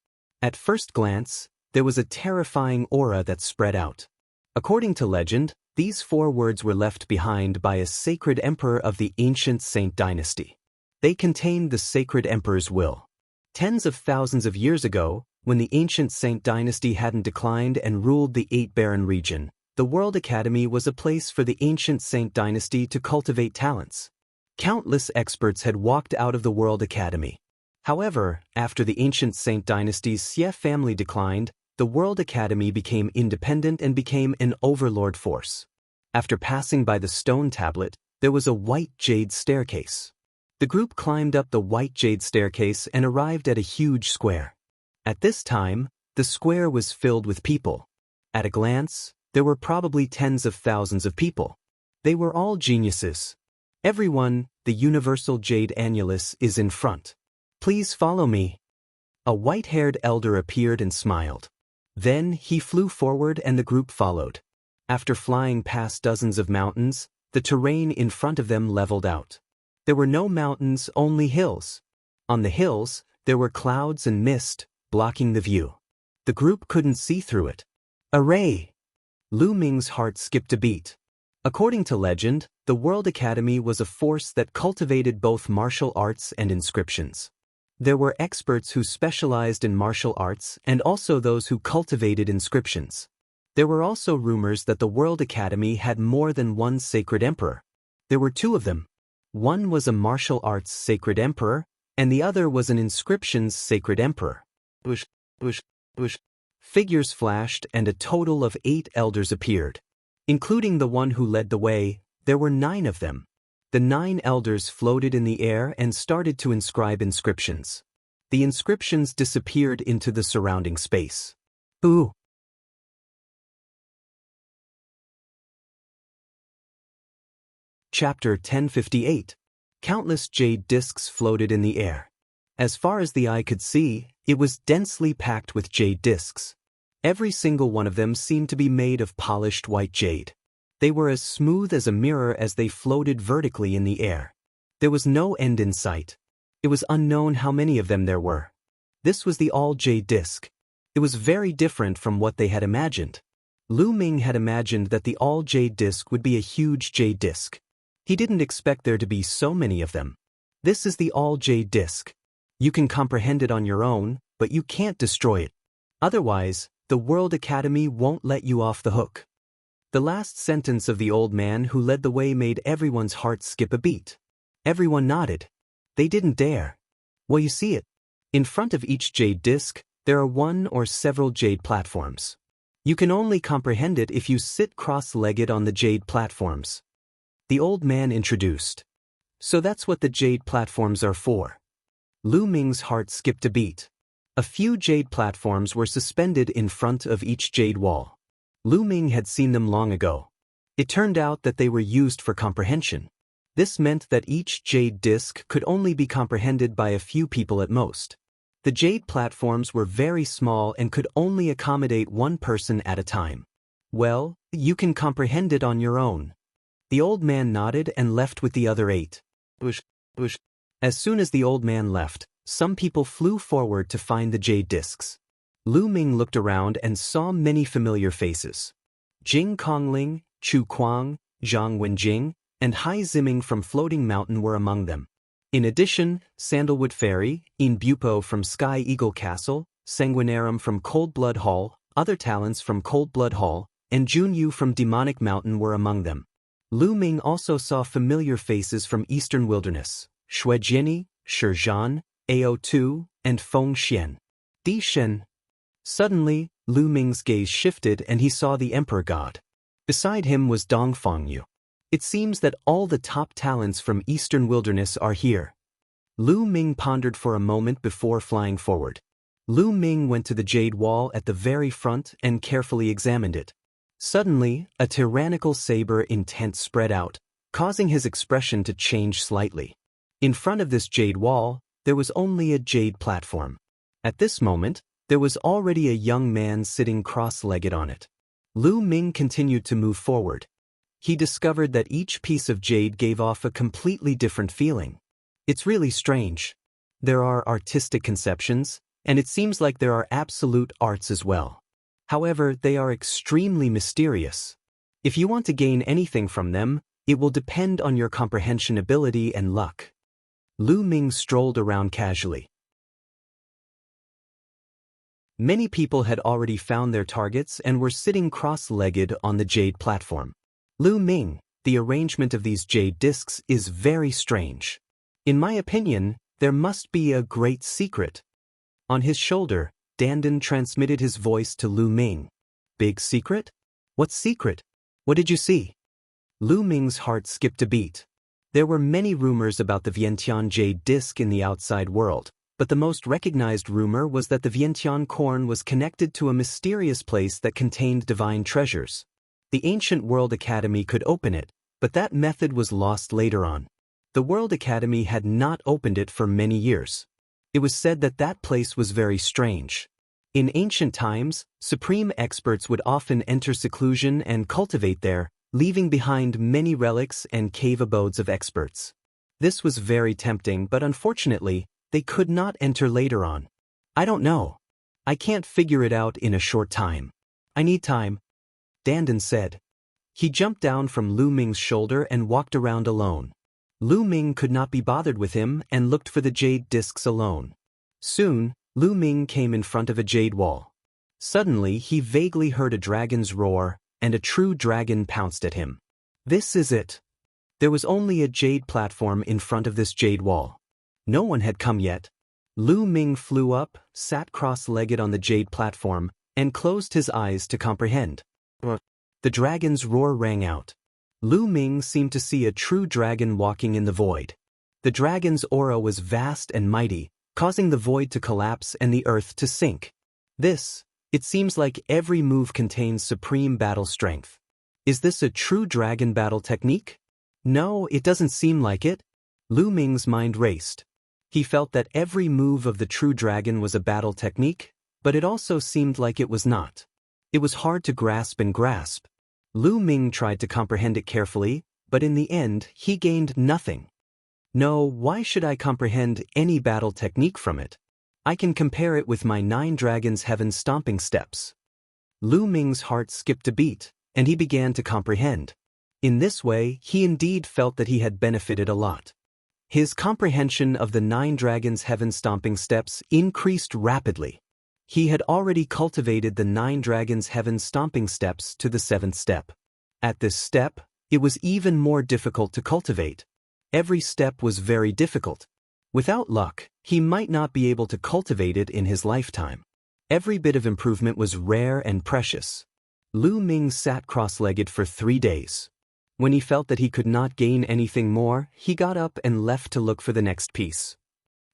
At first glance, there was a terrifying aura that spread out. According to legend, these 4 words were left behind by a sacred emperor of the ancient Saint dynasty. They contained the sacred emperor's will. Tens of thousands of years ago, when the ancient Saint dynasty hadn't declined and ruled the 8-Baron region, the World Academy was a place for the ancient Saint dynasty to cultivate talents. Countless experts had walked out of the World Academy. However, after the ancient Saint dynasty's Xie family declined, the World Academy became independent and became an overlord force. After passing by the stone tablet, there was a white jade staircase. The group climbed up the white jade staircase and arrived at a huge square. At this time, the square was filled with people. At a glance, there were probably tens of thousands of people. They were all geniuses. Everyone, the universal Jade Annulus is in front. Please follow me. A white-haired elder appeared and smiled. Then he flew forward and the group followed. After flying past dozens of mountains, the terrain in front of them leveled out. There were no mountains, only hills. On the hills, there were clouds and mist, blocking the view. The group couldn't see through it. Array! Lu Ming's heart skipped a beat. According to legend, the World Academy was a force that cultivated both martial arts and inscriptions. There were experts who specialized in martial arts and also those who cultivated inscriptions. There were also rumors that the World Academy had more than one sacred emperor. There were two of them. One was a martial arts sacred emperor, and the other was an inscriptions sacred emperor. Figures flashed and a total of 8 elders appeared. Including the one who led the way, there were 9 of them. The 9 elders floated in the air and started to inscribe inscriptions. The inscriptions disappeared into the surrounding space. Ooh! Chapter 1058. Countless jade discs floated in the air. As far as the eye could see, it was densely packed with jade discs. Every single one of them seemed to be made of polished white jade. They were as smooth as a mirror as they floated vertically in the air. There was no end in sight. It was unknown how many of them there were. This was the all-jade disc. It was very different from what they had imagined. Lu Ming had imagined that the all-jade disc would be a huge jade disc. He didn't expect there to be so many of them. This is the all-jade disc. You can comprehend it on your own, but you can't destroy it. Otherwise, the World Academy won't let you off the hook. The last sentence of the old man who led the way made everyone's heart skip a beat. Everyone nodded. They didn't dare. Well, you see it. In front of each jade disc, there are one or several jade platforms. You can only comprehend it if you sit cross-legged on the jade platforms. The old man introduced. So that's what the jade platforms are for. Lu Ming's heart skipped a beat. A few jade platforms were suspended in front of each jade wall. Lu Ming had seen them long ago. It turned out that they were used for comprehension. This meant that each jade disc could only be comprehended by a few people at most. The jade platforms were very small and could only accommodate one person at a time. Well, you can comprehend it on your own. The old man nodded and left with the other 8. As soon as the old man left, some people flew forward to find the jade discs. Lu Ming looked around and saw many familiar faces. Jing Kongling, Chu Kuang, Zhang Wenjing, and Hai Ziming from Floating Mountain were among them. In addition, Sandalwood Fairy, In Bupo from Sky Eagle Castle, Sanguinarum from Cold Blood Hall, other talents from Cold Blood Hall, and Junyu from Demonic Mountain were among them. Lu Ming also saw familiar faces from Eastern Wilderness, Shuejiani, Shizhan, Ao2, and Feng Xian. Di Shen. Suddenly, Lu Ming's gaze shifted and he saw the Emperor God. Beside him was Dong Fengyu. It seems that all the top talents from Eastern Wilderness are here. Lu Ming pondered for a moment before flying forward. Lu Ming went to the jade wall at the very front and carefully examined it. Suddenly, a tyrannical saber intent spread out, causing his expression to change slightly. In front of this jade wall, there was only a jade platform. At this moment, there was already a young man sitting cross-legged on it. Lu Ming continued to move forward. He discovered that each piece of jade gave off a completely different feeling. It's really strange. There are artistic conceptions, and it seems like there are absolute arts as well. However, they are extremely mysterious. If you want to gain anything from them, it will depend on your comprehension ability and luck. Lu Ming strolled around casually. Many people had already found their targets and were sitting cross-legged on the jade platform. Lu Ming, the arrangement of these jade discs is very strange. In my opinion, there must be a great secret. On his shoulder, Dandan transmitted his voice to Lu Ming. Big secret? What secret? What did you see? Lu Ming's heart skipped a beat. There were many rumors about the Vientiane jade disc in the outside world, but the most recognized rumor was that the Vientiane corn was connected to a mysterious place that contained divine treasures. The ancient World Academy could open it, but that method was lost later on. The World Academy had not opened it for many years. It was said that that place was very strange. In ancient times, supreme experts would often enter seclusion and cultivate there, leaving behind many relics and cave abodes of experts. This was very tempting, but unfortunately, they could not enter later on. I don't know. I can't figure it out in a short time. I need time, Dandan said. He jumped down from Lu Ming's shoulder and walked around alone. Lu Ming could not be bothered with him and looked for the jade discs alone. Soon, Lu Ming came in front of a jade wall. Suddenly he vaguely heard a dragon's roar, and a true dragon pounced at him. This is it. There was only a jade platform in front of this jade wall. No one had come yet. Lu Ming flew up, sat cross-legged on the jade platform, and closed his eyes to comprehend. The dragon's roar rang out. Lu Ming seemed to see a true dragon walking in the void. The dragon's aura was vast and mighty, causing the void to collapse and the earth to sink. It seems like every move contains supreme battle strength. Is this a true dragon battle technique? No, it doesn't seem like it. Lu Ming's mind raced. He felt that every move of the true dragon was a battle technique, but it also seemed like it was not. It was hard to grasp. Lu Ming tried to comprehend it carefully, but in the end, he gained nothing. No, why should I comprehend any battle technique from it? I can compare it with my 9 dragons' heaven stomping steps. Lu Ming's heart skipped a beat, and he began to comprehend. In this way, he indeed felt that he had benefited a lot. His comprehension of the 9 dragons' heaven stomping steps increased rapidly. He had already cultivated the 9 dragons' heaven stomping steps to the 7th step. At this step, it was even more difficult to cultivate. Every step was very difficult. Without luck, he might not be able to cultivate it in his lifetime. Every bit of improvement was rare and precious. Lu Ming sat cross-legged for 3 days. When he felt that he could not gain anything more, he got up and left to look for the next piece.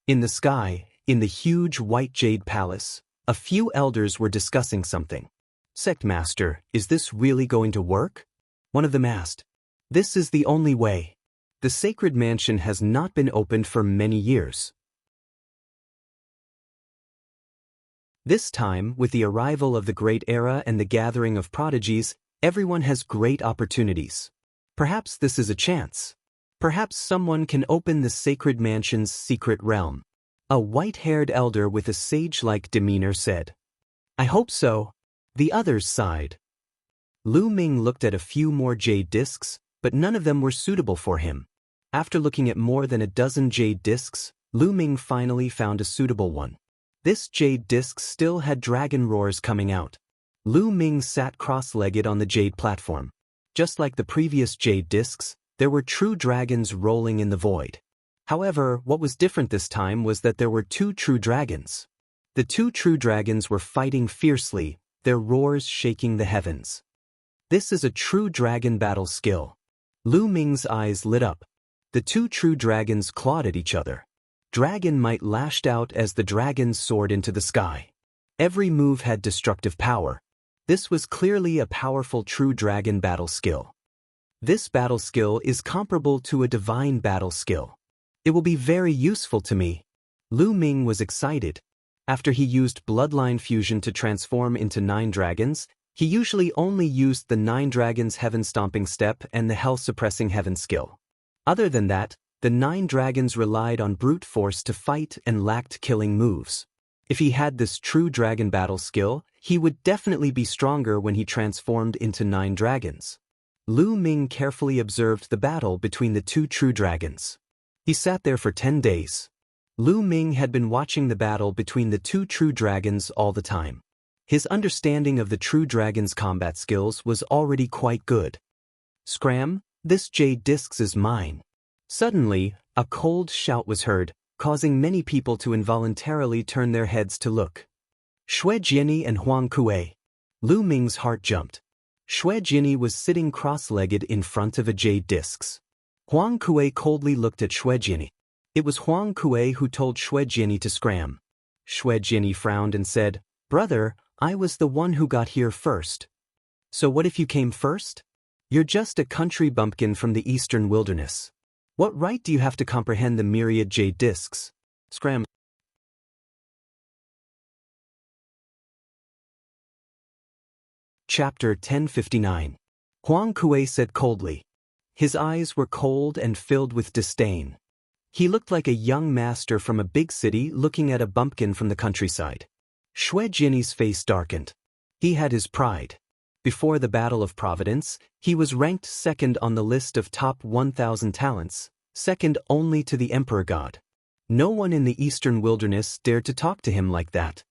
In the sky, in the huge white jade palace, a few elders were discussing something. "Sect Master, is this really going to work?" One of them asked. "This is the only way. The sacred mansion has not been opened for many years." This time, with the arrival of the Great Era and the gathering of prodigies, everyone has great opportunities. Perhaps this is a chance. Perhaps someone can open the sacred mansion's secret realm. A white-haired elder with a sage-like demeanor said. "I hope so." The others sighed. Lu Ming looked at a few more jade discs, but none of them were suitable for him. After looking at more than a dozen jade discs, Lu Ming finally found a suitable one. This jade disc still had dragon roars coming out. Lu Ming sat cross-legged on the jade platform. Just like the previous jade discs, there were true dragons rolling in the void. However, what was different this time was that there were 2 true dragons. The 2 true dragons were fighting fiercely, their roars shaking the heavens. This is a true dragon battle skill. Lu Ming's eyes lit up. The 2 true dragons clawed at each other. Dragon might lashed out as the dragons soared into the sky. Every move had destructive power. This was clearly a powerful true dragon battle skill. This battle skill is comparable to a divine battle skill. It will be very useful to me. Lu Ming was excited. After he used bloodline fusion to transform into 9 dragons, he usually only used the 9 dragons heaven stomping step and the hell suppressing heaven skill. Other than that, the 9 dragons relied on brute force to fight and lacked killing moves. If he had this true dragon battle skill, he would definitely be stronger when he transformed into 9 dragons. Lu Ming carefully observed the battle between the 2 true dragons. He sat there for 10 days. Lu Ming had been watching the battle between the 2 true dragons all the time. His understanding of the true dragon's combat skills was already quite good. "Scram, this jade discs is mine." Suddenly, a cold shout was heard, causing many people to involuntarily turn their heads to look. Xue Jiani and Huang Kuei. Lu Ming's heart jumped. Xue Jiani was sitting cross-legged in front of a jade discs. Huang Kuei coldly looked at Xue Jiani. It was Huang Kuei who told Xue Jiani to scram. Xue Jiani frowned and said, "Brother, I was the one who got here first." "So what if you came first? You're just a country bumpkin from the eastern wilderness. What right do you have to comprehend the myriad jade discs?" Scram. Chapter 1059. Huang Kuei said coldly. His eyes were cold and filled with disdain. He looked like a young master from a big city looking at a bumpkin from the countryside. Xue Jinyi's face darkened. He had his pride. Before the Battle of Providence, he was ranked second on the list of top 1,000 talents, second only to the Emperor God. No one in the Eastern Wilderness dared to talk to him like that.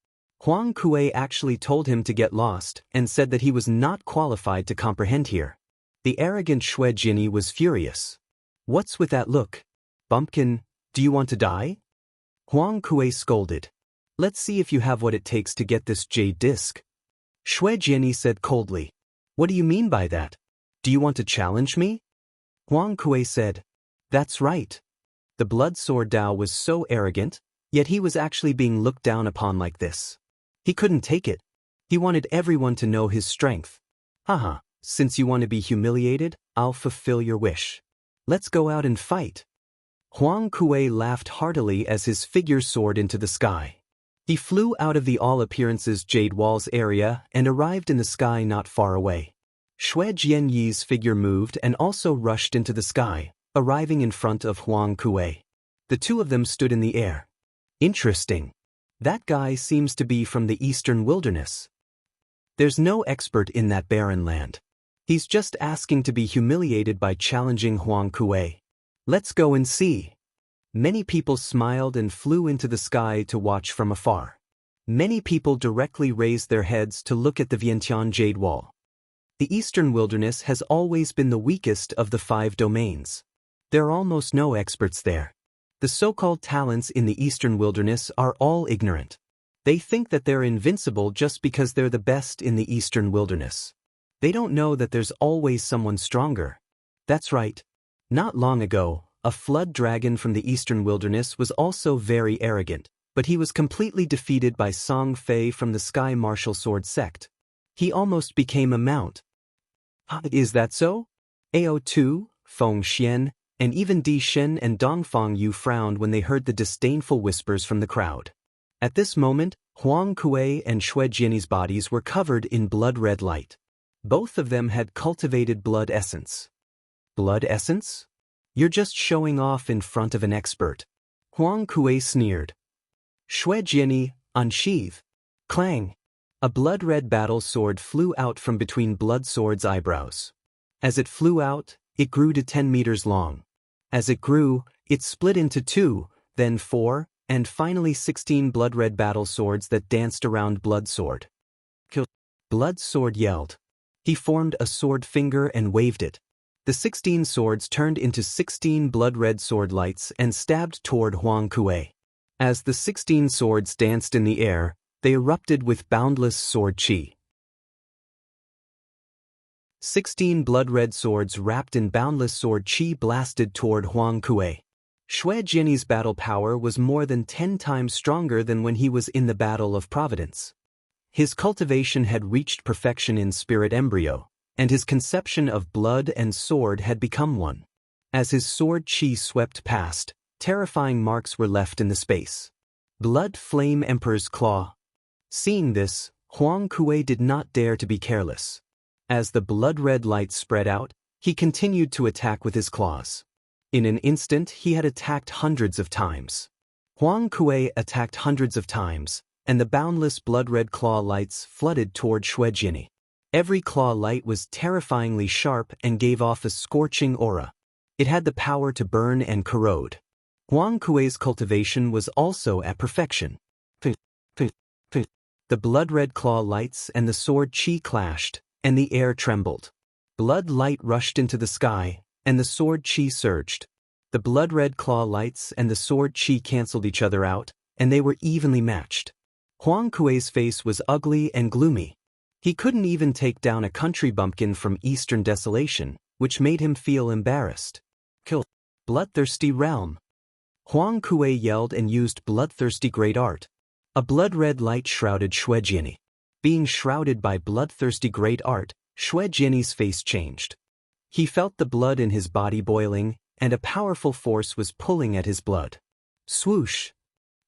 Huang Kuei actually told him to get lost and said that he was not qualified to comprehend here. The arrogant Xue Jinyi was furious. What's with that look? Bumpkin, do you want to die? Huang Kuei scolded. Let's see if you have what it takes to get this jade disc. Xue Jinyi said coldly. What do you mean by that? Do you want to challenge me? Huang Kuei said. That's right. The blood sword Dao was so arrogant, yet he was actually being looked down upon like this. He couldn't take it. He wanted everyone to know his strength. Haha, since you want to be humiliated, I'll fulfill your wish. Let's go out and fight. Huang Kuei laughed heartily as his figure soared into the sky. He flew out of the all appearances Jade Walls area and arrived in the sky not far away. Xue Jianyi's figure moved and also rushed into the sky, arriving in front of Huang Kuei. The two of them stood in the air. Interesting. That guy seems to be from the Eastern Wilderness. There's no expert in that barren land. He's just asking to be humiliated by challenging Huang Kuei. Let's go and see. Many people smiled and flew into the sky to watch from afar. Many people directly raised their heads to look at the Vientiane Jade Wall. The Eastern Wilderness has always been the weakest of the 5 domains. There are almost no experts there. The so-called talents in the Eastern Wilderness are all ignorant. They think that they're invincible just because they're the best in the Eastern Wilderness. They don't know that there's always someone stronger. That's right. Not long ago, a flood dragon from the Eastern Wilderness was also very arrogant, but he was completely defeated by Song Fei from the Sky Martial Sword sect. He almost became a mount. Is that so? Ao2, Feng Xian, and even Di Shen and Dongfang Yu frowned when they heard the disdainful whispers from the crowd. At this moment, Huang Kuei and Xue Jinyi's bodies were covered in blood-red light. Both of them had cultivated blood essence. Blood essence? You're just showing off in front of an expert. Huang Kuei sneered. Xue Jinyi, unsheathe. Clang. A blood-red battle sword flew out from between Blood Sword's eyebrows. As it flew out, it grew to 10 meters long. As it grew, it split into 2, then 4, and finally 16 blood-red battle swords that danced around Blood Sword. Kill. Blood Sword yelled. He formed a sword finger and waved it. The 16 swords turned into 16 blood-red sword lights and stabbed toward Huang Kuei. As the 16 swords danced in the air, they erupted with boundless sword qi. 16 blood-red swords wrapped in boundless sword qi blasted toward Huang Kuei. Xue Jinyi's battle power was more than 10 times stronger than when he was in the Battle of Providence. His cultivation had reached perfection in spirit embryo, and his conception of blood and sword had become one. As his sword qi swept past, terrifying marks were left in the space. Blood Flame Emperor's Claw. Seeing this, Huang Kuei did not dare to be careless. As the blood-red light spread out, he continued to attack with his claws. In an instant, he had attacked hundreds of times. Huang Kuei attacked hundreds of times, and the boundless blood-red claw lights flooded toward Xue Jinyi. Every claw light was terrifyingly sharp and gave off a scorching aura. It had the power to burn and corrode. Huang Kuei's cultivation was also at perfection. The blood-red claw lights and the sword qi clashed, and the air trembled. Blood light rushed into the sky, and the sword qi surged. The blood-red claw lights and the sword qi cancelled each other out, and they were evenly matched. Huang Kuei's face was ugly and gloomy. He couldn't even take down a country bumpkin from Eastern Desolation, which made him feel embarrassed. Kill. Bloodthirsty Realm. Huang Kuei yelled and used Bloodthirsty Great Art. A blood-red light shrouded Xue Jinyi. Being shrouded by bloodthirsty great art, Xue Jinyi's face changed. He felt the blood in his body boiling, and a powerful force was pulling at his blood. Swoosh!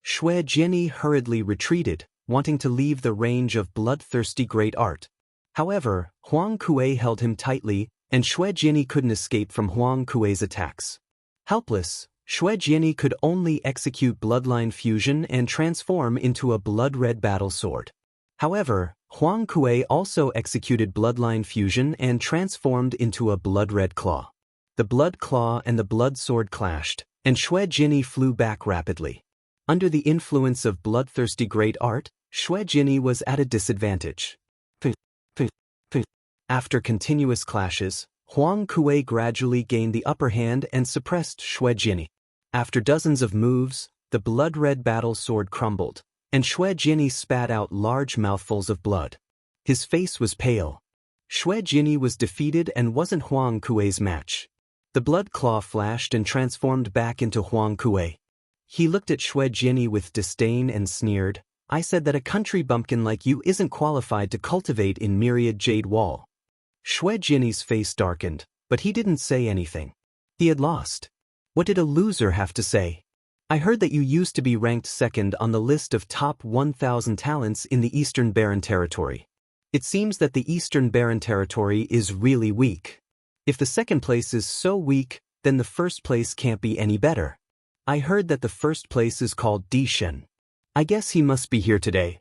Xue Jinyi hurriedly retreated, wanting to leave the range of bloodthirsty great art. However, Huang Kuei held him tightly, and Xue Jiani couldn't escape from Huang Kuei's attacks. Helpless, Xue Jiani could only execute bloodline fusion and transform into a blood-red battle sword. However, Huang Kuei also executed bloodline fusion and transformed into a blood-red claw. The blood claw and the blood sword clashed, and Xue Jiani flew back rapidly. Under the influence of bloodthirsty great art, Xue Jiani was at a disadvantage. After continuous clashes, Huang Kuei gradually gained the upper hand and suppressed Xue Jiani. After dozens of moves, the blood-red battle sword crumbled, and Xue Jiani spat out large mouthfuls of blood. His face was pale. Xue Jiani was defeated and wasn't Huang Kuei's match. The blood claw flashed and transformed back into Huang Kuei. He looked at Xue Jiani with disdain and sneered, "I said that a country bumpkin like you isn't qualified to cultivate in Myriad Jade Wall." Xue Jiani's face darkened, but he didn't say anything. He had lost. What did a loser have to say? "I heard that you used to be ranked second on the list of top 1,000 talents in the Eastern Barren Territory. It seems that the Eastern Barren Territory is really weak. If the second place is so weak, then the first place can't be any better. I heard that the first place is called Dishen. I guess he must be here today.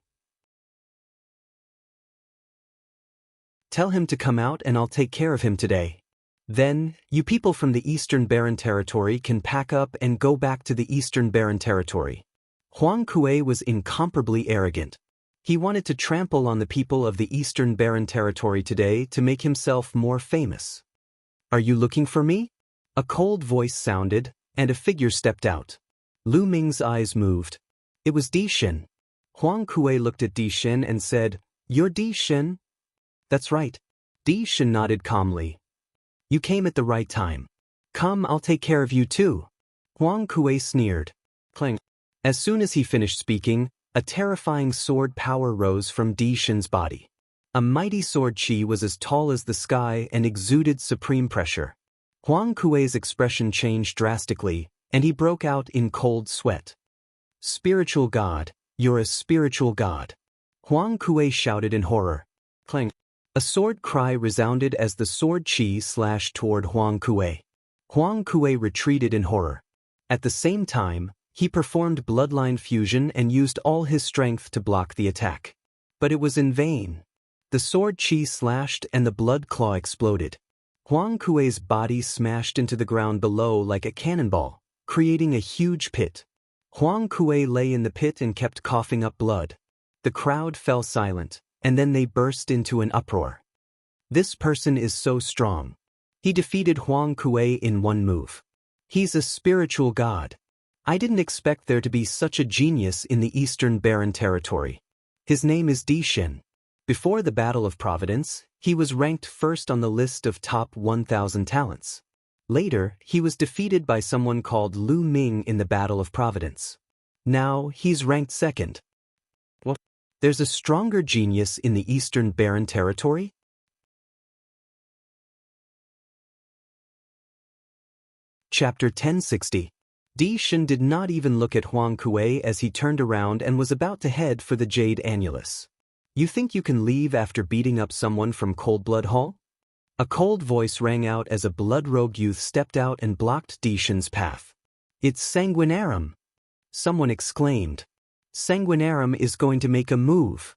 Tell him to come out and I'll take care of him today. Then, you people from the Eastern Barren Territory can pack up and go back to the Eastern Barren Territory." Huang Kuei was incomparably arrogant. He wanted to trample on the people of the Eastern Barren Territory today to make himself more famous. "Are you looking for me?" A cold voice sounded, and a figure stepped out. Lu Ming's eyes moved. It was Di Shen. Huang Kuei looked at Di Shen and said, "You're Di Shen?" "That's right." Di Shen nodded calmly. "You came at the right time. Come, I'll take care of you too." Huang Kuei sneered. Clang. As soon as he finished speaking, a terrifying sword power rose from Di Shen's body. A mighty sword chi was as tall as the sky and exuded supreme pressure. Huang Kuei's expression changed drastically, and he broke out in cold sweat. "Spiritual God, you're a spiritual god." Huang Kuei shouted in horror. Clang. A sword cry resounded as the sword chi slashed toward Huang Kuei. Huang Kuei retreated in horror. At the same time, he performed bloodline fusion and used all his strength to block the attack. But it was in vain. The sword chi slashed and the blood claw exploded. Huang Kuei's body smashed into the ground below like a cannonball, creating a huge pit. Huang Kuei lay in the pit and kept coughing up blood. The crowd fell silent, and then they burst into an uproar. "This person is so strong. He defeated Huang Kuei in one move. He's a spiritual god. I didn't expect there to be such a genius in the Eastern Barren Territory. His name is Di Shen." Before the Battle of Providence, he was ranked first on the list of top 1,000 talents. Later, he was defeated by someone called Lu Ming in the Battle of Providence. Now, he's ranked second. Well, there's a stronger genius in the Eastern Barren Territory? Chapter 1060. Di Shen did not even look at Huang Kuei as he turned around and was about to head for the Jade Annulus. "You think you can leave after beating up someone from Cold Blood Hall?" A cold voice rang out as a blood rogue youth stepped out and blocked Di Shen's path. "It's Sanguinarum!" Someone exclaimed. "Sanguinarum is going to make a move."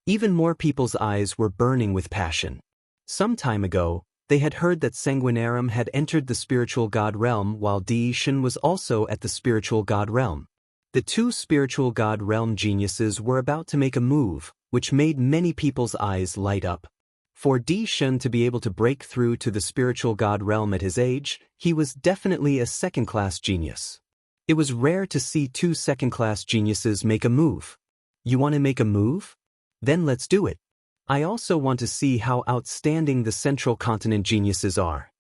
Even more people's eyes were burning with passion. Some time ago, they had heard that Sanguinarum had entered the spiritual god realm while Di Shen was also at the spiritual god realm. The two spiritual god realm geniuses were about to make a move, which made many people's eyes light up. For Di Shen to be able to break through to the spiritual god realm at his age, he was definitely a second-class genius. It was rare to see two second-class geniuses make a move. You want to make a move? Then let's do it. I also want to see how outstanding the Central Continent geniuses are.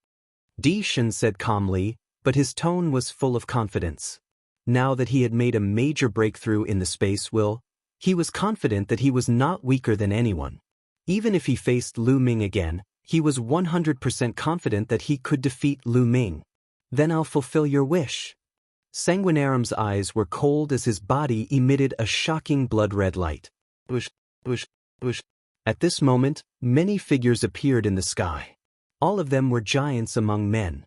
Di Shen said calmly, but his tone was full of confidence. Now that he had made a major breakthrough in the space will, he was confident that he was not weaker than anyone. Even if he faced Lu Ming again, he was 100% confident that he could defeat Lu Ming. "Then I'll fulfill your wish." Sanguinarum's eyes were cold as his body emitted a shocking blood-red light. Bush, bush, bush. At this moment, many figures appeared in the sky. All of them were giants among men.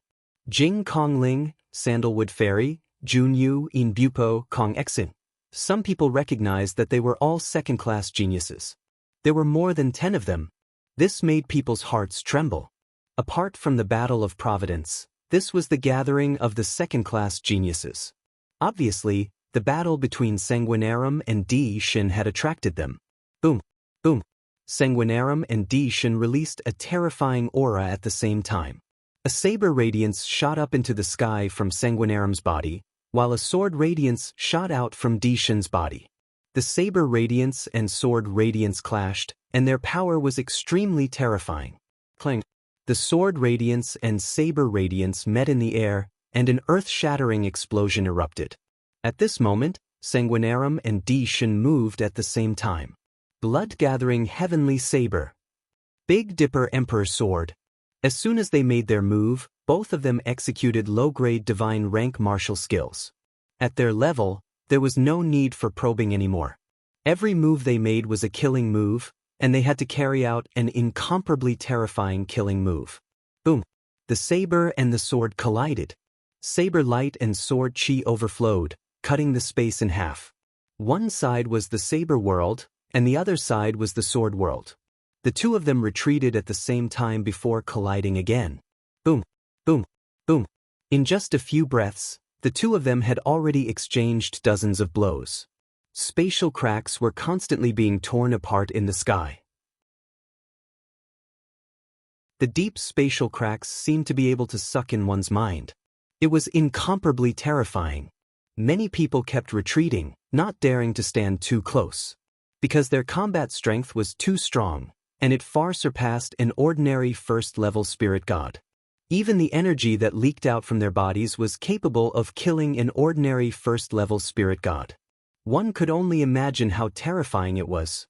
Jing Kongling, Sandalwood Fairy, Junyu In Bupo Kong Exin. Some people recognized that they were all second-class geniuses. There were more than 10 of them. This made people's hearts tremble. Apart from the Battle of Providence, this was the gathering of the second-class geniuses. Obviously, the battle between Sanguinarum and Di Shin had attracted them. Boom, boom. Sanguinarum and Di Shin released a terrifying aura at the same time. A saber radiance shot up into the sky from Sanguinarum's body, while a sword radiance shot out from Di Shin's body. The saber radiance and sword radiance clashed, and their power was extremely terrifying. Clang. The sword radiance and saber radiance met in the air, and an earth-shattering explosion erupted. At this moment, Sanguinarum and Di Shin moved at the same time. Blood-gathering heavenly saber. Big Dipper Emperor sword. As soon as they made their move, both of them executed low-grade divine rank martial skills. At their level, there was no need for probing anymore. Every move they made was a killing move, and they had to carry out an incomparably terrifying killing move. Boom! The saber and the sword collided. Saber light and sword chi overflowed, cutting the space in half. One side was the saber world, and the other side was the sword world. The two of them retreated at the same time before colliding again. Boom, boom, boom. In just a few breaths, the two of them had already exchanged dozens of blows. Spatial cracks were constantly being torn apart in the sky. The deep spatial cracks seemed to be able to suck in one's mind. It was incomparably terrifying. Many people kept retreating, not daring to stand too close. Because their combat strength was too strong, and it far surpassed an ordinary first-level spirit god. Even the energy that leaked out from their bodies was capable of killing an ordinary first-level spirit god. One could only imagine how terrifying it was.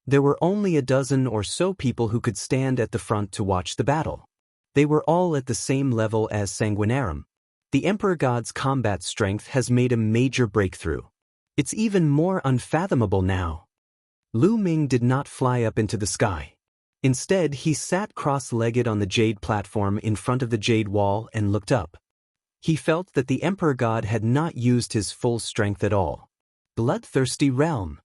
There were only a dozen or so people who could stand at the front to watch the battle. They were all at the same level as Sanguinarum. The Emperor God's combat strength has made a major breakthrough. It's even more unfathomable now. Lu Ming did not fly up into the sky. Instead, he sat cross-legged on the jade platform in front of the jade wall and looked up. He felt that the Emperor God had not used his full strength at all. Bloodthirsty Realm.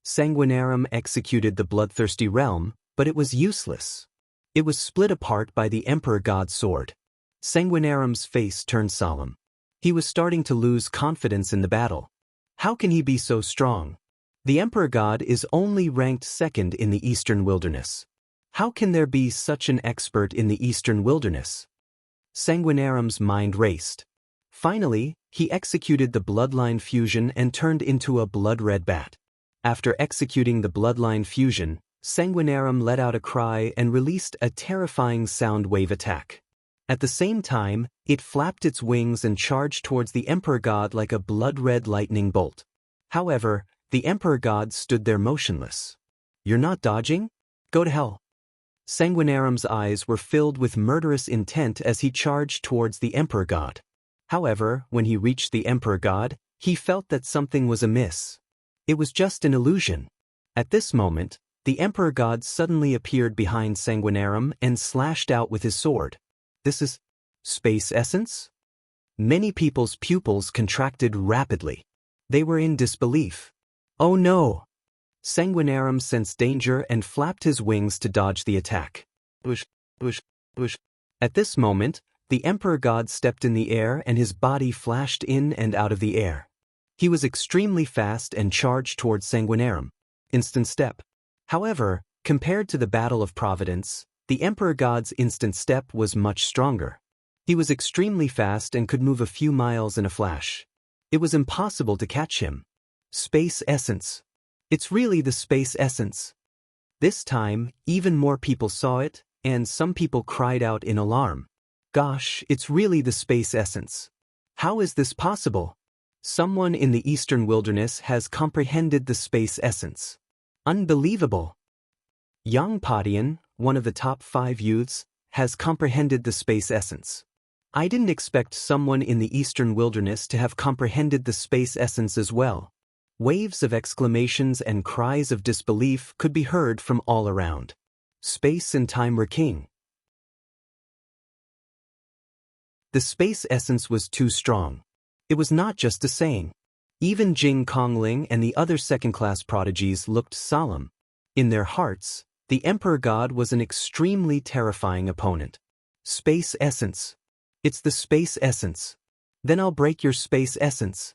Sanguinarum executed the Bloodthirsty Realm, but it was useless. It was split apart by the Emperor God's sword. Sanguinarum's face turned solemn. He was starting to lose confidence in the battle. How can he be so strong? The Emperor God is only ranked second in the Eastern Wilderness. How can there be such an expert in the Eastern Wilderness? Sanguinarum's mind raced. Finally, he executed the Bloodline Fusion and turned into a blood-red bat. After executing the Bloodline Fusion, Sanguinarum let out a cry and released a terrifying sound wave attack. At the same time, it flapped its wings and charged towards the Emperor God like a blood-red lightning bolt. However, the Emperor God stood there motionless. You're not dodging? Go to hell. Sanguinarum's eyes were filled with murderous intent as he charged towards the Emperor God. However, when he reached the Emperor God, he felt that something was amiss. It was just an illusion. At this moment, the Emperor God suddenly appeared behind Sanguinarum and slashed out with his sword. This is space essence? Many people's pupils contracted rapidly. They were in disbelief. Oh no! Sanguinarum sensed danger and flapped his wings to dodge the attack. Whoosh, whoosh, whoosh. At this moment, the Emperor God stepped in the air and his body flashed in and out of the air. He was extremely fast and charged towards Sanguinarum. Instant step. However, compared to the Battle of Providence, the Emperor God's instant step was much stronger. He was extremely fast and could move a few miles in a flash. It was impossible to catch him. Space essence. It's really the space essence. This time, even more people saw it, and some people cried out in alarm. Gosh, it's really the space essence. How is this possible? Someone in the Eastern Wilderness has comprehended the space essence. Unbelievable. Yang Padian, one of the top 5 youths, has comprehended the space essence. I didn't expect someone in the Eastern Wilderness to have comprehended the space essence as well. Waves of exclamations and cries of disbelief could be heard from all around. Space and time were king. The space essence was too strong. It was not just a saying. Even Jing Kongling and the other second-class prodigies looked solemn. In their hearts, the Emperor God was an extremely terrifying opponent. Space essence. It's the space essence. Then I'll break your space essence.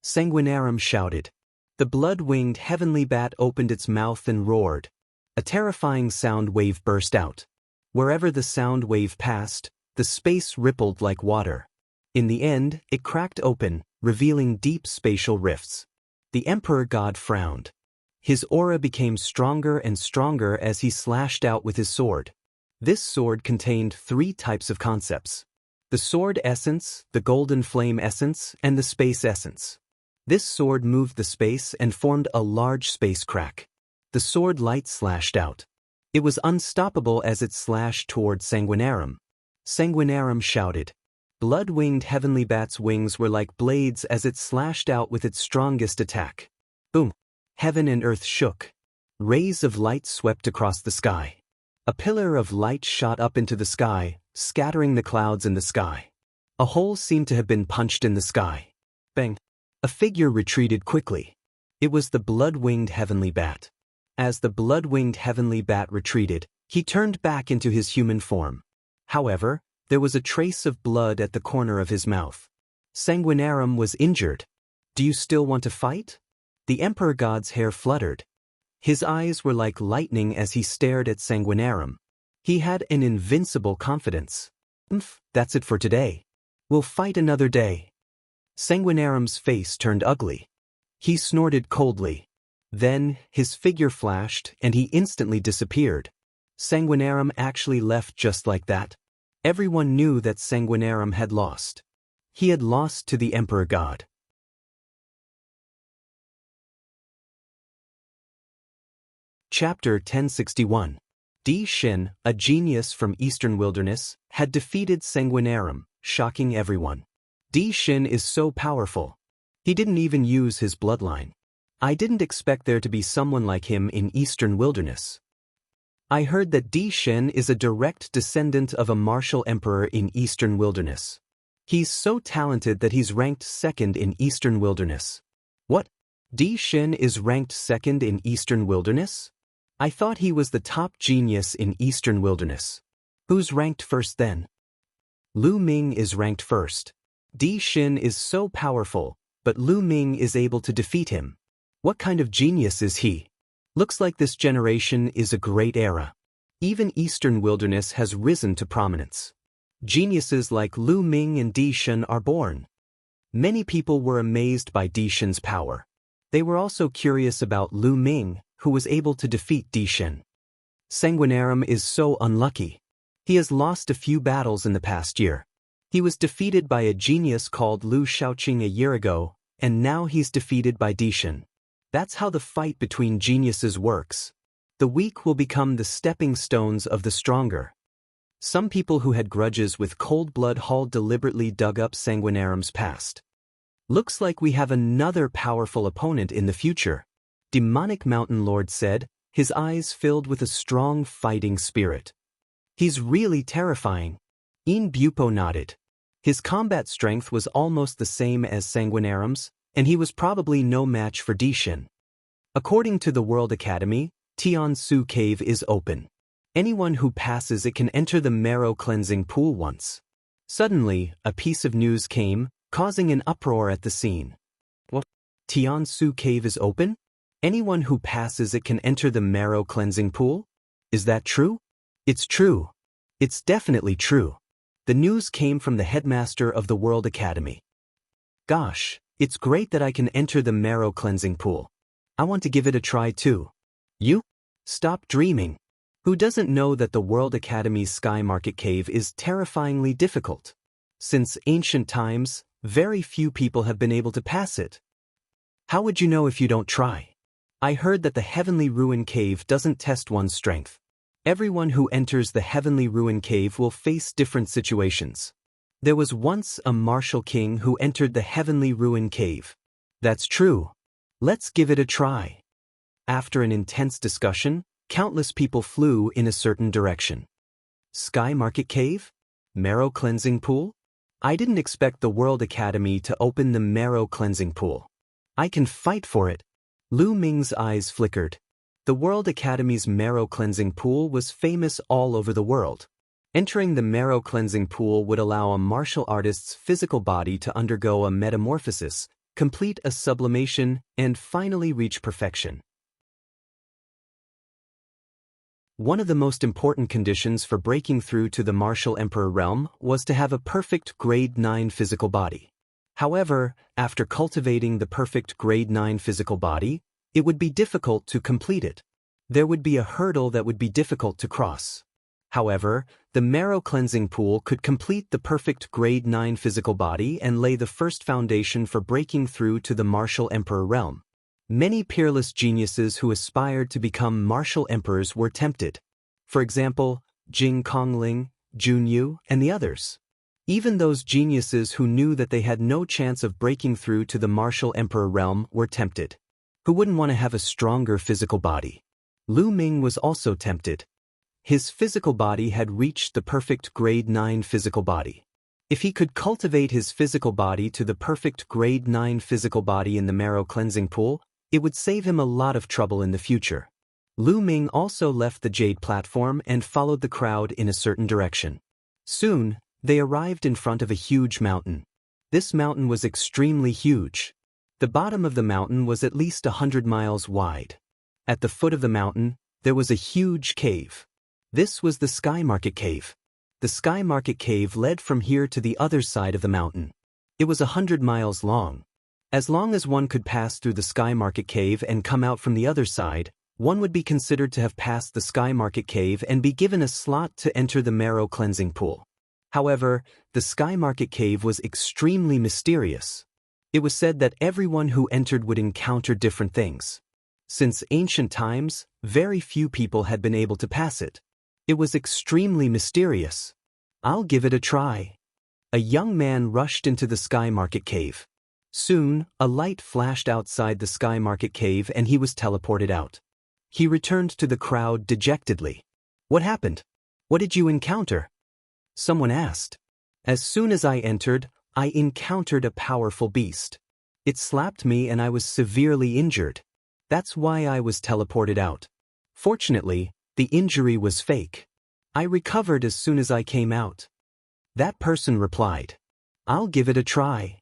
Sanguinarum shouted. The blood-winged heavenly bat opened its mouth and roared. A terrifying sound wave burst out. Wherever the sound wave passed, the space rippled like water. In the end, it cracked open, revealing deep spatial rifts. The Emperor God frowned. His aura became stronger and stronger as he slashed out with his sword. This sword contained 3 types of concepts: the sword essence, the golden flame essence, and the space essence. This sword moved the space and formed a large space crack. The sword light slashed out. It was unstoppable as it slashed toward Sanguinarum. Sanguinarum shouted. Blood-winged heavenly bat's wings were like blades as it slashed out with its strongest attack. Boom! Heaven and earth shook. Rays of light swept across the sky. A pillar of light shot up into the sky, scattering the clouds in the sky. A hole seemed to have been punched in the sky. Bang! A figure retreated quickly. It was the blood-winged heavenly bat. As the blood-winged heavenly bat retreated, he turned back into his human form. However, there was a trace of blood at the corner of his mouth. Sanguinarum was injured. Do you still want to fight? The Emperor God's hair fluttered. His eyes were like lightning as he stared at Sanguinarum. He had an invincible confidence. That's it for today. We'll fight another day. Sanguinarum's face turned ugly. He snorted coldly. Then, his figure flashed and he instantly disappeared. Sanguinarum actually left just like that. Everyone knew that Sanguinarum had lost. He had lost to the Emperor God. Chapter 1061. Di Xin, a genius from Eastern Wilderness, had defeated Sanguinarum, shocking everyone. Di Xin is so powerful. He didn't even use his bloodline. I didn't expect there to be someone like him in Eastern Wilderness. I heard that Di Xin is a direct descendant of a martial emperor in Eastern Wilderness. He's so talented that he's ranked 2nd in Eastern Wilderness. What? Di Xin is ranked 2nd in Eastern Wilderness? I thought he was the top genius in Eastern Wilderness. Who's ranked 1st then? Lu Ming is ranked 1st. Di Xin is so powerful, but Lu Ming is able to defeat him. What kind of genius is he? Looks like this generation is a great era. Even Eastern Wilderness has risen to prominence. Geniuses like Lu Ming and Di Xin are born. Many people were amazed by Di Xin's power. They were also curious about Lu Ming, who was able to defeat Di Xin. Sanguinarum is so unlucky. He has lost a few battles in the past year. He was defeated by a genius called Lu Shaoqing a year ago, and now he's defeated by Di Xin. That's how the fight between geniuses works. The weak will become the stepping stones of the stronger. Some people who had grudges with Cold Blood Hall deliberately dug up Sanguinarum's past. Looks like we have another powerful opponent in the future. Demonic Mountain Lord said, his eyes filled with a strong fighting spirit. He's really terrifying. In Bupo nodded. His combat strength was almost the same as Sanguinarum's, and he was probably no match for Di Xin. According to the World Academy, Tiansu Cave is open. Anyone who passes it can enter the marrow cleansing pool once. Suddenly, a piece of news came, causing an uproar at the scene. What? Tiansu Cave is open? Anyone who passes it can enter the marrow cleansing pool? Is that true? It's true. It's definitely true. The news came from the headmaster of the World Academy. Gosh, it's great that I can enter the marrow cleansing pool. I want to give it a try too. You? Stop dreaming. Who doesn't know that the World Academy's Sky Market Cave is terrifyingly difficult? Since ancient times, very few people have been able to pass it. How would you know if you don't try? I heard that the Heavenly Ruin Cave doesn't test one's strength. Everyone who enters the Heavenly Ruin Cave will face different situations. There was once a martial king who entered the Heavenly Ruin Cave. That's true. Let's give it a try. After an intense discussion, countless people flew in a certain direction. Sky Market Cave? Marrow Cleansing Pool? I didn't expect the World Academy to open the Marrow Cleansing Pool. I can fight for it. Lu Ming's eyes flickered. The World Academy's Marrow Cleansing Pool was famous all over the world. Entering the Marrow Cleansing Pool would allow a martial artist's physical body to undergo a metamorphosis, complete a sublimation, and finally reach perfection. One of the most important conditions for breaking through to the Martial Emperor realm was to have a perfect Grade 9 physical body. However, after cultivating the perfect Grade 9 physical body, it would be difficult to complete it. There would be a hurdle that would be difficult to cross. However, the Marrow Cleansing Pool could complete the perfect Grade 9 physical body and lay the first foundation for breaking through to the Martial Emperor realm. Many peerless geniuses who aspired to become martial emperors were tempted. For example, Jing Kongling, Jianghu, and the others. Even those geniuses who knew that they had no chance of breaking through to the martial emperor realm were tempted. Who wouldn't want to have a stronger physical body? Lu Ming was also tempted. His physical body had reached the perfect Grade 9 physical body. If he could cultivate his physical body to the perfect Grade 9 physical body in the Marrow Cleansing Pool, it would save him a lot of trouble in the future. Lu Ming also left the jade platform and followed the crowd in a certain direction. Soon, they arrived in front of a huge mountain. This mountain was extremely huge. The bottom of the mountain was at least 100 miles wide. At the foot of the mountain, there was a huge cave. This was the Sky Market Cave. The Sky Market Cave led from here to the other side of the mountain. It was 100 miles long. As long as one could pass through the Sky Market Cave and come out from the other side, one would be considered to have passed the Sky Market Cave and be given a slot to enter the Marrow Cleansing Pool. However, the Sky Market Cave was extremely mysterious. It was said that everyone who entered would encounter different things. Since ancient times, very few people had been able to pass it. It was extremely mysterious. I'll give it a try. A young man rushed into the Sky Market Cave. Soon, a light flashed outside the Sky Market Cave and he was teleported out. He returned to the crowd dejectedly. What happened? What did you encounter? Someone asked. As soon as I entered, I encountered a powerful beast. It slapped me and I was severely injured. That's why I was teleported out. Fortunately, the injury was fake. I recovered as soon as I came out. That person replied. I'll give it a try.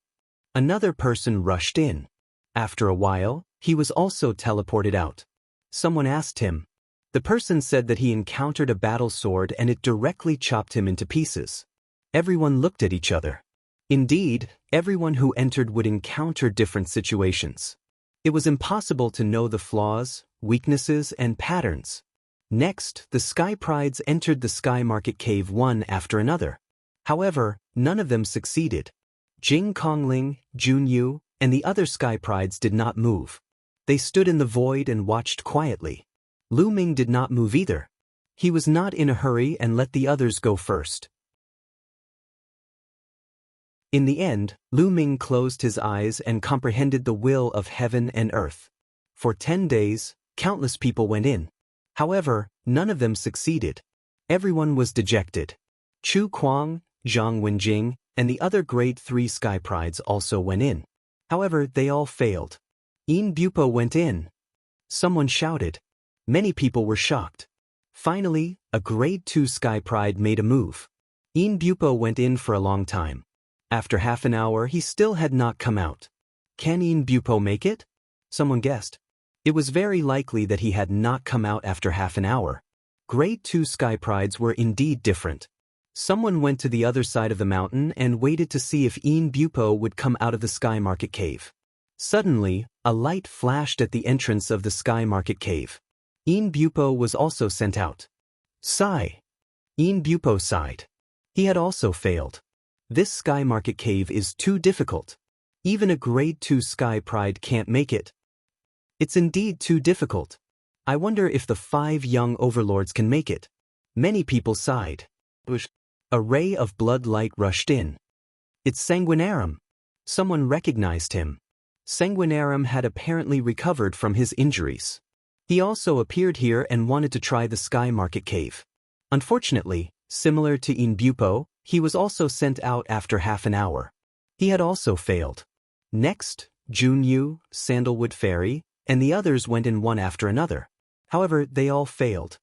Another person rushed in. After a while, he was also teleported out. Someone asked him. The person said that he encountered a battle sword and it directly chopped him into pieces. Everyone looked at each other. Indeed, everyone who entered would encounter different situations. It was impossible to know the flaws, weaknesses, and patterns. Next, the Sky Prides entered the Sky Market Cave one after another. However, none of them succeeded. Jing Kongling, Jianghu, and the other Sky Prides did not move. They stood in the void and watched quietly. Lu Ming did not move either. He was not in a hurry and let the others go first. In the end, Lu Ming closed his eyes and comprehended the will of heaven and earth. For 10 days, countless people went in. However, none of them succeeded. Everyone was dejected. Chu Kuang, Zhang Wenjing, and the other Grade 3 Sky Prides also went in. However, they all failed. Yin Bupo went in. Someone shouted. Many people were shocked. Finally, a Grade 2 Sky Pride made a move. Yin Bupo went in for a long time. After half an hour, he still had not come out. Can Yin Bupo make it? Someone guessed. It was very likely that he had not come out after half an hour. Grade 2 Sky Prides were indeed different. Someone went to the other side of the mountain and waited to see if Yin Bupo would come out of the Sky Market Cave. Suddenly, a light flashed at the entrance of the Sky Market Cave. Yin Bupo was also sent out. Sigh. Yin Bupo sighed. He had also failed. This Sky Market Cave is too difficult. Even a Grade 2 Sky Pride can't make it. It's indeed too difficult. I wonder if the 5 young overlords can make it. Many people sighed. A ray of blood light rushed in. It's Sanguinarum. Someone recognized him. Sanguinarum had apparently recovered from his injuries. He also appeared here and wanted to try the Sky Market Cave. Unfortunately, similar to Inbupo, he was also sent out after half an hour. He had also failed. Next, Jianghu, Sandalwood Fairy, and the others went in one after another. However, they all failed.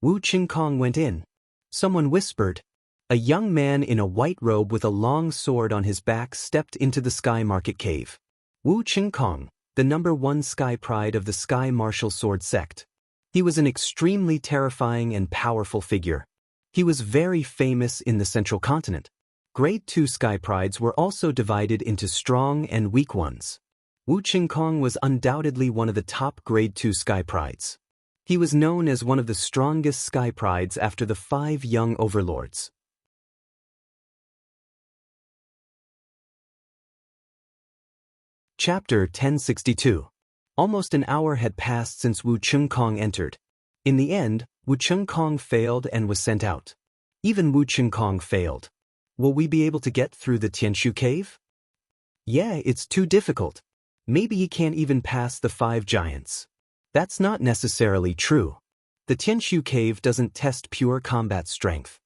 Wu Qingkong went in. Someone whispered. A young man in a white robe with a long sword on his back stepped into the Sky Market Cave. Wu Qingkong, the #1 Sky Pride of the Sky Martial Sword sect. He was an extremely terrifying and powerful figure. He was very famous in the Central Continent. Grade 2 Sky Prides were also divided into strong and weak ones. Wu Qingkong was undoubtedly one of the top Grade 2 Sky Prides. He was known as one of the strongest Sky Prides after the 5 young overlords. Chapter 1062. Almost an hour had passed since Wu Qingkong entered. In the end, Wu Qingkong failed and was sent out. Even Wu Qingkong failed. Will we be able to get through the Tianshu cave? Yeah, it's too difficult. Maybe he can't even pass the 5 giants. That's not necessarily true. The Tianshu cave doesn't test pure combat strength.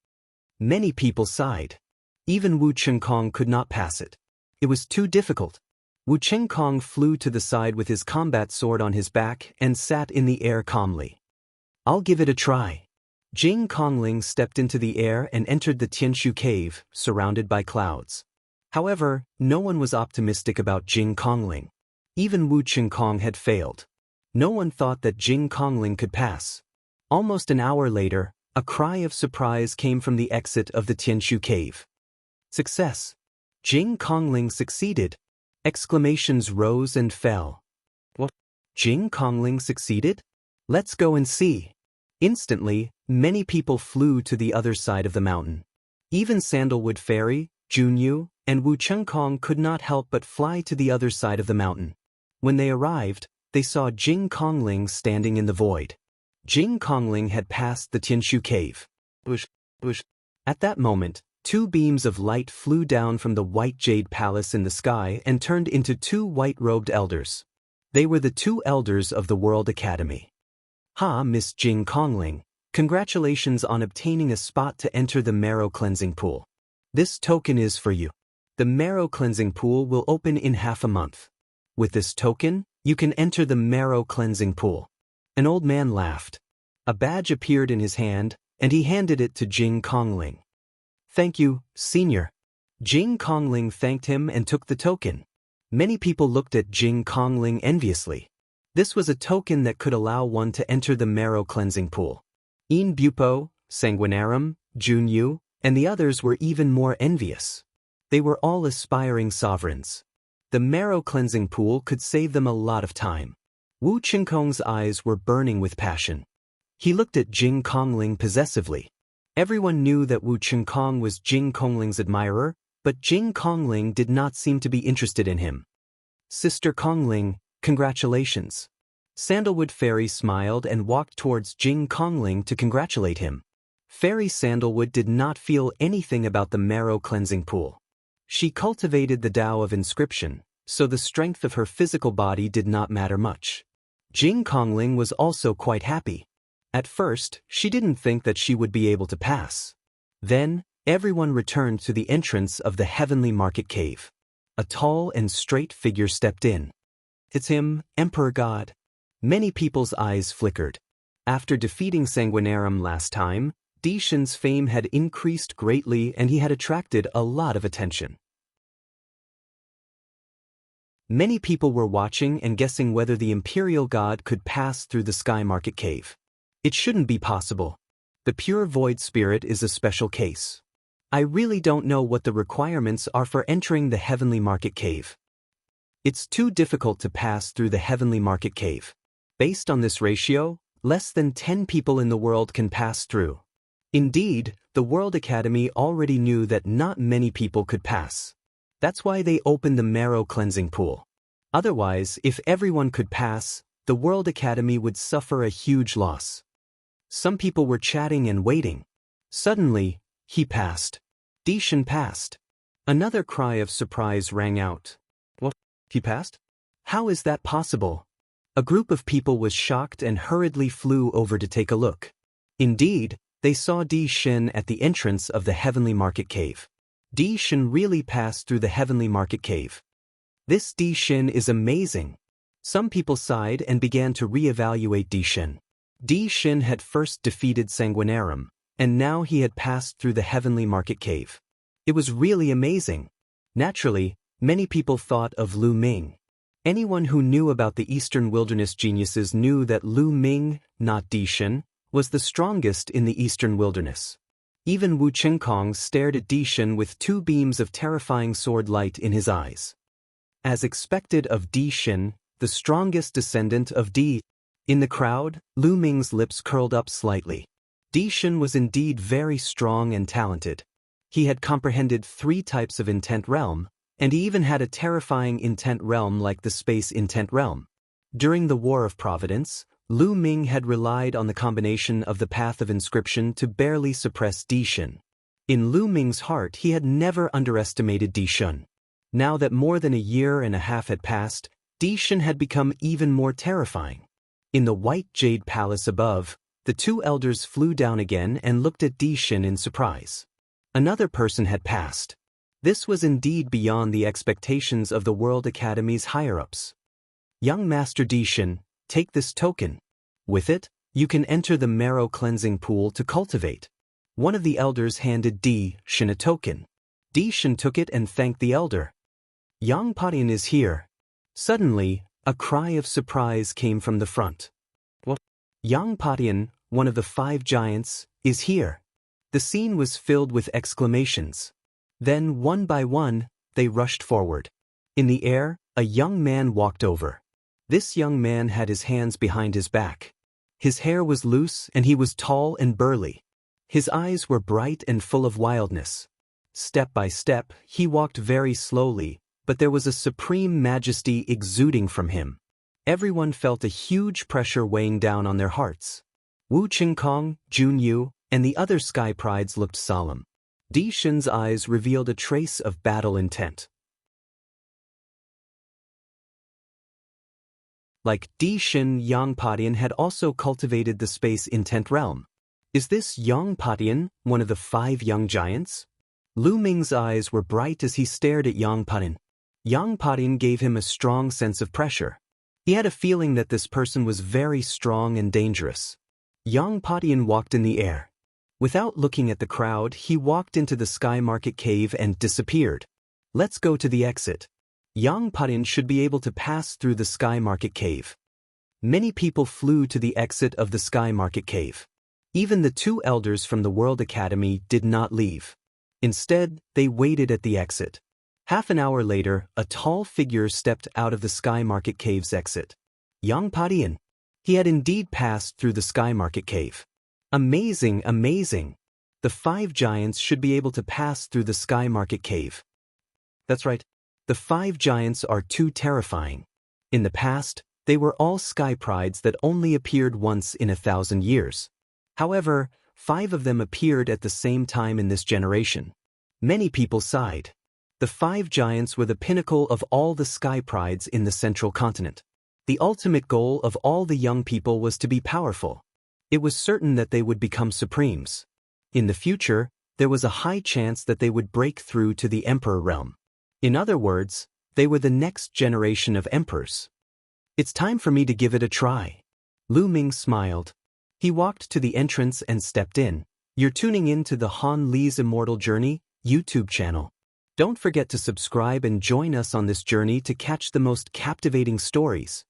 Many people sighed. Even Wu Qingkong could not pass it. It was too difficult. Wu Qingkong flew to the side with his combat sword on his back and sat in the air calmly. I'll give it a try. Jing Kongling stepped into the air and entered the Tianshu cave, surrounded by clouds. However, no one was optimistic about Jing Kongling. Even Wu Qingkong had failed. No one thought that Jing Kongling could pass. Almost an hour later, a cry of surprise came from the exit of the Tianshu cave. Success! Jing Kongling succeeded. Exclamations rose and fell. What? Jing Kongling succeeded? Let's go and see. Instantly, many people flew to the other side of the mountain. Even Sandalwood Fairy, Jianghu, and Wu Qingkong could not help but fly to the other side of the mountain. When they arrived, they saw Jing Kongling standing in the void. Jing Kongling had passed the Tianshu cave. At that moment, 2 beams of light flew down from the white jade palace in the sky and turned into 2 white-robed elders. They were the 2 elders of the World Academy. Ha, Miss Jing Kongling, congratulations on obtaining a spot to enter the marrow cleansing pool. This token is for you. The marrow cleansing pool will open in half a month. With this token, you can enter the marrow cleansing pool. An old man laughed. A badge appeared in his hand, and he handed it to Jing Kongling. Thank you, senior. Jing Kongling thanked him and took the token. Many people looked at Jing Kongling enviously. This was a token that could allow one to enter the marrow cleansing pool. Inbupo, Sanguinarum, Jianghu, and the others were even more envious. They were all aspiring sovereigns. The marrow cleansing pool could save them a lot of time. Wu Qingkong's eyes were burning with passion. He looked at Jing Kongling possessively. Everyone knew that Wu Qingkong was Jing Kongling's admirer, but Jing Kongling did not seem to be interested in him. Sister Kongling, congratulations. Sandalwood Fairy smiled and walked towards Jing Kongling to congratulate him. Fairy Sandalwood did not feel anything about the marrow cleansing pool. She cultivated the Tao of inscription, so the strength of her physical body did not matter much. Jing Kongling was also quite happy. At first, she didn't think that she would be able to pass. Then, everyone returned to the entrance of the Heavenly Market Cave. A tall and straight figure stepped in. It's him, Emperor God. Many people's eyes flickered. After defeating Sanguinarum last time, Dishan's fame had increased greatly and he had attracted a lot of attention. Many people were watching and guessing whether the Imperial God could pass through the Sky Market Cave. It shouldn't be possible. The pure void spirit is a special case. I really don't know what the requirements are for entering the Heavenly Market Cave. It's too difficult to pass through the Heavenly Market Cave. Based on this ratio, less than 10 people in the world can pass through. Indeed, the World Academy already knew that not many people could pass. That's why they opened the marrow cleansing pool. Otherwise, if everyone could pass, the World Academy would suffer a huge loss. Some people were chatting and waiting. Suddenly, he passed. Dishan passed. Another cry of surprise rang out. What? He passed? How is that possible? A group of people was shocked and hurriedly flew over to take a look. Indeed, they saw Di Shin at the entrance of the Heavenly Market Cave. Di Shin really passed through the Heavenly Market Cave. This Di Shin is amazing. Some people sighed and began to re-evaluate Di Shin. Di Shin had first defeated Sanguinarum, and now he had passed through the Heavenly Market Cave. It was really amazing. Naturally, many people thought of Lu Ming. Anyone who knew about the Eastern Wilderness geniuses knew that Lu Ming, not Di Shin, was the strongest in the Eastern Wilderness. Even Wu Qingkong stared at Di Shin with 2 beams of terrifying sword light in his eyes. As expected of Di Shin, the strongest descendant of Di. In the crowd, Lu Ming's lips curled up slightly. Di Shin was indeed very strong and talented. He had comprehended 3 types of intent realm, and he even had a terrifying intent realm like the space intent realm. During the War of Providence, Lu Ming had relied on the combination of the Path of Inscription to barely suppress Di Shin. In Lu Ming's heart he had never underestimated Di Shin. Now that more than a year and a half had passed, Di Shin had become even more terrifying. In the White Jade Palace above, the 2 elders flew down again and looked at Di Shin in surprise. Another person had passed. This was indeed beyond the expectations of the World Academy's higher-ups. Young Master Di Shin, take this token. With it, you can enter the marrow cleansing pool to cultivate. One of the elders handed Di Shin a token. Di Shin took it and thanked the elder. Yang Padian is here. Suddenly, a cry of surprise came from the front. What? Yang Padian, one of the 5 giants, is here. The scene was filled with exclamations. Then, one by one, they rushed forward. In the air, a young man walked over. This young man had his hands behind his back. His hair was loose and he was tall and burly. His eyes were bright and full of wildness. Step by step, he walked very slowly, but there was a supreme majesty exuding from him. Everyone felt a huge pressure weighing down on their hearts. Wu Qingkong, Jun Yu, and the other sky prides looked solemn. Di Shin's eyes revealed a trace of battle intent. Like Di Shin, Yang Padian had also cultivated the space intent realm. Is this Yang Padian, one of the 5 young giants? Lu Ming's eyes were bright as he stared at Yang Padian. Yang Padian gave him a strong sense of pressure. He had a feeling that this person was very strong and dangerous. Yang Padian walked in the air. Without looking at the crowd, he walked into the Sky Market Cave and disappeared. Let's go to the exit. Yang Padian should be able to pass through the Sky Market Cave. Many people flew to the exit of the Sky Market Cave. Even the 2 elders from the World Academy did not leave. Instead, they waited at the exit. Half an hour later, a tall figure stepped out of the Sky Market Cave's exit. Yang Padian. He had indeed passed through the Sky Market Cave. Amazing, amazing. The 5 giants should be able to pass through the Sky Market Cave. That's right. The 5 giants are too terrifying. In the past, they were all sky prides that only appeared once in 1,000 years. However, 5 of them appeared at the same time in this generation. Many people sighed. The 5 giants were the pinnacle of all the sky prides in the central continent. The ultimate goal of all the young people was to be powerful. It was certain that they would become supremes. In the future, there was a high chance that they would break through to the emperor realm. In other words, they were the next generation of emperors. It's time for me to give it a try. Lu Ming smiled. He walked to the entrance and stepped in. You're tuning in to the Han Li's Immortal Journey YouTube channel. Don't forget to subscribe and join us on this journey to catch the most captivating stories.